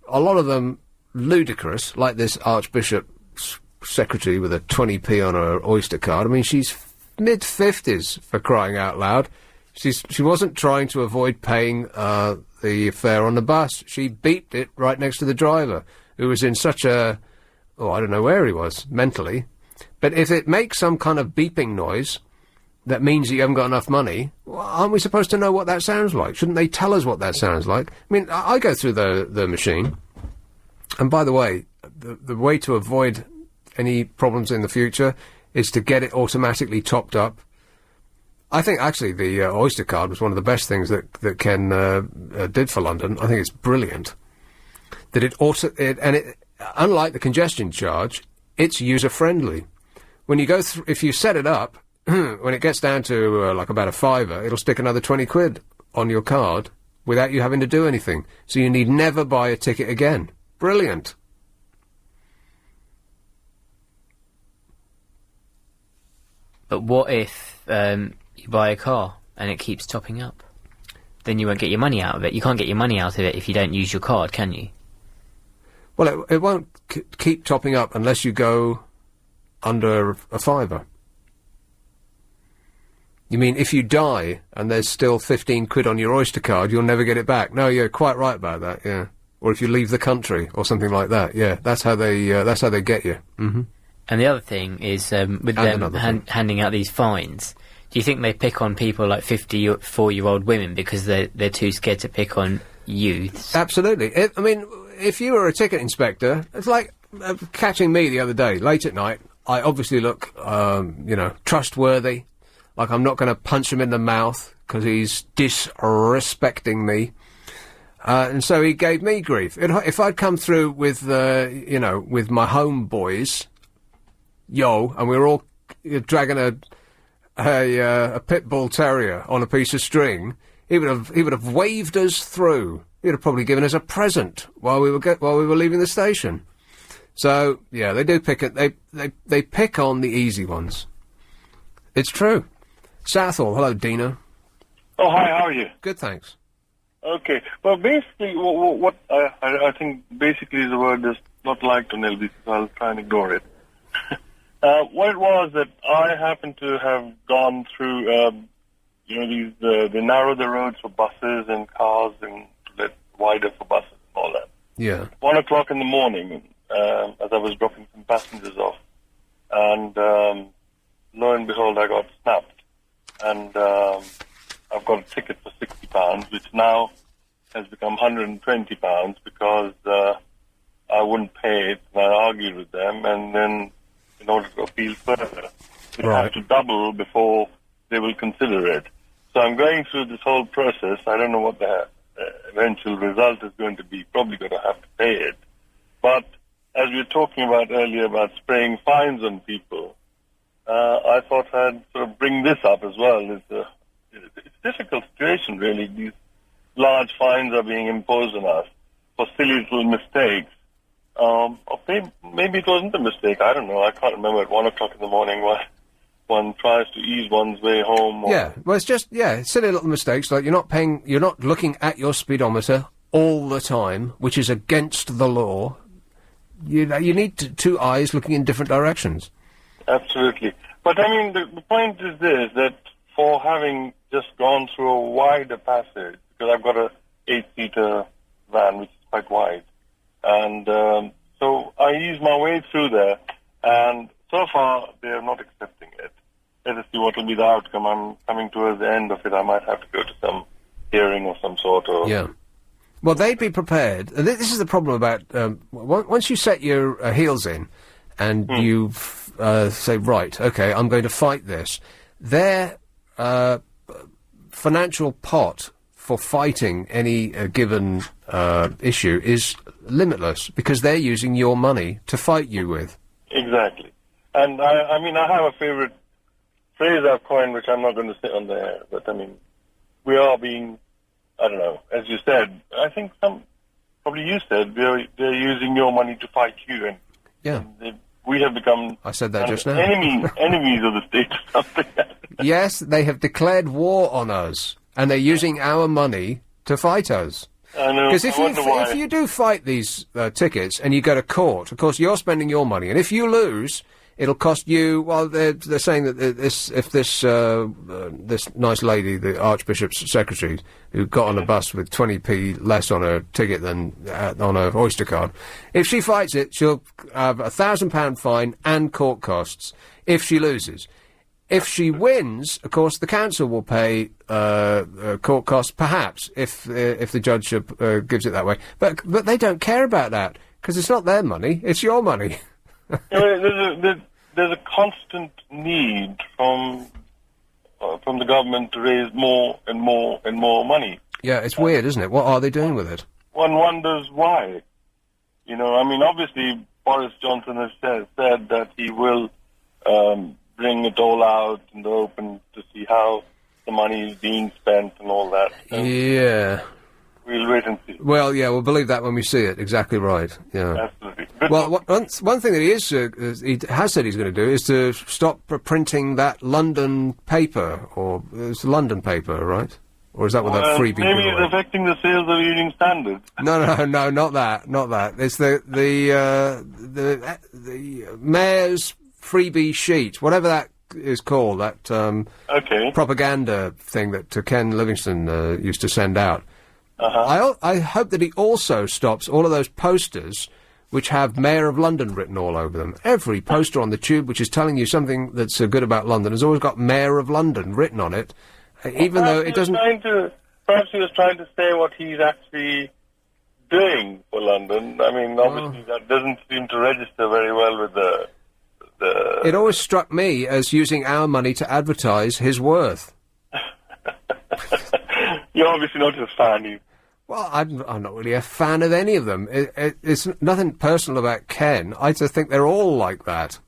B: a lot of them ludicrous, like this Archbishop's secretary with a 20p on her Oyster card. I mean, she's mid-50s, for crying out loud. She wasn't trying to avoid paying the fare on the bus. She beeped it right next to the driver, who was in such a... I don't know where he was, mentally. But if it makes some kind of beeping noise... that means that you haven't got enough money, well, aren't we supposed to know what that sounds like? Shouldn't they tell us what that sounds like? I mean, I go through the machine, and by the way, the way to avoid any problems in the future is to get it automatically topped up. I think, actually, the Oyster card was one of the best things that Ken did for London. I think it's brilliant. That it unlike the congestion charge, it's user-friendly. When you go through, if you set it up, when it gets down to, like, about a £5, it'll stick another 20 quid on your card without you having to do anything. So you need never buy a ticket again. Brilliant.
C: But what if you buy a car and it keeps topping up? Then you won't get your money out of it. You can't get your money out of it if you don't use your card, can you?
B: Well, it won't keep topping up unless you go under a £5. You mean if you die and there's still 15 quid on your Oyster card, you'll never get it back? No, you're quite right about that, yeah. Or if you leave the country or something like that, yeah. That's how they get you. Mm-hmm.
C: And the other thing is, with them handing out these fines, do you think they pick on people like 54-year-old women because they're too scared to pick on youths?
B: Absolutely. I mean, if you were a ticket inspector, it's like catching me the other day, late at night. I obviously look, trustworthy. Like, I'm not going to punch him in the mouth because he's disrespecting me. And so he gave me grief. If I'd come through with, with my homeboys, and we were all dragging a pit bull terrier on a piece of string, he would have waved us through. He'd have probably given us a present while we were leaving the station. So yeah, they do pick it. They pick on the easy ones. It's true. Southall, hello, Dino.
N: Oh, hi, how are you?
B: Good, thanks.
N: Okay, well, basically, what I think basically the word is not liked on LBC, so I'll try and ignore it. What it was that I happened to have gone through, they narrow the roads for buses and cars and let wider for buses and all that.
B: Yeah.
N: 1 o'clock in the morning, as I was dropping some passengers off, and lo and behold, I got snapped. And I've got a ticket for £60, which now has become £120 because I wouldn't pay it, and I argued with them, and then in order to appeal further, they have to double before they will consider it. So I'm going through this whole process. I don't know what the eventual result is going to be. Probably going to have to pay it. But as we were talking about earlier about spraying fines on people, I thought I'd sort of bring this up as well. It's a difficult situation, really. These large fines are being imposed on us for silly little mistakes. Or maybe it wasn't a mistake. I don't know. I can't remember at 1 o'clock in the morning why one tries to ease one's way home.
B: Yeah, well, it's just, silly little mistakes, like you're not looking at your speedometer all the time, which is against the law. You need two eyes looking in different directions.
N: Absolutely. But, I mean, the point is this, that for having just gone through a wider passage, because I've got a 8-seater van, which is quite wide, and so I ease my way through there, and so far they are not accepting it. Let us see what will be the outcome. I'm coming towards the end of it. I might have to go to some hearing of some sort.
B: Yeah. Well, they'd be prepared. And this is the problem about once you set your heels in and you say, right, okay, I'm going to fight this, their financial pot for fighting any given issue is limitless because they're using your money to fight you with.
N: Exactly. And I mean, I have a favourite phrase I've coined, which I'm not going to say on the air, but I mean, we are being, I don't know, as you said, I think probably you said, they're using your money to fight you, and we have become,
B: I said that just now,
N: enemies of the state or something.
B: Yes, they have declared war on us, and they're using our money to fight us.
N: I know.
B: Because if you do fight these tickets and you go to court, of course you're spending your money, and if you lose, it'll cost you. Well, they're saying that if this nice lady, the Archbishop's secretary, who got on a bus with 20p less on her ticket than on her Oyster card, if she fights it, she'll have £1,000 fine and court costs. If she loses. If she wins, of course, the council will pay court costs, perhaps, if the judge gives it that way. But they don't care about that because it's not their money; it's your money.
N: There's a constant need from the government to raise more and more and more money.
B: Yeah, it's weird, isn't it? What are they doing with it?
N: One wonders why. You know, I mean, obviously Boris Johnson has said that he will bring it all out in the open to see how the money is being spent and all that.
B: Yeah.
N: We'll wait and see.
B: Well, yeah, we'll believe that when we see it. Exactly right. Yeah.
N: Absolutely.
B: Well, one thing that he has said he's going to do is to stop printing that London paper, or it's a London paper, right? Or is that what that freebie?
N: Maybe it's affecting the sales of Evening Standard.
B: No, not that. It's the mayor's freebie sheet, whatever that is called, that propaganda thing that Ken Livingstone used to send out. I hope that he also stops all of those posters which have Mayor of London written all over them. Every poster on the tube which is telling you something that's good about London has always got Mayor of London written on it, even though it doesn't...
N: Perhaps he was trying to say what he's actually doing for London. I mean, obviously that doesn't seem to register very well with the...
B: It always struck me as using our money to advertise his worth.
N: You're obviously not his fan,
B: Well, I'm not really a fan of any of them. It's nothing personal about Ken. I just think they're all like that.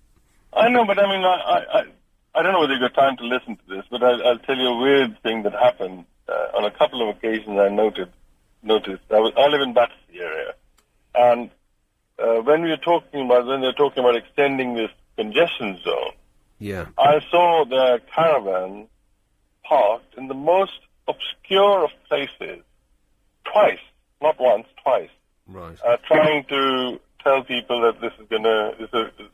N: I know, but I mean, I don't know whether you've got time to listen to this, but I'll tell you a weird thing that happened on a couple of occasions. I noticed. I live in Battersea area, and when they're talking about extending this congestion zone, I saw the caravan parked in the most obscure of places. Twice, not once, twice.
B: Right.
N: Trying to tell people that this is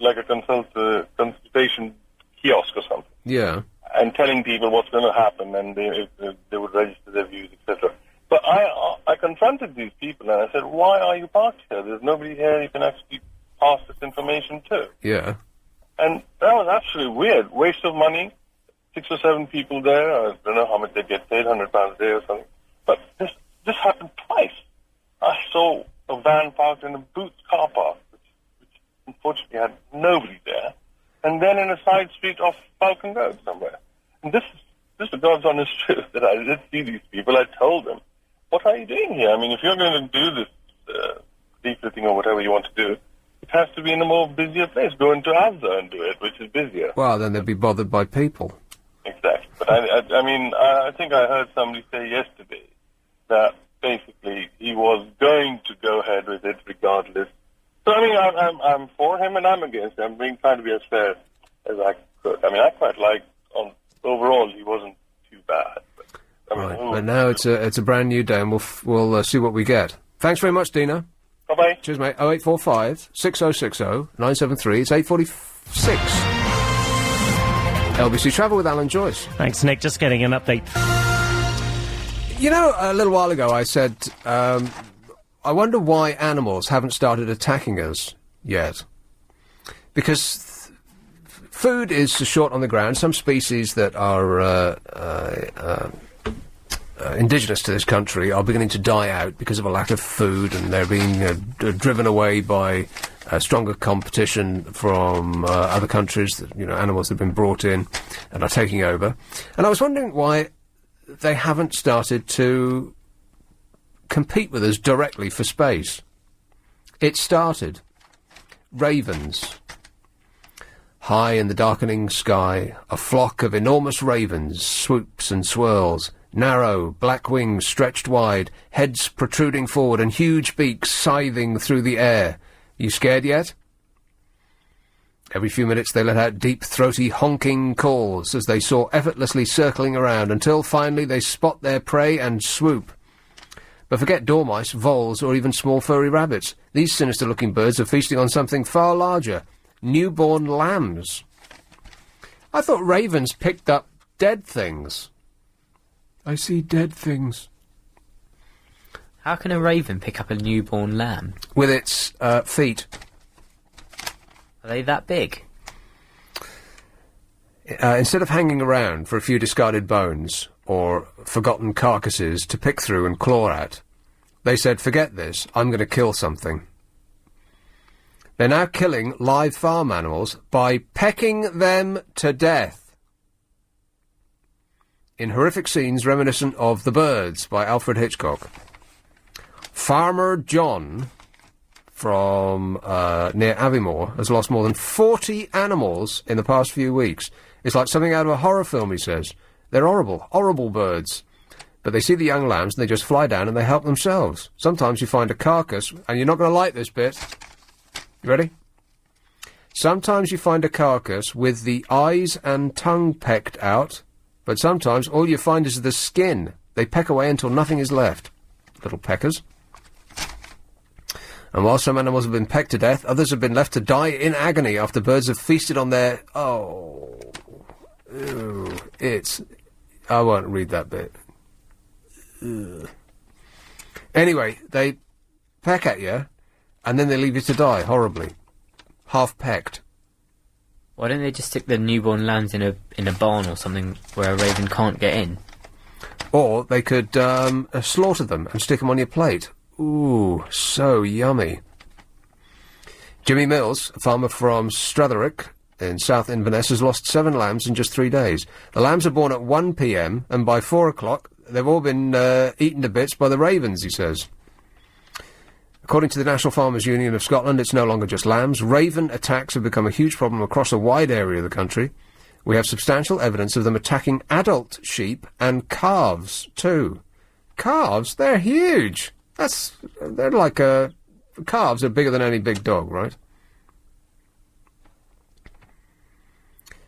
N: like a consultation kiosk or something.
B: Yeah.
N: And telling people what's going to happen, and they would register their views, etc. But I confronted these people and I said, "Why are you parked here? There's nobody here you can actually pass this information to."
B: Yeah.
N: And that was absolutely weird. Waste of money. 6 or 7 people there. I don't know how much they get paid, £100 a day or something. But this happened twice. I saw a van parked in a Boots car park, which unfortunately had nobody there, and then in a side street off Falcon Road somewhere. And this is the God's honest truth that I did see these people. I told them, "What are you doing here? I mean, if you're going to do this leafleting or whatever you want to do, It has to be in a more busier place. Go into Asda and do it, which is busier.
B: Well, then they'd be bothered by people.
N: Exactly. But I mean, I think I heard somebody say yesterday that basically he was going to go ahead with it regardless. So I mean, I'm for him and I'm against him. I'm being trying to be as fair as I could. I mean, I quite like overall he wasn't too bad.
B: Right, but now it's a brand new day, and we'll see what we get. Thanks very much, Dina.
N: Bye-bye.
B: Cheers, mate. 0845 6060 973. It's 8:46. LBC Travel with Alan Joyce.
H: Thanks, Nick. Just getting an update.
B: You know, a little while ago I said, I wonder why animals haven't started attacking us yet. Because food is short on the ground. Some species that are indigenous to this country are beginning to die out because of a lack of food, and they're being driven away by stronger competition from other countries. That, you know, animals that have been brought in and are taking over. And I was wondering why they haven't started to compete with us directly for space. It started. Ravens. High in the darkening sky, a flock of enormous ravens swoops and swirls. Narrow, black wings stretched wide, heads protruding forward and huge beaks scything through the air. You scared yet? Every few minutes they let out deep, throaty, honking calls as they soar effortlessly circling around until finally they spot their prey and swoop. But forget dormice, voles, or even small furry rabbits. These sinister-looking birds are feasting on something far larger. Newborn lambs. I thought ravens picked up dead things. I see dead things.
C: How can a raven pick up a newborn lamb?
B: With its feet.
C: Are they that big?
B: Instead of hanging around for a few discarded bones or forgotten carcasses to pick through and claw at, they said, forget this, I'm going to kill something. They're now killing live farm animals by pecking them to death. In horrific scenes reminiscent of The Birds by Alfred Hitchcock. Farmer John from near Aviemore has lost more than 40 animals in the past few weeks. It's like something out of a horror film, he says. They're horrible, horrible birds. But they see the young lambs and they just fly down and they help themselves. Sometimes you find a carcass, and you're not going to like this bit. You ready? Sometimes you find a carcass with the eyes and tongue pecked out, but sometimes all you find is the skin. They peck away until nothing is left. Little peckers. And while some animals have been pecked to death, others have been left to die in agony after birds have feasted on their... Oh... Ew, it's... I won't read that bit. Ugh. Anyway, they peck at you, and then they leave you to die horribly. Half-pecked.
C: Why don't they just stick the newborn lambs in a barn or something where a raven can't get in?
B: Or they could slaughter them and stick them on your plate. Ooh, so yummy. Jimmy Mills, a farmer from Stratherick in South Inverness, has lost 7 lambs in just 3 days. The lambs are born at 1 p.m, and by 4 o'clock they've all been eaten to bits by the ravens, he says. According to the National Farmers Union of Scotland, it's no longer just lambs. Raven attacks have become a huge problem across a wide area of the country. We have substantial evidence of them attacking adult sheep and calves, too. Calves? They're huge! They're like calves are bigger than any big dog, right?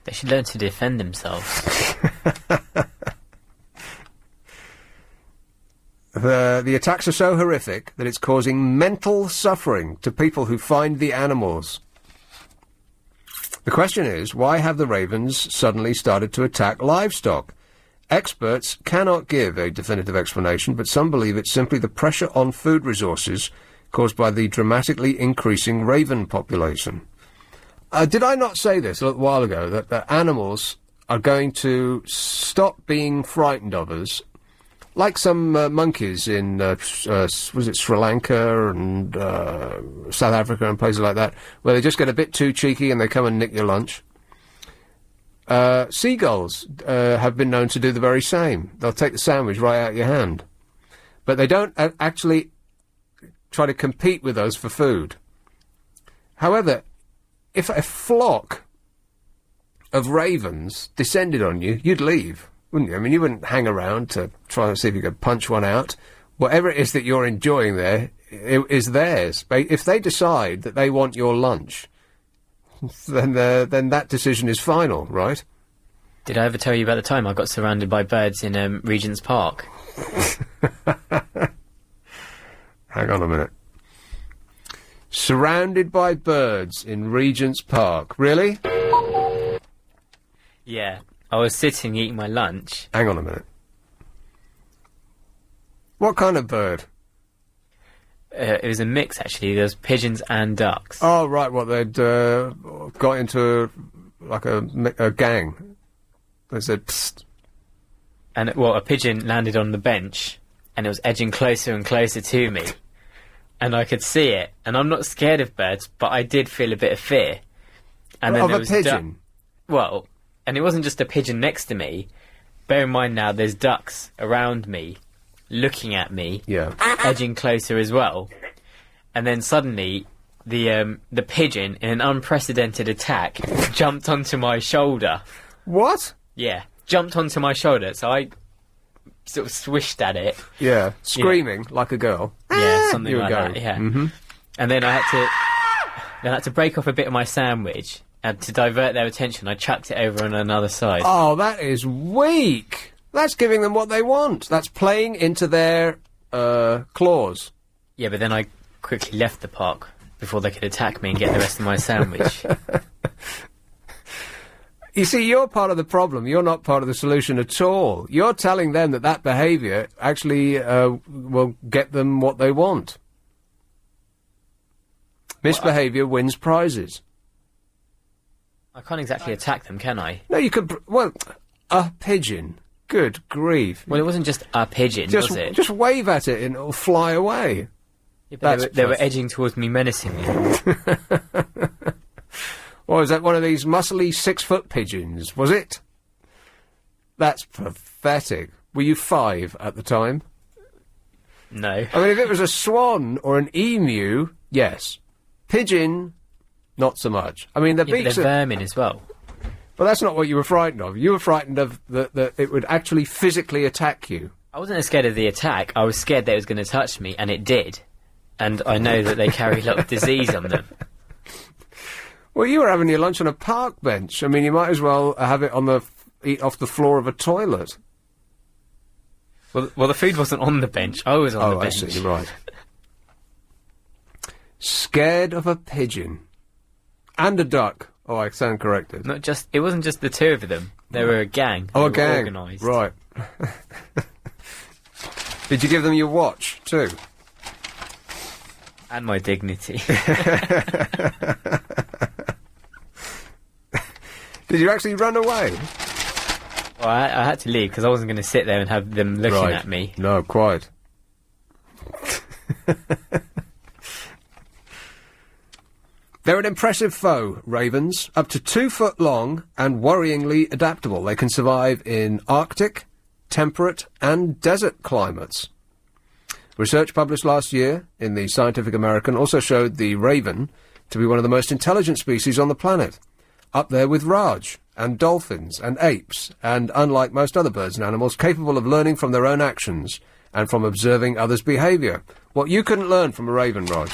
C: They should learn to defend themselves.
B: The attacks are so horrific that it's causing mental suffering to people who find the animals. The question is, why have the ravens suddenly started to attack livestock? Experts cannot give a definitive explanation, but some believe it's simply the pressure on food resources caused by the dramatically increasing raven population. Did I not say this a little while ago, that animals are going to stop being frightened of us, like some monkeys in, was it Sri Lanka and South Africa and places like that, where they just get a bit too cheeky and they come and nick your lunch? Seagulls have been known to do the very same. They'll take the sandwich right out of your hand. But they don't actually try to compete with us for food. However, if a flock of ravens descended on you, you'd leave, wouldn't you? I mean, you wouldn't hang around to try and see if you could punch one out. Whatever it is that you're enjoying there is theirs. If they decide that they want your lunch, then that decision is final, right?
C: Did I ever tell you about the time I got surrounded by birds in Regent's Park?
B: Hang on a minute. Surrounded by birds in Regent's Park. Really?
C: Yeah. I was sitting eating my lunch.
B: Hang on a minute. What kind of bird?
C: It was a mix, actually. There was pigeons and ducks.
B: Oh, right, what, they'd got into, a gang. They said, psst.
C: And, a pigeon landed on the bench, and it was edging closer and closer to me. And I could see it. And I'm not scared of birds, but I did feel a bit of fear. And then
B: of
C: there
B: a
C: was
B: pigeon?
C: And it wasn't just a pigeon next to me. Bear in mind now, there's ducks around me, looking at me, edging closer as well. And then suddenly, the pigeon, in an unprecedented attack, jumped onto my shoulder.
B: What?
C: Yeah, jumped onto my shoulder, so I sort of swished at it.
B: Yeah, screaming like a girl.
C: Yeah, something
B: You were
C: like
B: going.
C: that, yeah.
B: Mm-hmm.
C: And then I had to break off a bit of my sandwich, and to divert their attention, I chucked it over on another side.
B: Oh, that is weak. That's giving them what they want. That's playing into their claws.
C: Yeah, but then I quickly left the park before they could attack me and get the rest of my sandwich.
B: You see, you're part of the problem. You're not part of the solution at all. You're telling them that behaviour actually will get them what they want. Misbehaviour wins prizes.
C: I can't exactly attack them, can I?
B: No, you could... a pigeon. Good grief.
C: Well, it wasn't just a pigeon, was it?
B: Just wave at it and it'll fly away.
C: Yeah, but they were edging towards me menacingly.
B: Was that one of these muscly 6-foot pigeons, was it? That's pathetic. Were you 5 at the time?
C: No.
B: I mean, if it was a swan or an emu, yes. Pigeon, not so much. I mean, the beaks
C: they're vermin as well.
B: But that's not what you were frightened of. You were frightened of that it would actually physically attack you.
C: I wasn't scared of the attack. I was scared that it was going to touch me, and it did. And I know that they carry a lot of disease on them.
B: Well, you were having your lunch on a park bench. I mean, you might as well have it eat off the floor of a toilet.
C: Well, the food wasn't on the bench. I was on the bench.
B: Oh, I see. Right. Scared of a pigeon. And a duck. Oh, I stand corrected.
C: It wasn't just the two of them. They were a gang.
B: Oh, a
C: They were
B: gang.
C: organised.
B: Right. Did you give them your watch, too?
C: And my dignity.
B: Did you actually run away?
C: Well, I had to leave because I wasn't going to sit there and have them looking at me.
B: No, quite. They're an impressive foe, ravens, up to 2 foot long and worryingly adaptable. They can survive in Arctic, temperate and desert climates. Research published last year in the Scientific American also showed the raven to be one of the most intelligent species on the planet, up there with Raj and dolphins and apes, and unlike most other birds and animals, capable of learning from their own actions and from observing others' behaviour. What you couldn't learn from a raven, Raj.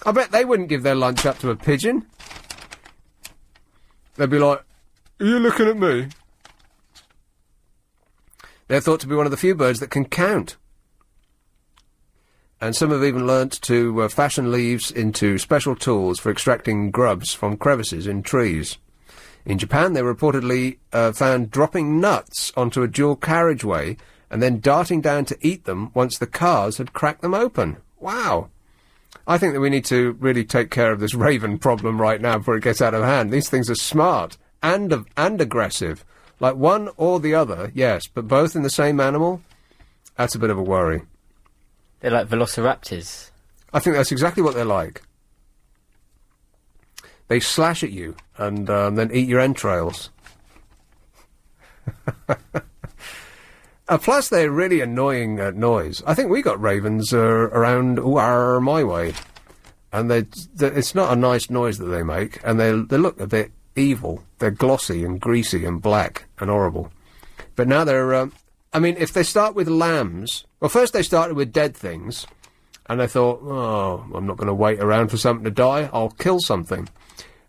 B: I bet they wouldn't give their lunch up to a pigeon. They'd be like, "Are you looking at me?" They're thought to be one of the few birds that can count. And some have even learnt to fashion leaves into special tools for extracting grubs from crevices in trees. In Japan, they were reportedly found dropping nuts onto a dual carriageway and then darting down to eat them once the cars had cracked them open. Wow! I think that we need to really take care of this raven problem right now before it gets out of hand. These things are smart and aggressive. Like one or the other, yes, but both in the same animal, that's a bit of a worry.
C: They're like velociraptors.
B: I think that's exactly what they're like. They slash at you and then eat your entrails. Plus, they're really annoying noise. I think we got ravens around my way. and it's not a nice noise that they make, and they look a bit evil. They're glossy and greasy and black and horrible. But now they're, I mean, if they start with lambs... Well, first they started with dead things, and they thought, oh, I'm not going to wait around for something to die, I'll kill something.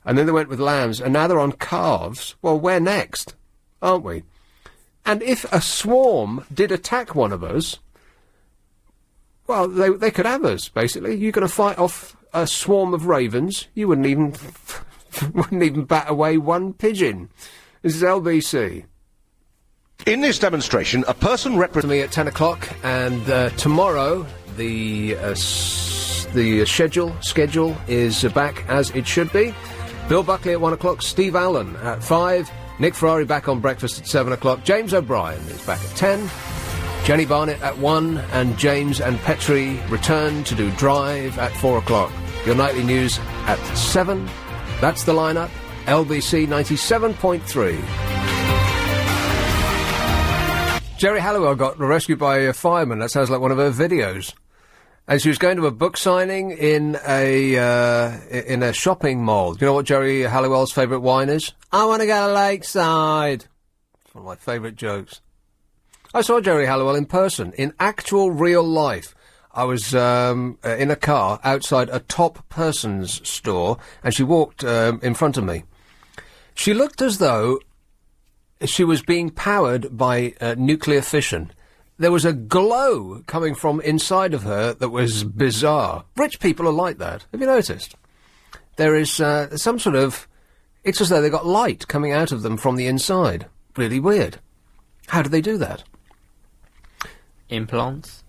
B: And then they went with lambs, and now they're on calves. Well, we're next, aren't we? And if a swarm did attack one of us, well, they could have us, basically. You're going to fight off a swarm of ravens, you wouldn't even bat away one pigeon. This is LBC.
O: In this demonstration, a person representing
B: me at 10 o'clock, and tomorrow the schedule is back as it should be. Bill Buckley at 1 o'clock, Steve Allen at 5, Nick Ferrari back on breakfast at 7 o'clock, James O'Brien is back at 10, Jenny Barnett at 1, and James and Petrie return to do Drive at 4 o'clock. Your nightly news at 7. That's the lineup. LBC 97.3. Jerry Halliwell got rescued by a fireman. That sounds like one of her videos. And she was going to a book signing in a shopping mall. Do you know what Jerry Halliwell's favourite wine is? I want to go to Lakeside. It's one of my favourite jokes. I saw Jerry Halliwell in person, in actual real life. I was in a car outside a Top Persons store, and she walked in front of me. She looked as though she was being powered by nuclear fission. There was a glow coming from inside of her that was bizarre. Rich people are like that. Have you noticed? There is some sort of... It's as though they got light coming out of them from the inside. Really weird. How do they do that?
C: Implants.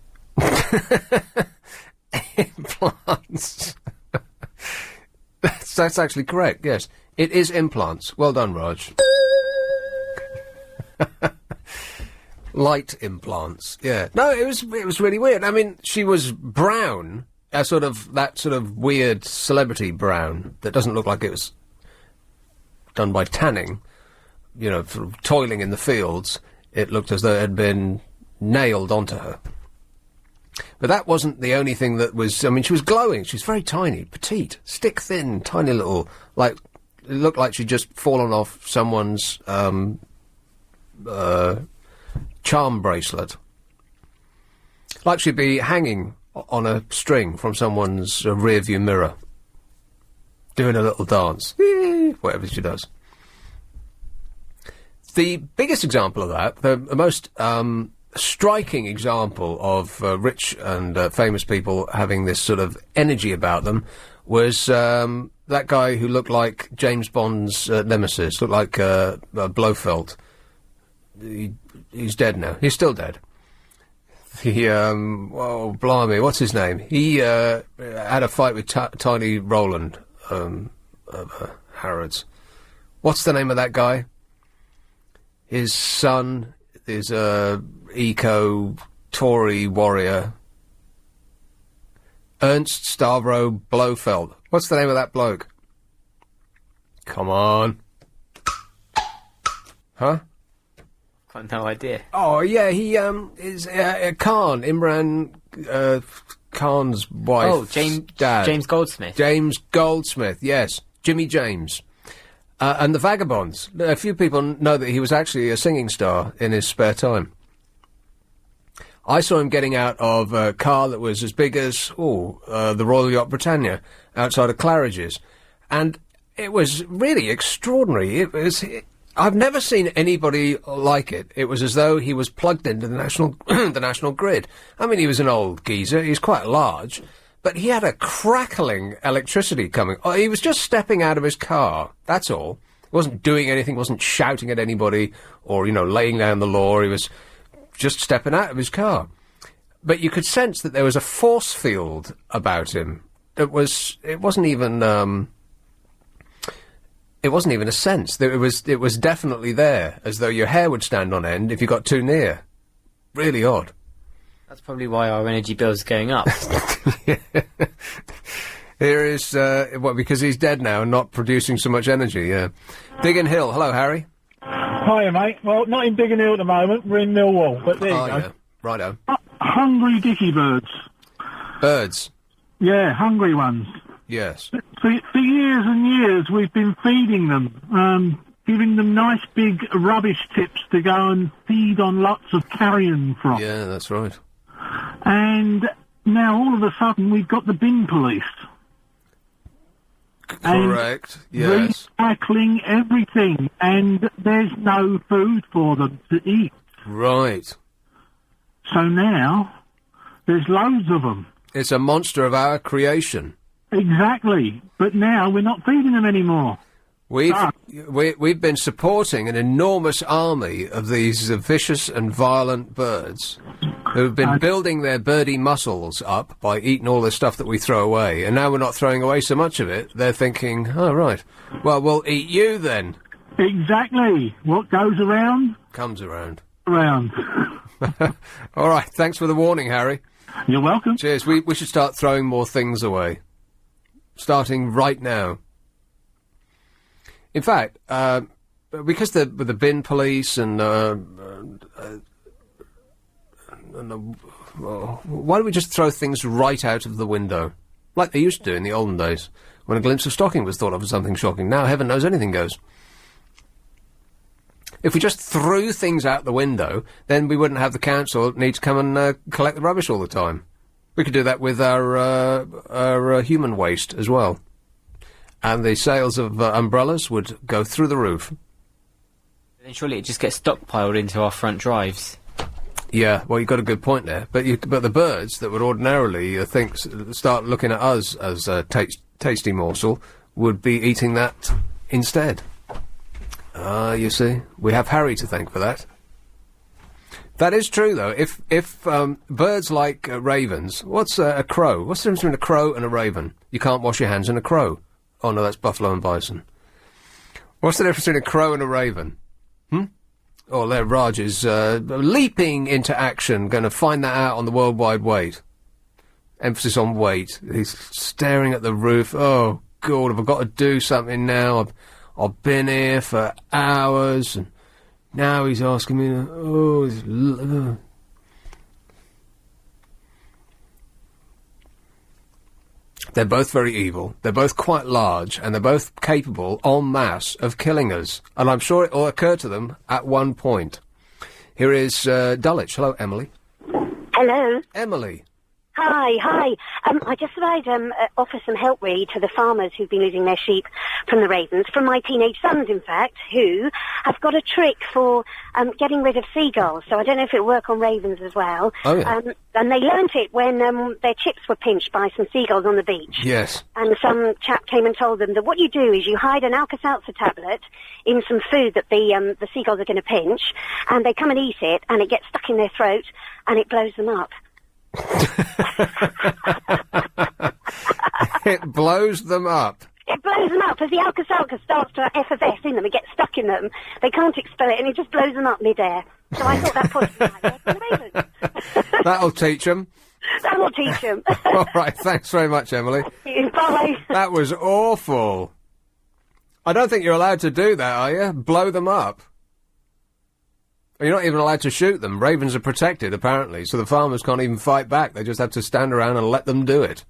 B: Implants. That's actually correct, yes. It is implants. Well done, Raj. Light implants, yeah. No, it was really weird. I mean, she was brown, that sort of weird celebrity brown that doesn't look like it was done by tanning, you know, sort of toiling in the fields. It looked as though it had been nailed onto her. But that wasn't the only thing that was... I mean, she was glowing. She was very tiny, petite, stick-thin, tiny little... Like, it looked like she'd just fallen off someone's charm bracelet. Like she'd be hanging on a string from someone's rear-view mirror. Doing a little dance. Whatever she does. The biggest example of that, the most... striking example of rich and famous people having this sort of energy about them was that guy who looked like James Bond's nemesis, looked like Blofeld. He's dead now. He's still dead. Oh, blimey, what's his name? He had a fight with Tiny Roland Harrods. What's the name of that guy? His son is a eco-Tory warrior. Ernst Stavro Blofeld. What's the name of that bloke? Come on. Huh?
C: Got no idea.
B: Oh, yeah, he is Khan, Imran Khan's wife.
C: Oh, James Goldsmith.
B: James Goldsmith, yes. Jimmy James. And the Vagabonds. A few people know that he was actually a singing star in his spare time. I saw him getting out of a car that was as big as, the Royal Yacht Britannia, outside of Claridge's. And it was really extraordinary. I've never seen anybody like it. It was as though he was plugged into the national grid. I mean, he was an old geezer. He's quite large. But he had a crackling electricity coming. Oh, he was just stepping out of his car, that's all. He wasn't doing anything, wasn't shouting at anybody or, laying down the law. He was just stepping out of his car. But you could sense that there was a force field about him. It wasn't even a sense. It was definitely there, as though your hair would stand on end if you got too near. Really odd.
C: That's probably why our energy bill's going up.
B: Here is, because he's dead now and not producing so much energy, yeah. Biggin Hill. Hello, Harry.
P: Hiya, mate. Well, not in Biggin Hill at the moment. We're in Millwall, but there you go.
B: Yeah. Righto.
P: Hungry dicky birds.
B: Birds?
P: Yeah, hungry ones.
B: Yes.
P: For years and years, we've been feeding them, giving them nice big rubbish tips to go and feed on lots of carrion from.
B: Yeah, that's right.
P: And now all of a sudden we've got the bin police.
B: Correct, yes.
P: Recycling everything, and there's no food for them to eat.
B: Right.
P: So now, there's loads of them.
B: It's a monster of our creation.
P: Exactly. But now we're not feeding them anymore.
B: We've been supporting an enormous army of these vicious and violent birds who've been building their birdie muscles up by eating all the stuff that we throw away, and now we're not throwing away so much of it. They're thinking, oh, right, well, we'll eat you then.
P: Exactly. What goes around?
B: Comes around.
P: Around.
B: All right, thanks for the warning, Harry.
P: You're welcome.
B: Cheers. We should start throwing more things away. Starting right now. In fact, because the bin police and why don't we just throw things right out of the window, like they used to do in the olden days, when a glimpse of stocking was thought of as something shocking. Now, heaven knows, anything goes. If we just threw things out the window, then we wouldn't have the council need to come and collect the rubbish all the time. We could do that with our human waste as well. And the sales of umbrellas would go through the roof.
C: Then surely it just gets stockpiled into our front drives.
B: Yeah, well, you've got a good point there. But the birds that would ordinarily start looking at us as a tasty morsel would be eating that instead. You see, we have Harry to thank for that. That is true, though. If birds like ravens, what's a crow? What's the difference between a crow and a raven? You can't wash your hands in a crow. Oh, no, that's buffalo and bison. What's the difference between a crow and a raven? Oh, there Raj is leaping into action, going to find that out on the World Wide Wait. Emphasis on wait. He's staring at the roof. Oh, God, have I got to do something now? I've been here for hours, and now he's asking me, They're both very evil, they're both quite large, and they're both capable, en masse, of killing us. And I'm sure it all occurred to them at one point. Here is Dulwich. Hello, Emily.
Q: Hello.
B: Emily.
Q: Hi. I just thought I'd offer some help, really, to the farmers who've been losing their sheep from the ravens, from my teenage sons, in fact, who have got a trick for getting rid of seagulls. So I don't know if it'll work on ravens as well.
B: Oh, yeah.
Q: And they learnt it when their chips were pinched by some seagulls on the beach.
B: Yes.
Q: And some chap came and told them that what you do is you hide an Alka-Seltzer tablet in some food that the seagulls are going to pinch, and they come and eat it, and it gets stuck in their throat, and it blows them up.
B: It blows them up.
Q: It blows them up as the Alka-Seltzer starts to effervesce in them. It gets stuck in them. They can't expel it, and it just blows them up mid-air. So I thought that possibly might work for the ravens.
B: That'll teach them.
Q: That'll teach them.
B: All right, thanks very much, Emily.
Q: Bye.
B: That was awful. I don't think you're allowed to do that, are you? Blow them up. You're not even allowed to shoot them. Ravens are protected, apparently, so the farmers can't even fight back. They just have to stand around and let them do it.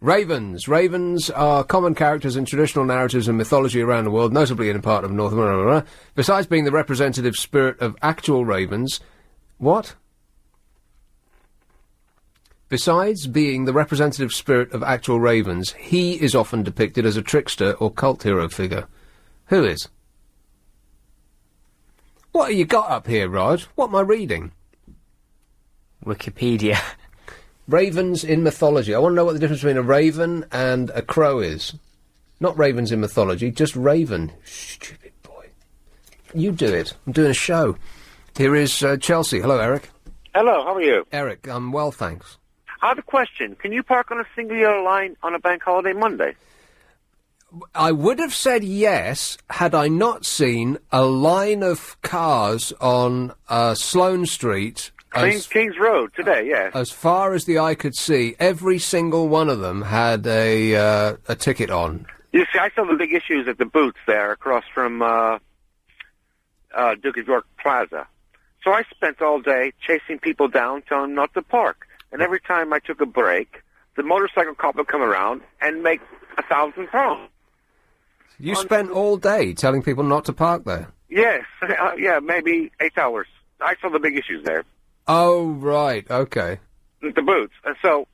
B: Ravens. Ravens are common characters in traditional narratives and mythology around the world, notably in a part of North America. Besides being the representative spirit of actual ravens... What? Besides being the representative spirit of actual ravens, he is often depicted as a trickster or cult hero figure. Who is? What have you got up here, Raj? What am I reading?
C: Wikipedia.
B: Ravens in mythology. I want to know what the difference between a raven and a crow is. Not ravens in mythology, just raven. Stupid boy. You do it. I'm doing a show. Here is Chelsea. Hello, Eric.
R: Hello, how are you?
B: Eric, I'm well, thanks.
R: I have a question. Can you park on a single yellow line on a bank holiday Monday?
B: I would have said yes had I not seen a line of cars on Sloane Street.
R: King's Road today, yes.
B: As far as the eye could see, every single one of them had a ticket on.
R: You see, I saw the big issues at the booths there across from Duke of York Plaza. So I spent all day chasing people down, telling them not to park. And every time I took a break, the motorcycle cop will come around and make £1,000.
B: You spent all day telling people not to park there.
R: Yes, yeah, maybe 8 hours. I saw the big issues there.
B: Oh, right, okay.
R: The boots. And so,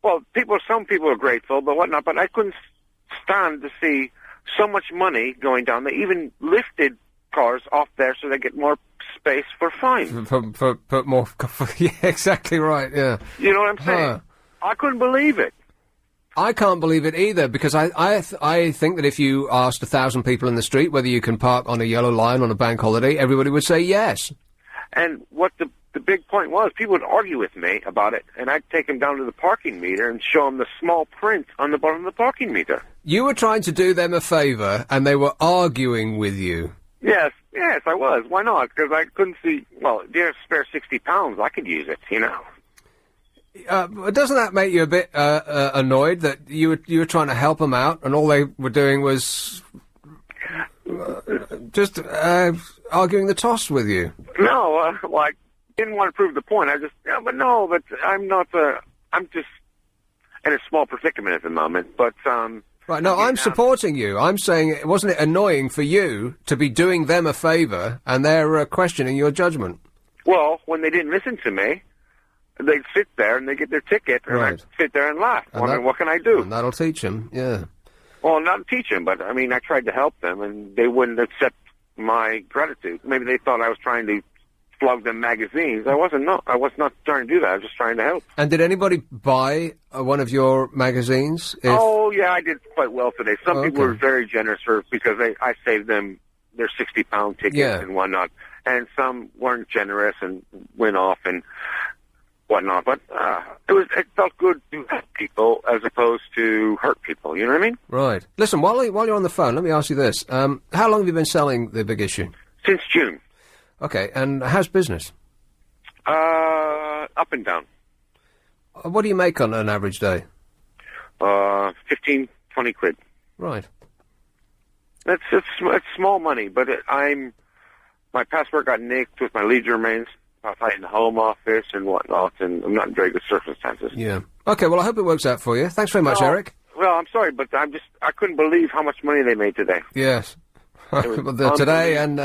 R: well, some people are grateful, but whatnot, but I couldn't stand to see so much money going down. They even lifted cars off there so they get more space for fines.
B: For more... yeah, exactly right, yeah.
R: You know what I'm saying? I couldn't believe it.
B: I can't believe it either, because I think that if you asked 1,000 people in the street whether you can park on a yellow line on a bank holiday, everybody would say yes.
R: And what the big point was, people would argue with me about it, and I'd take them down to the parking meter and show them the small print on the bottom of the parking meter.
B: You were trying to do them a favour, and they were arguing with you.
R: Yes, I was. Why not? Because I couldn't see, well, if you have spare £60, I could use it, you know.
B: Doesn't that make you a bit annoyed that you were trying to help them out, and all they were doing was just arguing the toss with you?
R: No, well, I didn't want to prove the point. But I'm not. I'm just in a small predicament at the moment. But
B: right, no, I'm supporting you. I'm saying, wasn't it annoying for you to be doing them a favour and they're questioning your judgment?
R: Well, when they didn't listen to me, they'd sit there and they get their ticket, and I'd sit there and laugh, wondering what can I do?
B: And that'll teach them, yeah.
R: Well, not teach them, but I mean, I tried to help them, and they wouldn't accept my gratitude. Maybe they thought I was trying to flog them magazines. I was not trying to do that. I was just trying to help.
B: And did anybody buy one of your magazines?
R: Oh, yeah, I did quite well today. Some people were very generous because I saved them their £60 tickets and whatnot, and some weren't generous and went off and whatnot, but it felt good to help people as opposed to hurt people, you know what I mean?
B: Right. Listen, while you're on the phone, let me ask you this. How long have you been selling The Big Issue?
R: Since June.
B: Okay, and how's business?
R: Up and down.
B: What do you make on an average day?
R: 15, 20 quid.
B: Right.
R: It's small money, but my passport got nicked with my lead remains. I was in the Home Office and whatnot, and I'm not in very good circumstances.
B: Yeah. Okay, well, I hope it works out for you. Thanks very much, Eric.
R: Well, I'm sorry, but I couldn't believe how much money they made today.
B: Yes. today and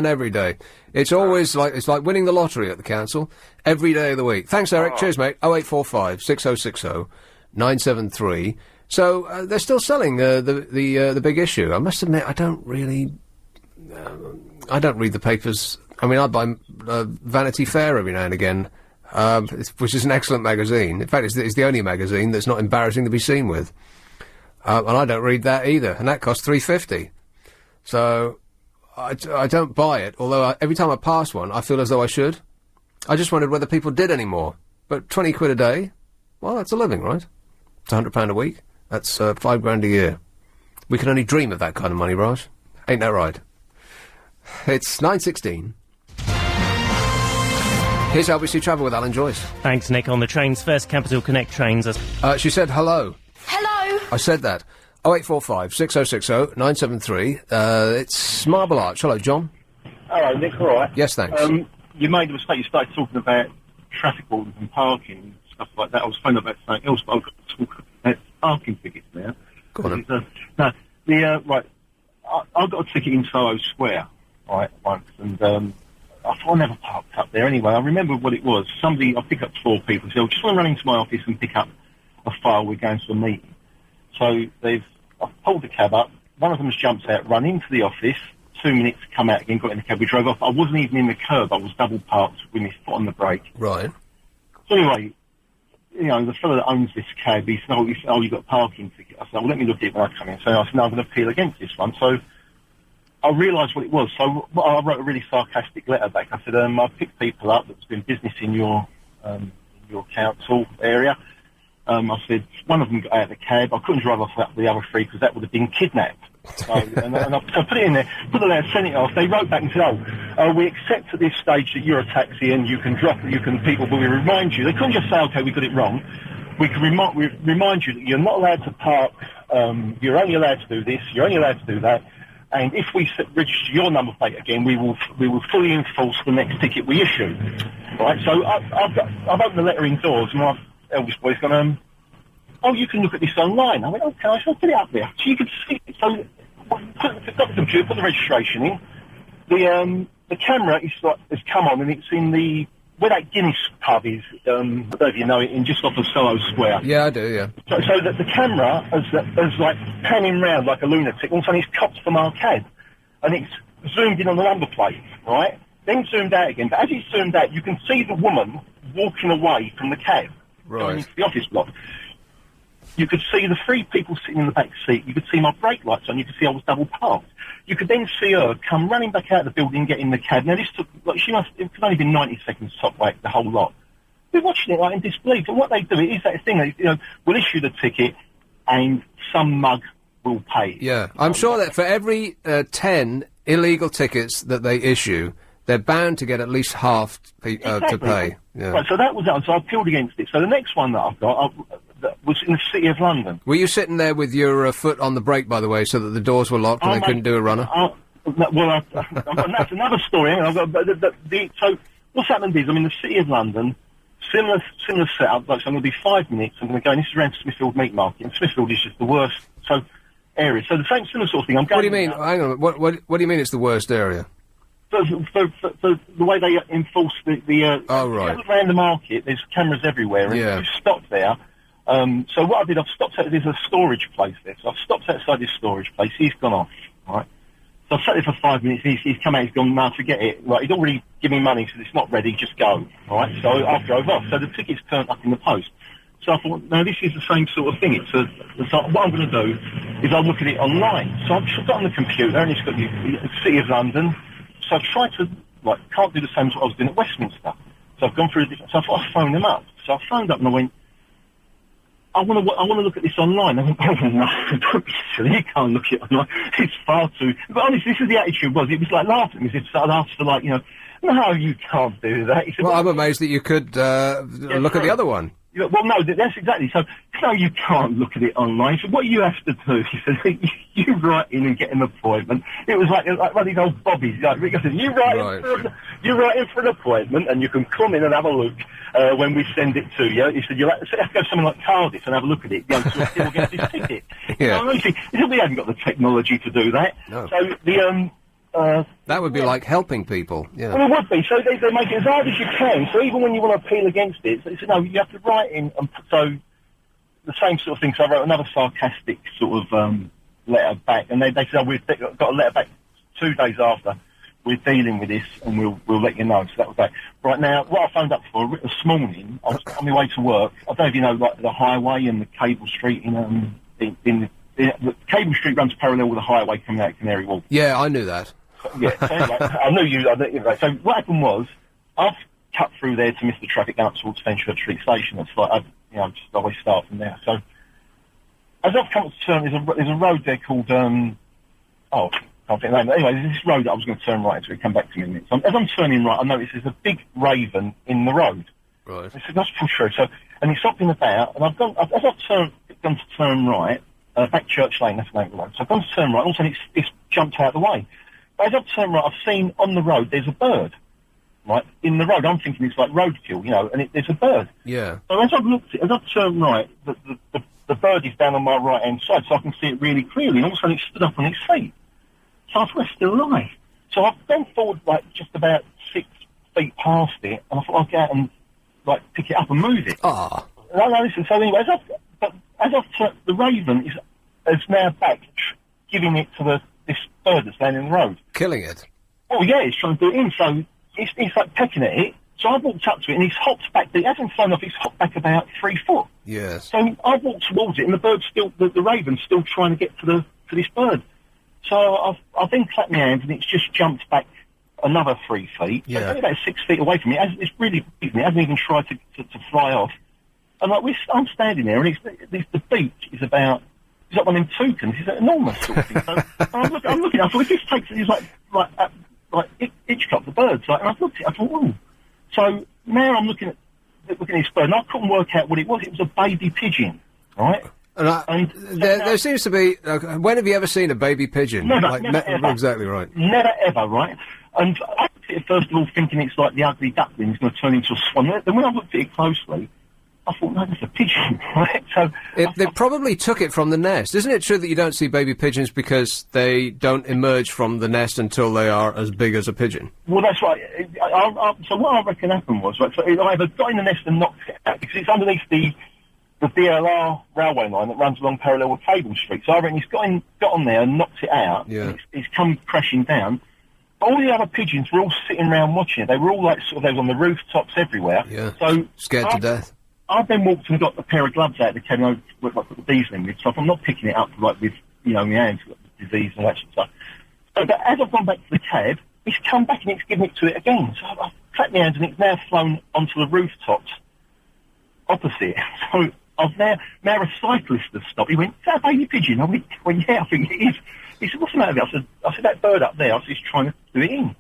B: every day. It's always like winning the lottery at the council every day of the week. Thanks, Eric. Cheers, mate. 0845 6060 973. So they're still selling the Big Issue. I must admit, I don't read the papers. I mean, I buy Vanity Fair every now and again, which is an excellent magazine. In fact, it's the only magazine that's not embarrassing to be seen with. And I don't read that either, and that costs $3.50. So I don't buy it, although every time I pass one, I feel as though I should. I just wondered whether people did anymore. But 20 quid a day, well, that's a living, right? It's £100 a week. That's $5,000 a year. We can only dream of that kind of money, Raj. Ain't that right? It's 9:16. Here's LBC Travel with Alan Joyce.
H: Thanks, Nick. On the train's first Capital Connect trains.
B: She said hello.
E: Hello.
B: I said that. 0845 6060 973. It's Marble Arch. Hello, John.
S: Hello, Nick. All right.
B: Yes, thanks.
S: You made a mistake. You started talking about traffic wardens and parking and stuff like that. I was phoning about something else, but I've got to talk about parking tickets now.
B: Go on.
S: Right. I got a ticket in Soho Square, right, once, and I never parked up there anyway. I remember what it was. I picked up 4 people, so I just want to run into my office and pick up a file. We're going to a meeting. So I've pulled the cab up. One of them's jumped out, run into the office. 2 minutes, come out again, got in the cab. We drove off. I wasn't even in the curb. I was double parked with my foot on the brake.
B: Right.
S: So anyway, the fellow that owns this cab, he said, you got a parking ticket. I said, well, let me look at it when I come in. So I said, no, I'm going to appeal against this one. So I realised what it was. So I wrote a really sarcastic letter back. I said, I picked people up that's been business in your council area. I said, one of them got out of the cab. I couldn't drive off the other 3 because that would have been kidnapped. So, and I put it in there, put the letter, sent it off. They wrote back and said, we accept at this stage that you're a taxi and people will remind you. They couldn't just say, okay, we got it wrong. We can remind you that you're not allowed to park, you're only allowed to do this, you're only allowed to do that. And if we register your number plate again, we will fully enforce the next ticket we issue. Right? So I've opened the letter indoors, and my eldest boy's gone, oh, you can look at this online. I went, okay, I shall put it up there. So you could see it. So, got the computer, put the registration in. The camera has come on, and it's in where that Guinness pub is. I don't know if you know it, in just off of Soho Square.
B: Yeah, I do, yeah.
S: So that the camera is like panning round like a lunatic. All of a sudden, it's copped from our cab, and it's zoomed in on the number plate, right? Then zoomed out again. But as it's zoomed out, you can see the woman walking away from the cab, going into the office block. You could see the 3 people sitting in the back seat. You could see my brake lights on. You could see I was double parked. You could then see her come running back out of the building, get in the cab. Now, this took, it could only been 90 seconds top rate, the whole lot. We're watching it like in disbelief. And what they do is that thing, we'll issue the ticket and some mug will pay.
B: Yeah, I'm sure that for every 10 illegal tickets that they issue, they're bound to get at least half to pay. Yeah.
S: Right, so that was that. So I appealed against it. So the next one that I've got that was in the City of London.
B: Were you sitting there with your foot on the brake, by the way, so that the doors were locked and they couldn't do a runner?
S: That's another story. I've got, so what's happened is I'm in the City of London, similar setup. Like, so I'm going to be 5 minutes. I'm going to go, and this is around Smithfield Meat Market, and Smithfield is just the worst area. So the same similar sort of thing. I'm going.
B: What do you mean? Hang on. What do you mean it's the worst area?
S: For the way they enforce around the market, there's cameras everywhere, and you stop there. So what I did, I've stopped at, there's a storage place there, so I've stopped outside this storage place. He's gone off, right? So I've sat there for 5 minutes, he's come out, he's gone, no, forget it. Right, he'd already given me money, so it's not ready, just go, right? So I drove off. So the ticket's turned up in the post. So I thought, no, this is the same sort of thing. So what I'm going to do is I'll look at it online. So I've got on the computer, and it's got the City of London. So I've tried to, can't do the same as what I was doing at Westminster. So I've gone through so I thought I'd phone them up. So I phoned up and I went, I want to look at this online. I went, oh no, don't be silly, you can't look at it online. It's far too... But honestly, this is the attitude it was like laughing at me. I'd asked for no, you can't do that. He said,
B: I'm amazed that you could look at the other one.
S: Well, no, that's exactly. So, no, you can't look at it online. So what you have to do, he said, you write in and get an appointment. It was like one of these old bobbies. Like Rick said, you write in for an appointment and you can come in and have a look when we send it to you. He said, you'll have to go something like Cardiff and have a look at it. So you'll get this ticket.
B: Yeah.
S: Honestly, we haven't got the technology to do that.
B: No.
S: So
B: that would be like helping people, yeah.
S: Well, it would be. So they make it as hard as you can. So even when you want to appeal against it, so no, you have to write in. So the same sort of thing. So I wrote another sarcastic sort of letter back, and they said, oh, we've got a letter back 2 days after. We're dealing with this, and we'll let you know. So that was that. Right now, what I phoned up for this morning, I was on my way to work. I don't know if you know, the highway and the cable street the cable street runs parallel with the highway coming out of Canary Wharf.
B: Yeah, I knew that.
S: Yeah, so anyway, I knew you. So what happened was, I've cut through there to miss the traffic going up towards Fenchurch Street Station. It's like I just always start from there. So as I've come to turn, there's a road there called can't think of the name. Anyway, there's this road that I was going to turn right into. It come back to me in a minute. So as I'm turning right, I notice there's a big raven in the road.
B: Right.
S: I said, let's push through. So and it's hopping about, and as I've gone to turn right. Back Church Lane, that's the name of the road. So I've gone to turn right, all of a sudden it's jumped out of the way. But as I've turned right, I've seen on the road there's a bird, right, in the road. I'm thinking it's like roadkill, and there's a bird.
B: Yeah.
S: So as I've turned right, the bird is down on my right-hand side, so I can see it really clearly, and all of a sudden it stood up on its feet. So I thought it's still alive. So I've gone forward, just about 6 feet past it, and I thought I'd go out and, pick it up and move it.
B: Ah.
S: No, listen, so anyway, as I've turned, the raven is now back, giving it to this bird that's laying in the road.
B: Killing it?
S: Oh, yeah, he's trying to do it in, so he's pecking at it. So I walked up to it, and he's hopped back. He hasn't flown off, he's hopped back about 3 foot.
B: Yes.
S: So I walked towards it, and the raven's still trying to get to this bird. So I've then clapped my hands, and it's just jumped back another 3 feet.
B: Yeah.
S: So it's only about 6 feet away from me. It's really big, and it hasn't even tried to fly off. And I'm standing there, and the beak is about, it's like one of them toucans, it's enormous sort of thing. So I'm looking, I thought, if this takes, it's like Hitchcock, the birds, and I've looked at it, I thought, ooh. So now I'm looking at this bird, and I couldn't work out what it was. It was a baby pigeon, right?
B: And there seems to be, when have you ever seen a baby pigeon?
S: Never ever.
B: Exactly right.
S: Never ever, right? And I looked at it first of all thinking it's like the ugly duckling is going to turn into a swan. Then when I looked at it closely, I thought, no, that's a pigeon, right? So
B: They probably took it from the nest. Isn't it true that you don't see baby pigeons because they don't emerge from the nest until they are as big as a pigeon?
S: Well, that's right. So what I reckon happened was, right, so it either got in the nest and knocked it out, because it's underneath the DLR railway line that runs along parallel with Cable Street. So I reckon he's got on there and knocked it out.
B: Yeah.
S: And it's come crashing down. All the other pigeons were all sitting around watching it. They were all like they were on the rooftops everywhere.
B: Yeah.
S: So
B: Scared to death.
S: I then walked and got a pair of gloves out that came over with like, put the diesel in with, so I'm not picking it up like with my hands, got the disease and all that sort of stuff. So, but as I've gone back to the cab, it's come back and it's given it to it again. So I've clapped my hands and it's now flown onto the rooftops opposite. So I've now a cyclist has stopped. He went, "Is that a baby pigeon?" I went, "Yeah, I think it is." He said, "What's the matter with it?" I said, "That bird up there." I said, "He's trying to do it in."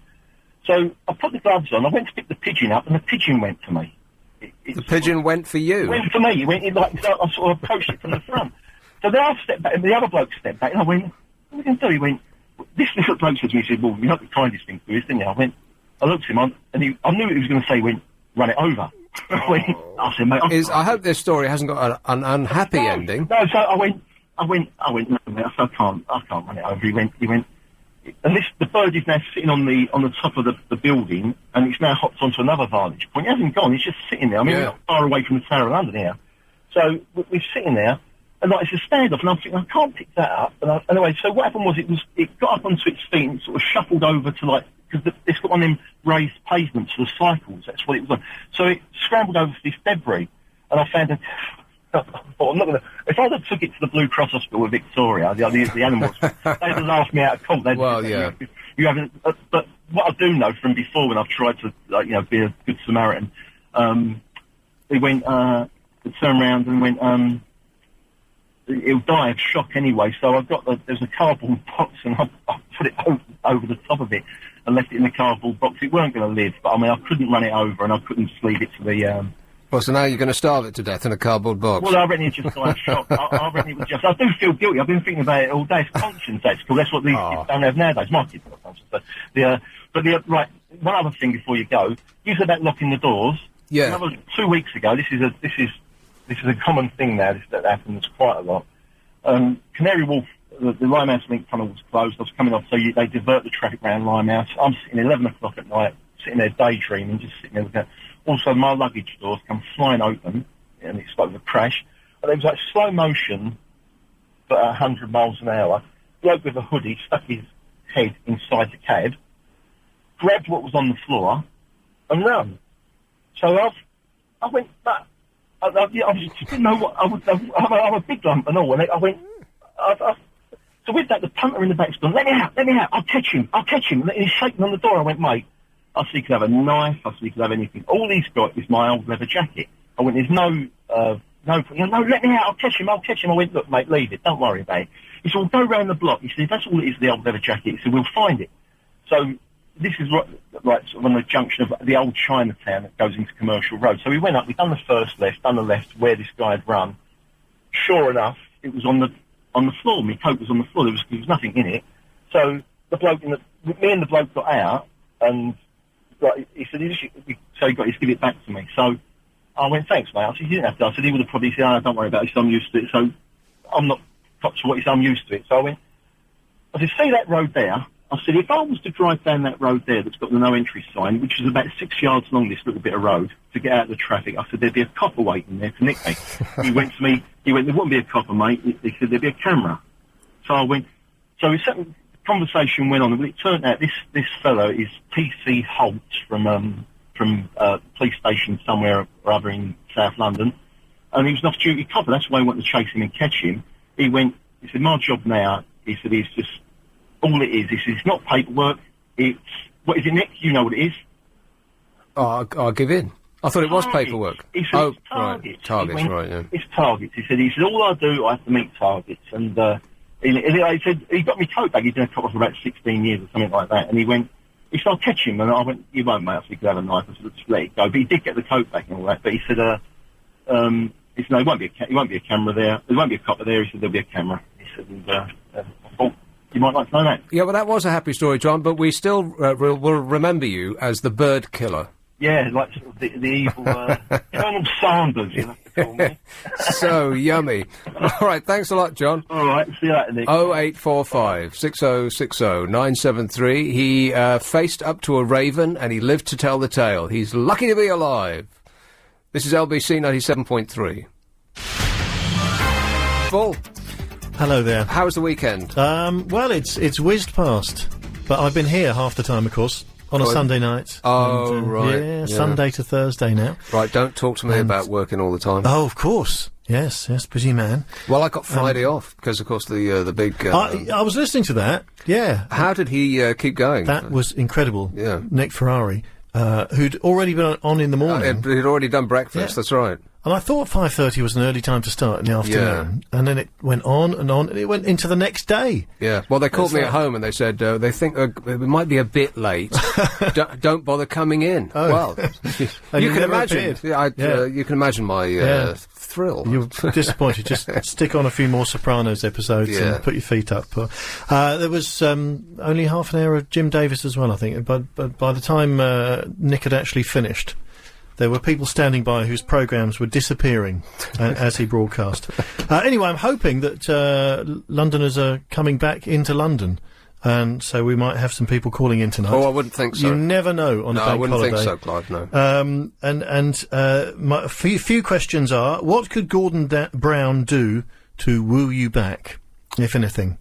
S: So I put the gloves on. I went to pick the pigeon up, and the pigeon went to me.
B: The pigeon went for you?
S: It went for me. It went in like, so I sort of approached it from the front. So then I stepped back, and the other bloke stepped back, and I went, "What are we going to do?" He went, this little bloke said to me, he said, "Well, you're not the kindest thing to do, didn't you?" I looked at him, and I knew what he was going to say. He went, "Run it over." I said, "Mate,
B: I hope this story hasn't got an unhappy ending.
S: No, so I went, "No, mate," I said, I can't run it over." He went, and the bird is now sitting on the top of the building, and it's now hopped onto another vantage point. It hasn't gone, it's just sitting there. I mean, we're not far away from the Tower of London here. So we're sitting there, and like, it's a standoff, and I'm thinking, I can't pick that up. And anyway, so what happened was it got up onto its feet and it sort of shuffled over to because it's got one of them raised pavements for the cycles, that's what it was on. So it scrambled over to this debris, and I found I'm not going to. If I'd have took it to the Blue Cross Hospital with Victoria, the animals, they'd have laughed me out of court. You haven't. But what I do know from before, when I've tried to, be a good Samaritan, they went, they turned around and went, he'll die of shock anyway. So I've got there's a cardboard box, and I put it over the top of it and left it in the cardboard box. It weren't going to live, but I mean, I couldn't run it over, and I couldn't sleeve it to the.
B: Well, so now you're going to starve it to death in a cardboard box?
S: Well, I reckon it just died of shock. I reckon it was just... I do feel guilty. I've been thinking about it all day. It's conscience, that's because that's what these kids don't have nowadays. My kids have conscience. Right, one other thing before you go. You said about locking the doors.
B: Yeah.
S: 2 weeks ago, this is a common thing now, that happens quite a lot. Canary Wharf, the Limehouse Link tunnel was closed. I was coming off, so they divert the traffic around Limehouse. I'm sitting 11 o'clock at night, sitting there daydreaming, just sitting there looking at... Also, my luggage doors come flying open, and it's like a crash. And it was like slow motion, but 100 miles an hour. Bloke with a hoodie stuck his head inside the cab, grabbed what was on the floor, and ran. So I went back. I just didn't know what I'm a big lump and all. And I went. So with that, the punter in the back's gone, let me out. I'll catch him. And he's shaking on the door. I went, "Mate." I said he could have a knife. I said he could have anything. All he's got is my old leather jacket. I went, "There's no, let me out. I'll catch him. I went, "Look, mate, leave it. Don't worry about it." He said, "Well, go round the block." He said, "If that's all it is, the old leather jacket." He said, "We'll find it." So this is right sort of on the junction of the old Chinatown that goes into Commercial Road. So we went up. We done the first left, done the left where this guy had run. Sure enough, it was on the floor. My coat was on the floor. There was nothing in it. So the bloke me and the bloke got out, and. He said, so he got to give it back to me. So I went, "Thanks, mate." I said, "You didn't have to." I said, "He would have probably said, don't worry about it, so I'm used to it." So I'm not up to what he said, I'm used to it. So I said, "See that road there?" I said, "If I was to drive down that road there that's got the no entry sign, which is about 6 yards long, this little bit of road, to get out of the traffic," I said, "there'd be a copper waiting there to nick me." He went to me, "There wouldn't be a copper, mate." He said, "There'd be a camera." So I went, conversation went on, but it turned out this fellow is P.C. Holt from police station somewhere or other in South London, and he was an off-duty copper. That's why I wanted to chase him and catch him. He said, "My job now," he said, "is just all it is. He said, it's not paperwork. It's what is it, Nick? You know what it is."
B: Oh, I'll give in. I thought it was paperwork.
S: He said, "Targets."
B: Targets, right? Yeah.
S: It's targets. He said, "All I do, I have to meet targets." And he said, he got me coat bag. He'd been a copper for about 16 years or something like that. And he started catching him, and I went, "You won't, mate." I said, "You could have a knife." I said, "Just let it go." But he did get the coat back and all that. But he said, "No, it won't be a camera there. There won't be a copper there." He said, "There'll be a camera." He said, and I thought, you might like to know that.
B: Yeah, well, that was a happy story, John, but we still will remember you as the bird killer.
S: Yeah, like sort of the evil Colonel Sanders, you have to call me.
B: So yummy. All right, thanks a lot, John.
S: All right, see you later, Nick.
B: 0845 6060 973. He faced up to a raven and he lived to tell the tale. He's lucky to be alive. This is LBC 97.3. Full.
T: Hello there.
B: How was the weekend?
T: Well, it's whizzed past, but I've been here half the time, of course. On a Sunday night.
B: Oh,
T: and,
B: right.
T: Yeah, Sunday to Thursday now.
B: Right, don't talk to me about working all the time.
T: Oh, of course. Yes, busy man.
B: Well, I got Friday off because, of course, the big...
T: I was listening to that, yeah.
B: How did he keep going?
T: That was incredible.
B: Yeah.
T: Nick Ferrari, who'd already been on in the morning.
B: He'd already done breakfast, that's right.
T: And I thought 5:30 was an early time to start in the afternoon. And then it went on, and it went into the next day.
B: Yeah. Well, they called me at home and they said they think it might be a bit late. Don't bother coming in.
T: Oh.
B: Well, you can imagine. You can imagine my thrill.
T: You're disappointed. Just stick on a few more Sopranos episodes and put your feet up. There was only half an hour of Jim Davis as well, I think. But by the time Nick had actually finished, there were people standing by whose programmes were disappearing as he broadcast. Anyway, I'm hoping that Londoners are coming back into London, and so we might have some people calling in tonight.
B: Oh, I wouldn't think so.
T: You never know on a bank holiday.
B: No, I wouldn't think so, Clive, no.
T: My few questions are, what could Gordon Brown do to woo you back, if anything?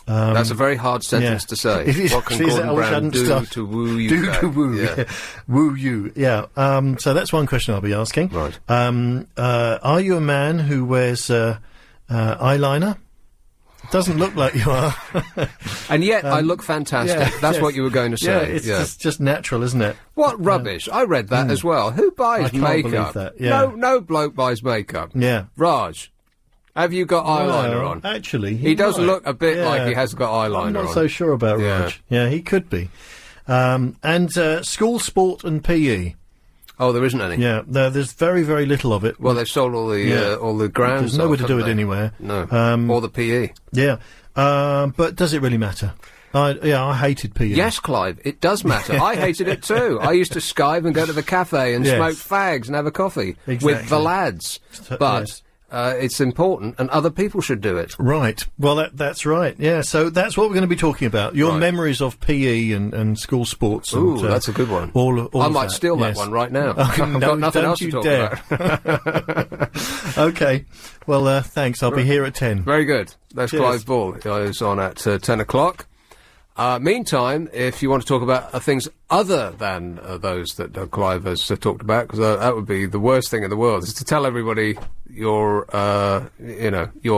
B: That's a very hard sentence to say. What can Gordon Brown do to woo you back?
T: Woo you, yeah. So that's one question I'll be asking.
B: Right.
T: Are you a man who wears eyeliner? Doesn't look like you are.
B: And yet I look fantastic. That's what you were going to say.
T: Yeah, it's just natural, isn't it?
B: What rubbish. I read that as well. Who buys makeup?
T: That, yeah.
B: No bloke buys makeup.
T: Yeah.
B: Raj, have you got eyeliner on?
T: Actually,
B: he does look a bit like he has got eyeliner on.
T: I'm not so sure about Raj. Yeah, he could be. And school sport and PE.
B: Oh, there isn't any.
T: Yeah, there's very, very little of it.
B: Well, they've sold all the grounds.
T: There's nowhere to do it anywhere.
B: No. Or the PE.
T: Yeah. But does it really matter? I hated PE.
B: Yes, Clive, it does matter. I hated it too. I used to skive and go to the cafe and smoke fags and have a coffee with the lads. But it's important, and other people should do it.
T: Right. Well, that's right. Yeah. So that's what we're going to be talking about. Your memories of PE and school sports.
B: Ooh, that's a good one.
T: I
B: might steal that one right now. I've got nothing else to talk
T: about. Okay. Well, thanks. I'll be here at 10.
B: Very good. That's Clive Bull. He's on at 10 o'clock. Meantime, if you want to talk about things other than those that Clive has talked about, because that would be the worst thing in the world, is to tell everybody your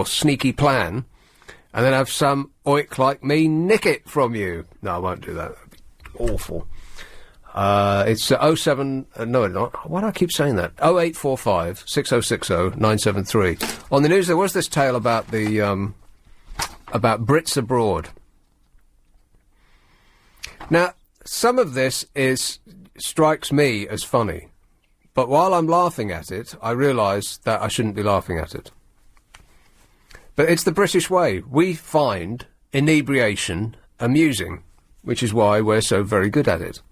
B: sneaky plan, and then have some oik like me nick it from you. No, I won't do that. That'd be awful. It's 07... no, not. Why do I keep saying that? 0845 6060 973. On the news, there was this tale about the about Brits abroad. Now, some of this strikes me as funny, but while I'm laughing at it, I realise that I shouldn't be laughing at it. But it's the British way. We find inebriation amusing, which is why we're so very good at it.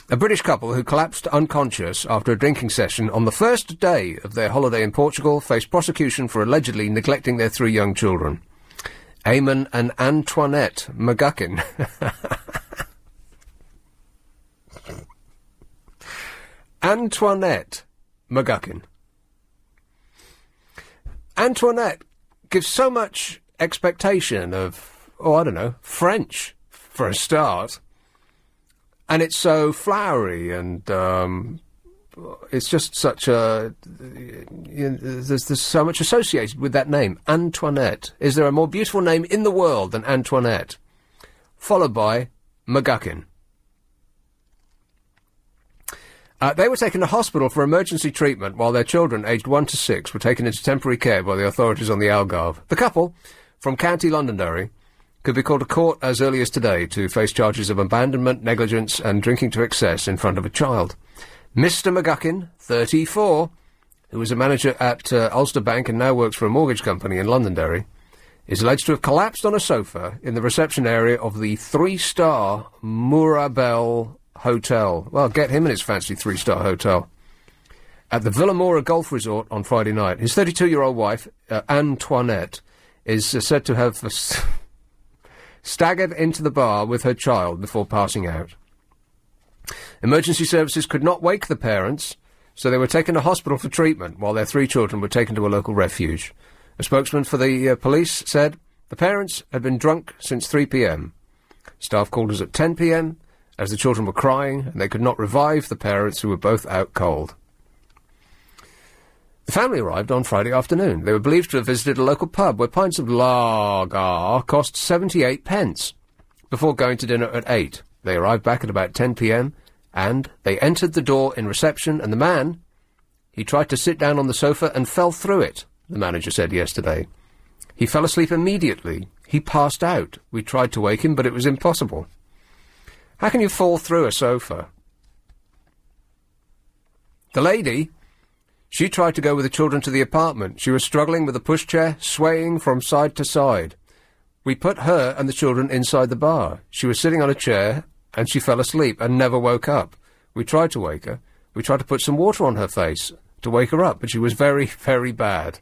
B: A British couple who collapsed unconscious after a drinking session on the first day of their holiday in Portugal face prosecution for allegedly neglecting their 3 young children. Eamon and Antoinette McGuckin. Antoinette McGuckin. Antoinette gives so much expectation of, French, for a start. And it's so flowery and, it's just such a... there's so much associated with that name, Antoinette. Is there a more beautiful name in the world than Antoinette? Followed by McGuckin. They were taken to hospital for emergency treatment while their children, aged 1 to 6, were taken into temporary care by the authorities on the Algarve. The couple, from County Londonderry, could be called to court as early as today to face charges of abandonment, negligence and drinking to excess in front of a child. Mr. McGuckin, 34, who was a manager at Ulster Bank and now works for a mortgage company in Londonderry, is alleged to have collapsed on a sofa in the reception area of the 3-star Mirabelle hotel. Well, get him in his fancy 3-star hotel. At the Villamora Golf Resort on Friday night. His 32-year-old wife, Antoinette, is said to have staggered into the bar with her child before passing out. Emergency services could not wake the parents, so they were taken to hospital for treatment while their 3 children were taken to a local refuge. A spokesman for the police said the parents had been drunk since 3 p.m. Staff called us at 10 p.m. as the children were crying and they could not revive the parents who were both out cold. The family arrived on Friday afternoon. They were believed to have visited a local pub where pints of lager cost 78 pence before going to dinner at 8. They arrived back at about 10 p.m. and they entered the door in reception, and the man, he tried to sit down on the sofa and fell through it, the manager said yesterday. He fell asleep immediately. He passed out. We tried to wake him, but it was impossible. How can you fall through a sofa? The lady, she tried to go with the children to the apartment. She was struggling with a pushchair, swaying from side to side. We put her and the children inside the bar. She was sitting on a chair, and she fell asleep and never woke up. We tried to wake her. We tried to put some water on her face to wake her up, but she was very, very bad.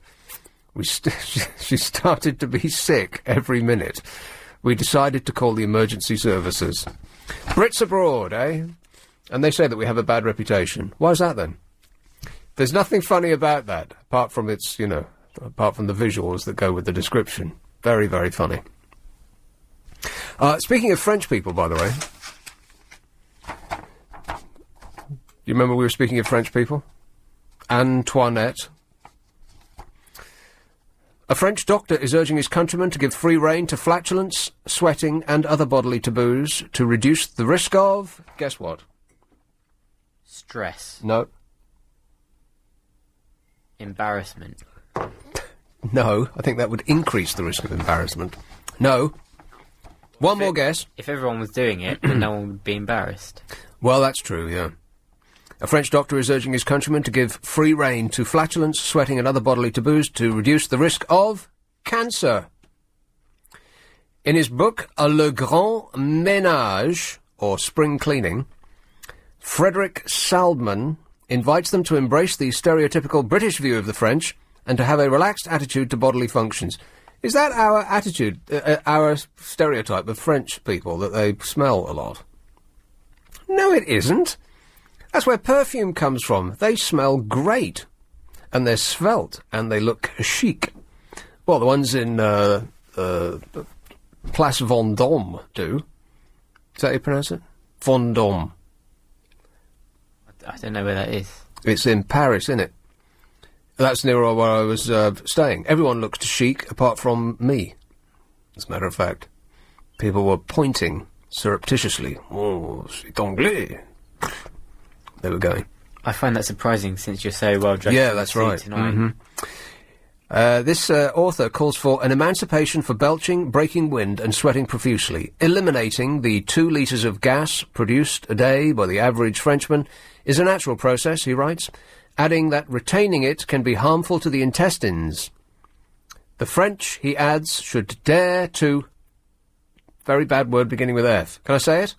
B: She started to be sick every minute. We decided to call the emergency services. Brits abroad, eh? And they say that we have a bad reputation. Why is that, then? There's nothing funny about that, apart from its, apart from the visuals that go with the description. Very, very funny. Speaking of French people, by the way, you remember we were speaking of French people? Antoinette. A French doctor is urging his countrymen to give free rein to flatulence, sweating and other bodily taboos to reduce the risk of... Guess what?
C: Stress.
B: No.
C: Embarrassment.
B: No, I think that would increase the risk of embarrassment. No. One more guess.
C: If everyone was doing it, then no one would be embarrassed.
B: Well, that's true, yeah. A French doctor is urging his countrymen to give free rein to flatulence, sweating and other bodily taboos to reduce the risk of cancer. In his book, Le Grand Ménage, or Spring Cleaning, Frederick Saldman invites them to embrace the stereotypical British view of the French and to have a relaxed attitude to bodily functions. Is that our attitude, our stereotype of French people, that they smell a lot? No, it isn't. That's where perfume comes from. They smell great. And they're svelte. And they look chic. Well, the ones in Place Vendôme do. Is that how you pronounce it? Vendôme.
C: I don't know where that is.
B: It's in Paris, isn't it? That's near where I was staying. Everyone looks chic apart from me, as a matter of fact. People were pointing surreptitiously. Oh, c'est anglais. They were going.
C: I find that surprising since you're so well dressed.
B: Yeah, that's right. This author calls for an emancipation for belching, breaking wind and sweating profusely. Eliminating the 2 litres of gas produced a day by the average Frenchman is a natural process, he writes, adding that retaining it can be harmful to the intestines. The French, he adds, should dare to... Very bad word beginning with F. Can I say it?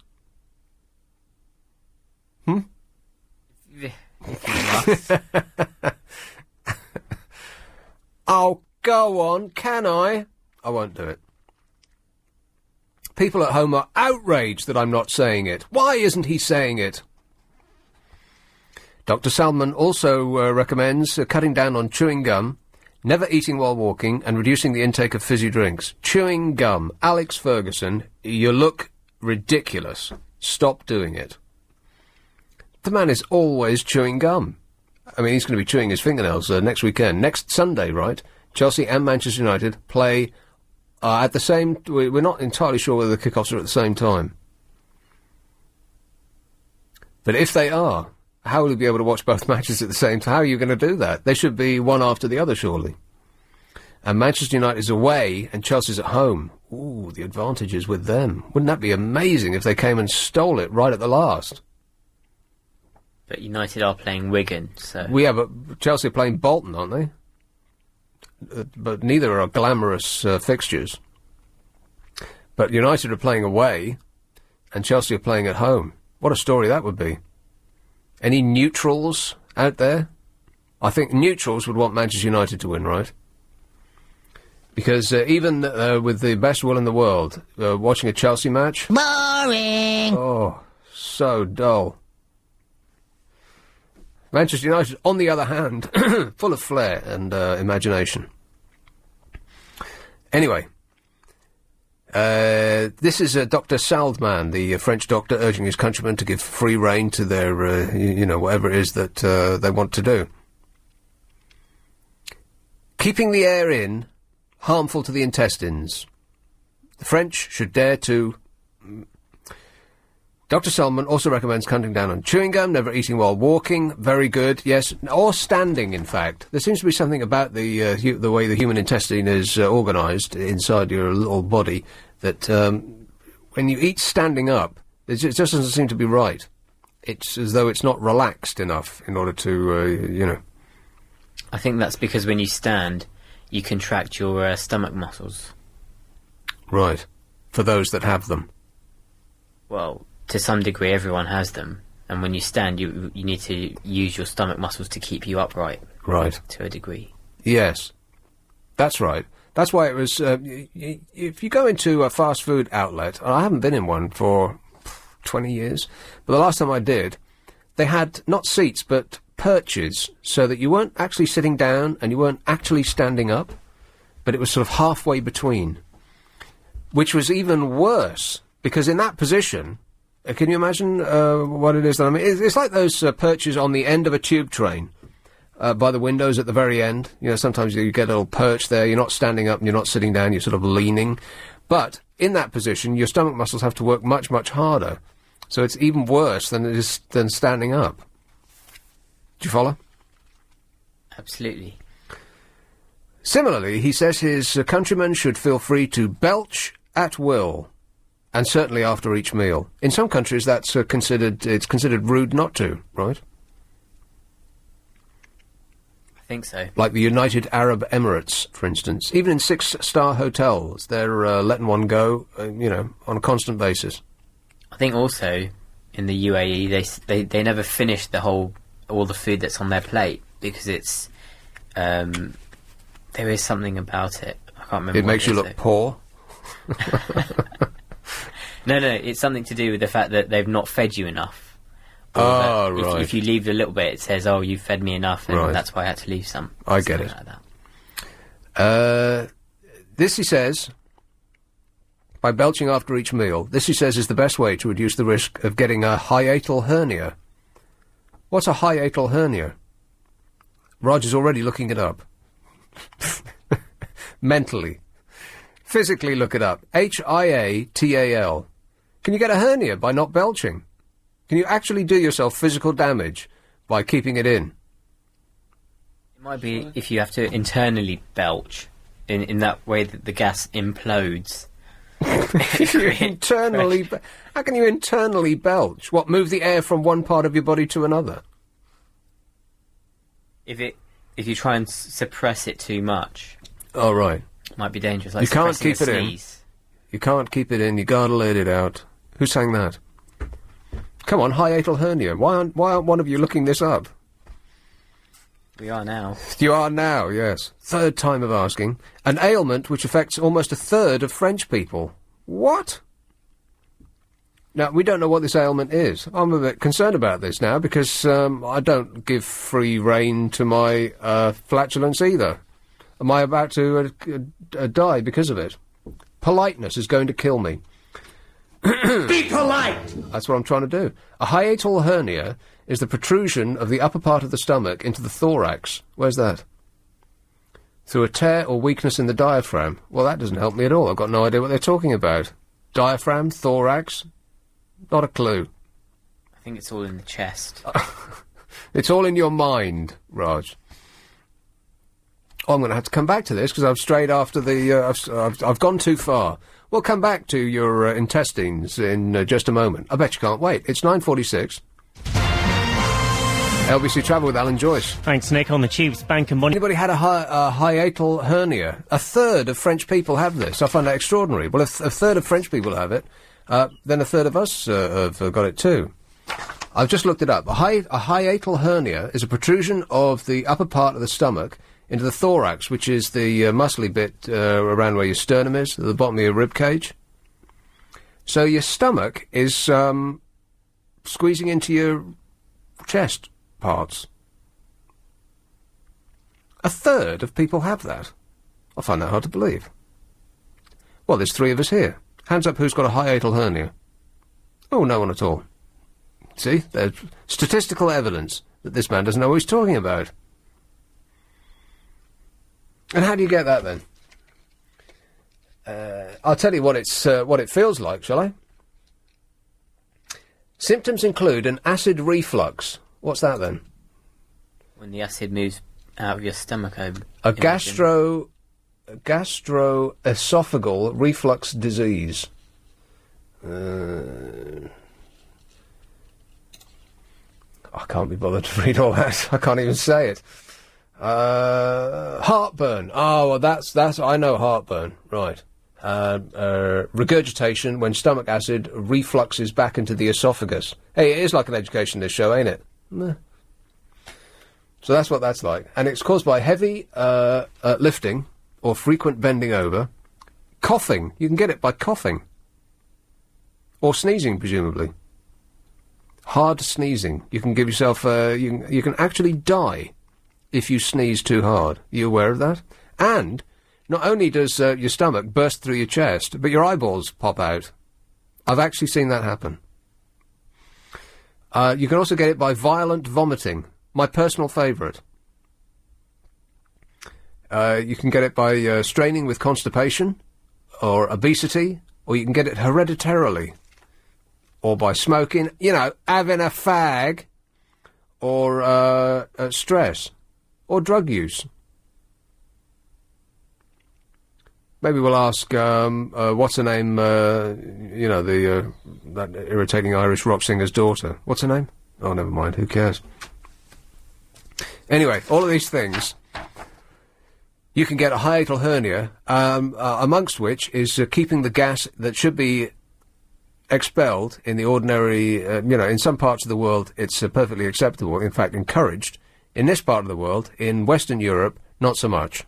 B: Oh, go on, can I? I won't do it. People at home are outraged that I'm not saying it. Why isn't he saying it? Dr. Salman also recommends cutting down on chewing gum, never eating while walking, and reducing the intake of fizzy drinks. Chewing gum. Alex Ferguson, you look ridiculous. Stop doing it. The man is always chewing gum. I mean, he's going to be chewing his fingernails next weekend. Next Sunday, right? Chelsea and Manchester United play at the same... We're not entirely sure whether the kickoffs are at the same time. But if they are, how will you be able to watch both matches at the same time? How are you going to do that? They should be one after the other, surely. And Manchester United is away and Chelsea's at home. Ooh, the advantage is with them. Wouldn't that be amazing if they came and stole it right at the last?
C: But United are playing Wigan, so...
B: But Chelsea are playing Bolton, aren't they? But neither are glamorous fixtures. But United are playing away, and Chelsea are playing at home. What a story that would be. Any neutrals out there? I think neutrals would want Manchester United to win, right? Because even with the best will in the world, watching a Chelsea match...
E: Boring!
B: Oh, so dull. Manchester United, on the other hand, full of flair and imagination. Anyway, this is Dr. Saldman, the French doctor, urging his countrymen to give free rein to their, whatever it is that they want to do. Keeping the air in, harmful to the intestines. The French should dare to... Dr. Solomon also recommends cutting down on chewing gum, never eating while walking. Very good, yes. Or standing, in fact. There seems to be something about the way the human intestine is organised inside your little body that when you eat standing up, it just doesn't seem to be right. It's as though it's not relaxed enough in order to,
C: I think that's because when you stand, you contract your stomach muscles.
B: Right. For those that have them.
C: Well, to some degree, everyone has them. And when you stand, you need to use your stomach muscles to keep you upright.
B: Right.
C: To a degree.
B: Yes. That's right. That's why it was... if you go into a fast food outlet, and I haven't been in one for 20 years, but the last time I did, they had not seats, but perches, so that you weren't actually sitting down and you weren't actually standing up, but it was sort of halfway between. Which was even worse, because in that position... can you imagine what it is that I mean? It's like those perches on the end of a tube train, by the windows at the very end. You know, sometimes you get a little perch there, you're not standing up and you're not sitting down, you're sort of leaning. But in that position, your stomach muscles have to work much, much harder. So it's even worse than standing up. Do you follow?
C: Absolutely.
B: Similarly, he says his countrymen should feel free to belch at will. And certainly after each meal. In some countries, that's considered rude not to, right?
C: I think so.
B: Like the United Arab Emirates, for instance. Even in 6-star hotels, they're letting one go, on a constant basis.
C: I think also in the UAE, they never finish all the food that's on their plate because it's there is something about it. I can't remember.
B: It makes you look poor.
C: No, it's something to do with the fact that they've not fed you enough.
B: Oh, right.
C: If you leave a little bit, it says, "Oh, you've fed me enough," and that's why I had to leave some.
B: I get it.
C: Like that.
B: This, he says, by belching after each meal, this, he says, is the best way to reduce the risk of getting a hiatal hernia. What's a hiatal hernia? Roger's already looking it up. Mentally. Physically look it up. Hiatal. Can you get a hernia by not belching? Can you actually do yourself physical damage by keeping it in?
C: It might be if you have to internally belch, in that way that the gas implodes.
B: Internally... How can you internally belch? What, move the air from one part of your body to another?
C: If you try and suppress it too much...
B: Oh, right.
C: It might be dangerous. Like
B: you can't keep it
C: sneeze.
B: in. You can't keep it in. You gotta let it out. Who sang that? Come on, hiatal hernia. Why aren't one of you looking this up?
C: We are now.
B: You are now, yes. Third time of asking. An ailment which affects almost a third of French people. What? Now, we don't know what this ailment is. I'm a bit concerned about this now because I don't give free rein to my flatulence either. Am I about to die because of it? Politeness is going to kill me.
K: Be polite!
B: That's what I'm trying to do. A hiatal hernia is the protrusion of the upper part of the stomach into the thorax. Where's that? Through a tear or weakness in the diaphragm. Well, that doesn't help me at all. I've got no idea what they're talking about. Diaphragm, thorax, not a clue.
C: I think it's all in the chest.
B: It's all in your mind, Raj. Oh, I'm going to have to come back to this because I've strayed after the... I've gone too far. We'll come back to your intestines in just a moment. I bet you can't wait. It's 9:46. LBC Travel with Alan Joyce.
H: Thanks, Nick. On the tubes, bank and money.
B: Anybody had a hiatal hernia? A third of French people have this. I find that extraordinary. Well, if a third of French people have it, then a third of us have got it too. I've just looked it up. A hiatal hernia is a protrusion of the upper part of the stomach into the thorax, which is the muscly bit around where your sternum is, at the bottom of your rib cage. So your stomach is squeezing into your chest parts. A third of people have that. I find that hard to believe. Well, there's 3 of us here. Hands up who's got a hiatal hernia. Oh, no one at all. See, there's statistical evidence that this man doesn't know what he's talking about. And how do you get that, then? I'll tell you what it feels like, shall I? Symptoms include an acid reflux. What's that, then?
C: When the acid moves out of your stomach,
B: a gastroesophageal reflux disease. I can't be bothered to read all that. I can't even say it. Heartburn. Oh, well, that's. I know heartburn. Right. Regurgitation when stomach acid refluxes back into the esophagus. Hey, it is like an education, this show, ain't it? Meh. So that's what that's like. And it's caused by heavy lifting or frequent bending over. Coughing. You can get it by coughing. Or sneezing, presumably. Hard sneezing. You can give yourself... you can actually die if you sneeze too hard. Are you aware of that? And not only does your stomach burst through your chest, but your eyeballs pop out. I've actually seen that happen. You can also get it by violent vomiting. My personal favourite. You can get it by straining with constipation or obesity, or you can get it hereditarily, or by smoking, having a fag, or stress, or drug use. Maybe we'll ask, what's her name, that irritating Irish rock singer's daughter. What's her name? Oh, never mind, who cares? Anyway, all of these things, you can get a hiatal hernia, amongst which is keeping the gas that should be expelled in the ordinary, in some parts of the world it's perfectly acceptable, in fact encouraged. In this part of the world, in Western Europe, not so much.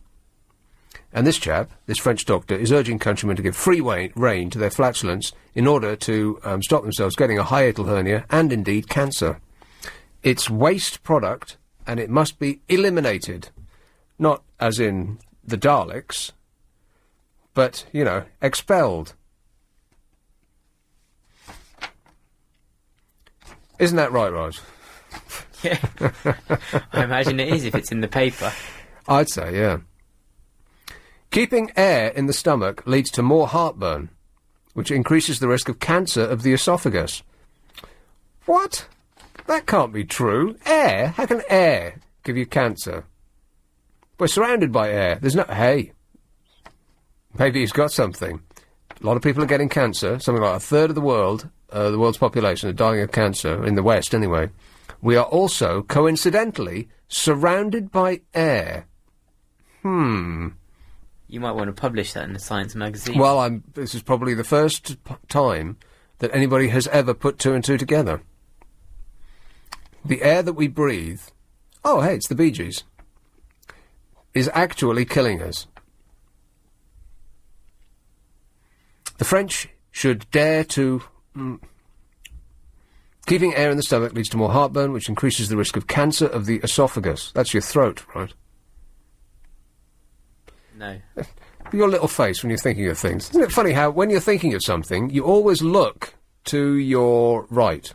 B: And this chap, this French doctor, is urging countrymen to give free rein to their flatulence in order to stop themselves getting a hiatal hernia and indeed cancer. It's waste product, and it must be eliminated. Not as in the Daleks, but, expelled. Isn't that right, Raj?
C: Yeah. I imagine it is if it's in the paper.
B: I'd say, yeah. Keeping air in the stomach leads to more heartburn, which increases the risk of cancer of the esophagus. What? That can't be true. Air? How can air give you cancer? We're surrounded by air. There's no... Hey. Maybe he's got something. A lot of people are getting cancer. Something like a third of the world's population are dying of cancer, in the West anyway. We are also, coincidentally, surrounded by air.
C: You might want to publish that in a science magazine.
B: Well, this is probably the first time that anybody has ever put 2 and 2 together. The air that we breathe, oh, hey, it's the Bee Gees, is actually killing us. The French should dare to... Keeping air in the stomach leads to more heartburn, which increases the risk of cancer of the esophagus. That's your throat, right?
C: No.
B: Your little face when you're thinking of things. Isn't it funny how, when you're thinking of something, you always look to your right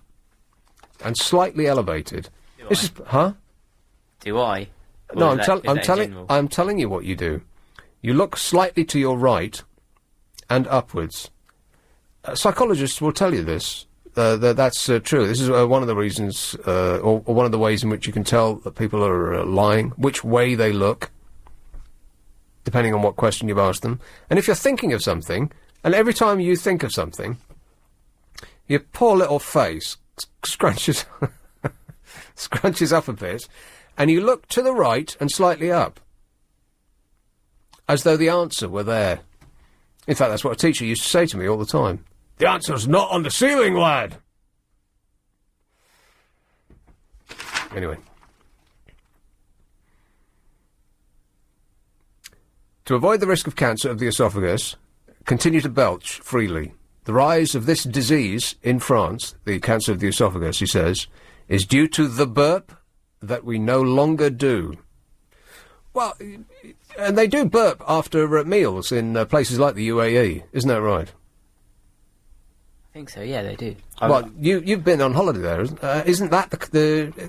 B: and slightly elevated? Huh?
C: Do I? Or
B: No, I'm telling you what you do. You look slightly to your right and upwards. Psychologists will tell you this. That's true. This is one of the reasons, or one of the ways in which you can tell that people are lying, which way they look, depending on what question you've asked them. And if you're thinking of something, and every time you think of something, your poor little face scrunches up a bit, and you look to the right and slightly up, as though the answer were there. In fact, that's what a teacher used to say to me all the time. The answer's not on the ceiling, lad! Anyway. To avoid the risk of cancer of the esophagus, continue to belch freely. The rise of this disease in France, the cancer of the esophagus, he says, is due to the burp that we no longer do. Well, and they do burp after meals in places like the UAE, isn't that right?
C: I think so, yeah, they do.
B: Well, you've been on holiday there, isn't that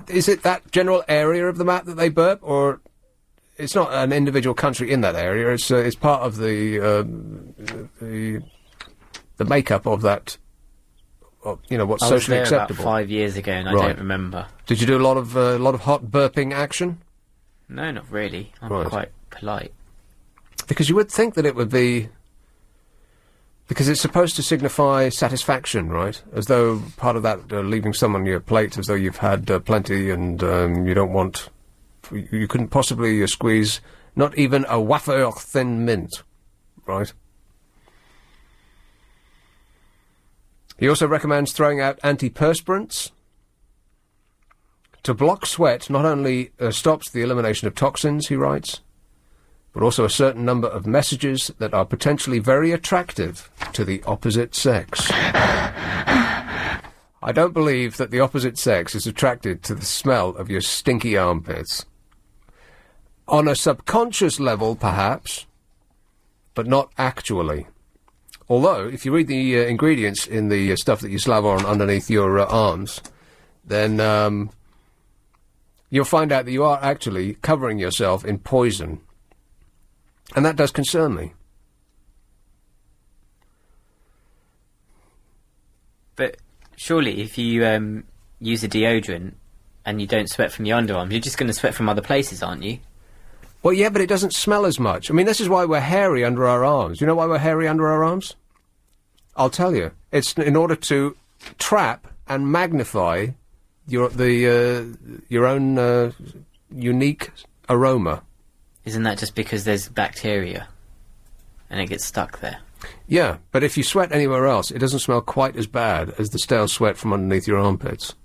B: is it that general area of the map that they burp, or it's not an individual country in that area? It's part of the makeup of that. What's socially
C: acceptable.
B: acceptable.
C: About 5 years ago, and I don't remember.
B: Did you do a lot of hot burping action?
C: No, not really. I'm quite polite.
B: Because you would think that it would be. Because it's supposed to signify satisfaction, right? As though part of that, leaving some on your plate, as though you've had plenty and you don't want... You couldn't possibly squeeze not even a wafer thin mint, right? He also recommends throwing out antiperspirants. To block sweat not only stops the elimination of toxins, he writes, but also a certain number of messages that are potentially very attractive to the opposite sex. I don't believe that the opposite sex is attracted to the smell of your stinky armpits. On a subconscious level, perhaps, but not actually. Although, if you read the ingredients in the stuff that you slab on underneath your arms, then you'll find out that you are actually covering yourself in poison. And that does concern me.
C: But surely if you use a deodorant and you don't sweat from your underarms, you're just going to sweat from other places, aren't you?
B: Well, yeah, but it doesn't smell as much. I mean, this is why we're hairy under our arms. You know why we're hairy under our arms? I'll tell you. It's in order to trap and magnify your own unique aroma.
C: Isn't that just because there's bacteria and it gets stuck there?
B: Yeah, but if you sweat anywhere else, it doesn't smell quite as bad as the stale sweat from underneath your armpits.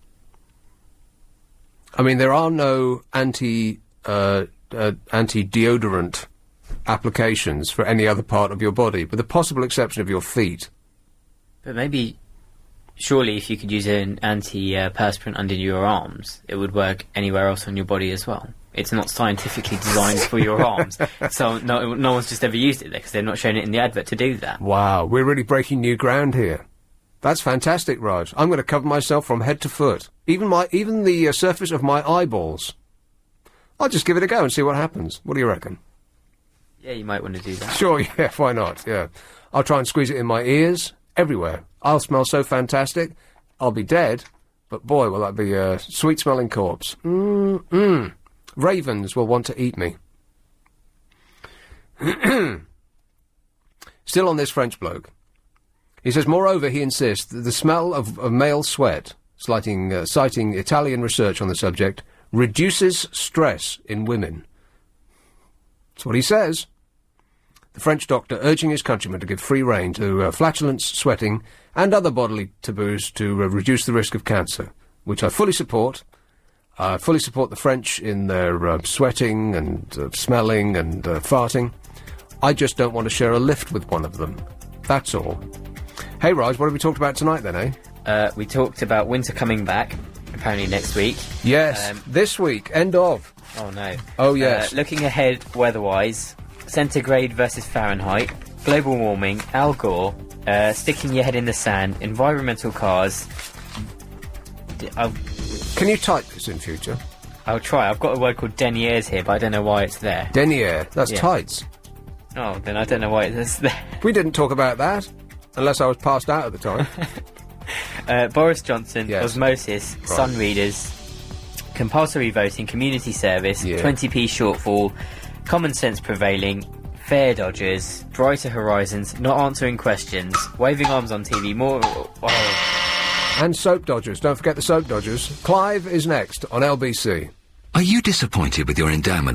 B: I mean, there are no anti-deodorant applications for any other part of your body, with the possible exception of your feet.
C: But maybe, surely if you could use an anti-perspirant under your arms, it would work anywhere else on your body as well. It's not scientifically designed for your arms, so no one's just ever used it there because they've not shown it in the advert to do that.
B: Wow, we're really breaking new ground here. That's fantastic, Raj. I'm going to cover myself from head to foot, even the surface of my eyeballs. I'll just give it a go and see what happens. What do you reckon?
C: Yeah, you might want to do that.
B: Sure, yeah, why not? Yeah, I'll try and squeeze it in my ears, everywhere. I'll smell so fantastic. I'll be dead, but boy, will that be a sweet-smelling corpse. Ravens will want to eat me. Still on this French bloke. He says, moreover, he insists that the smell of male sweat, citing Italian research on the subject, reduces stress in women. That's what he says. The French doctor urging his countrymen to give free rein to flatulence, sweating, and other bodily taboos to reduce the risk of cancer, which I fully support. I fully support the French in their sweating and smelling and farting. I just don't want to share a lift with one of them. That's all. Hey, Raj, what have we talked about tonight, then, eh?
C: We talked about winter coming back, apparently next week.
B: Yes, this week, end of.
C: Oh, no.
B: Oh, yes.
C: Looking ahead, weather-wise, centigrade versus Fahrenheit, global warming, Al Gore, sticking your head in the sand, environmental cars...
B: Can you type this in future?
C: I'll try. I've got a word called deniers here, but I don't know why it's there.
B: Denier? That's tights.
C: Oh, then I don't know why it's there.
B: We didn't talk about that, unless I was passed out at the
C: time. Boris Johnson, osmosis, sun readers, compulsory voting, community service, 20p shortfall, common sense prevailing, fare dodgers, brighter horizons, not answering questions, waving arms on TV, more...
B: And soap dodgers. Don't forget the soap dodgers. Clive is next on LBC.
A: Are you disappointed with your endowment?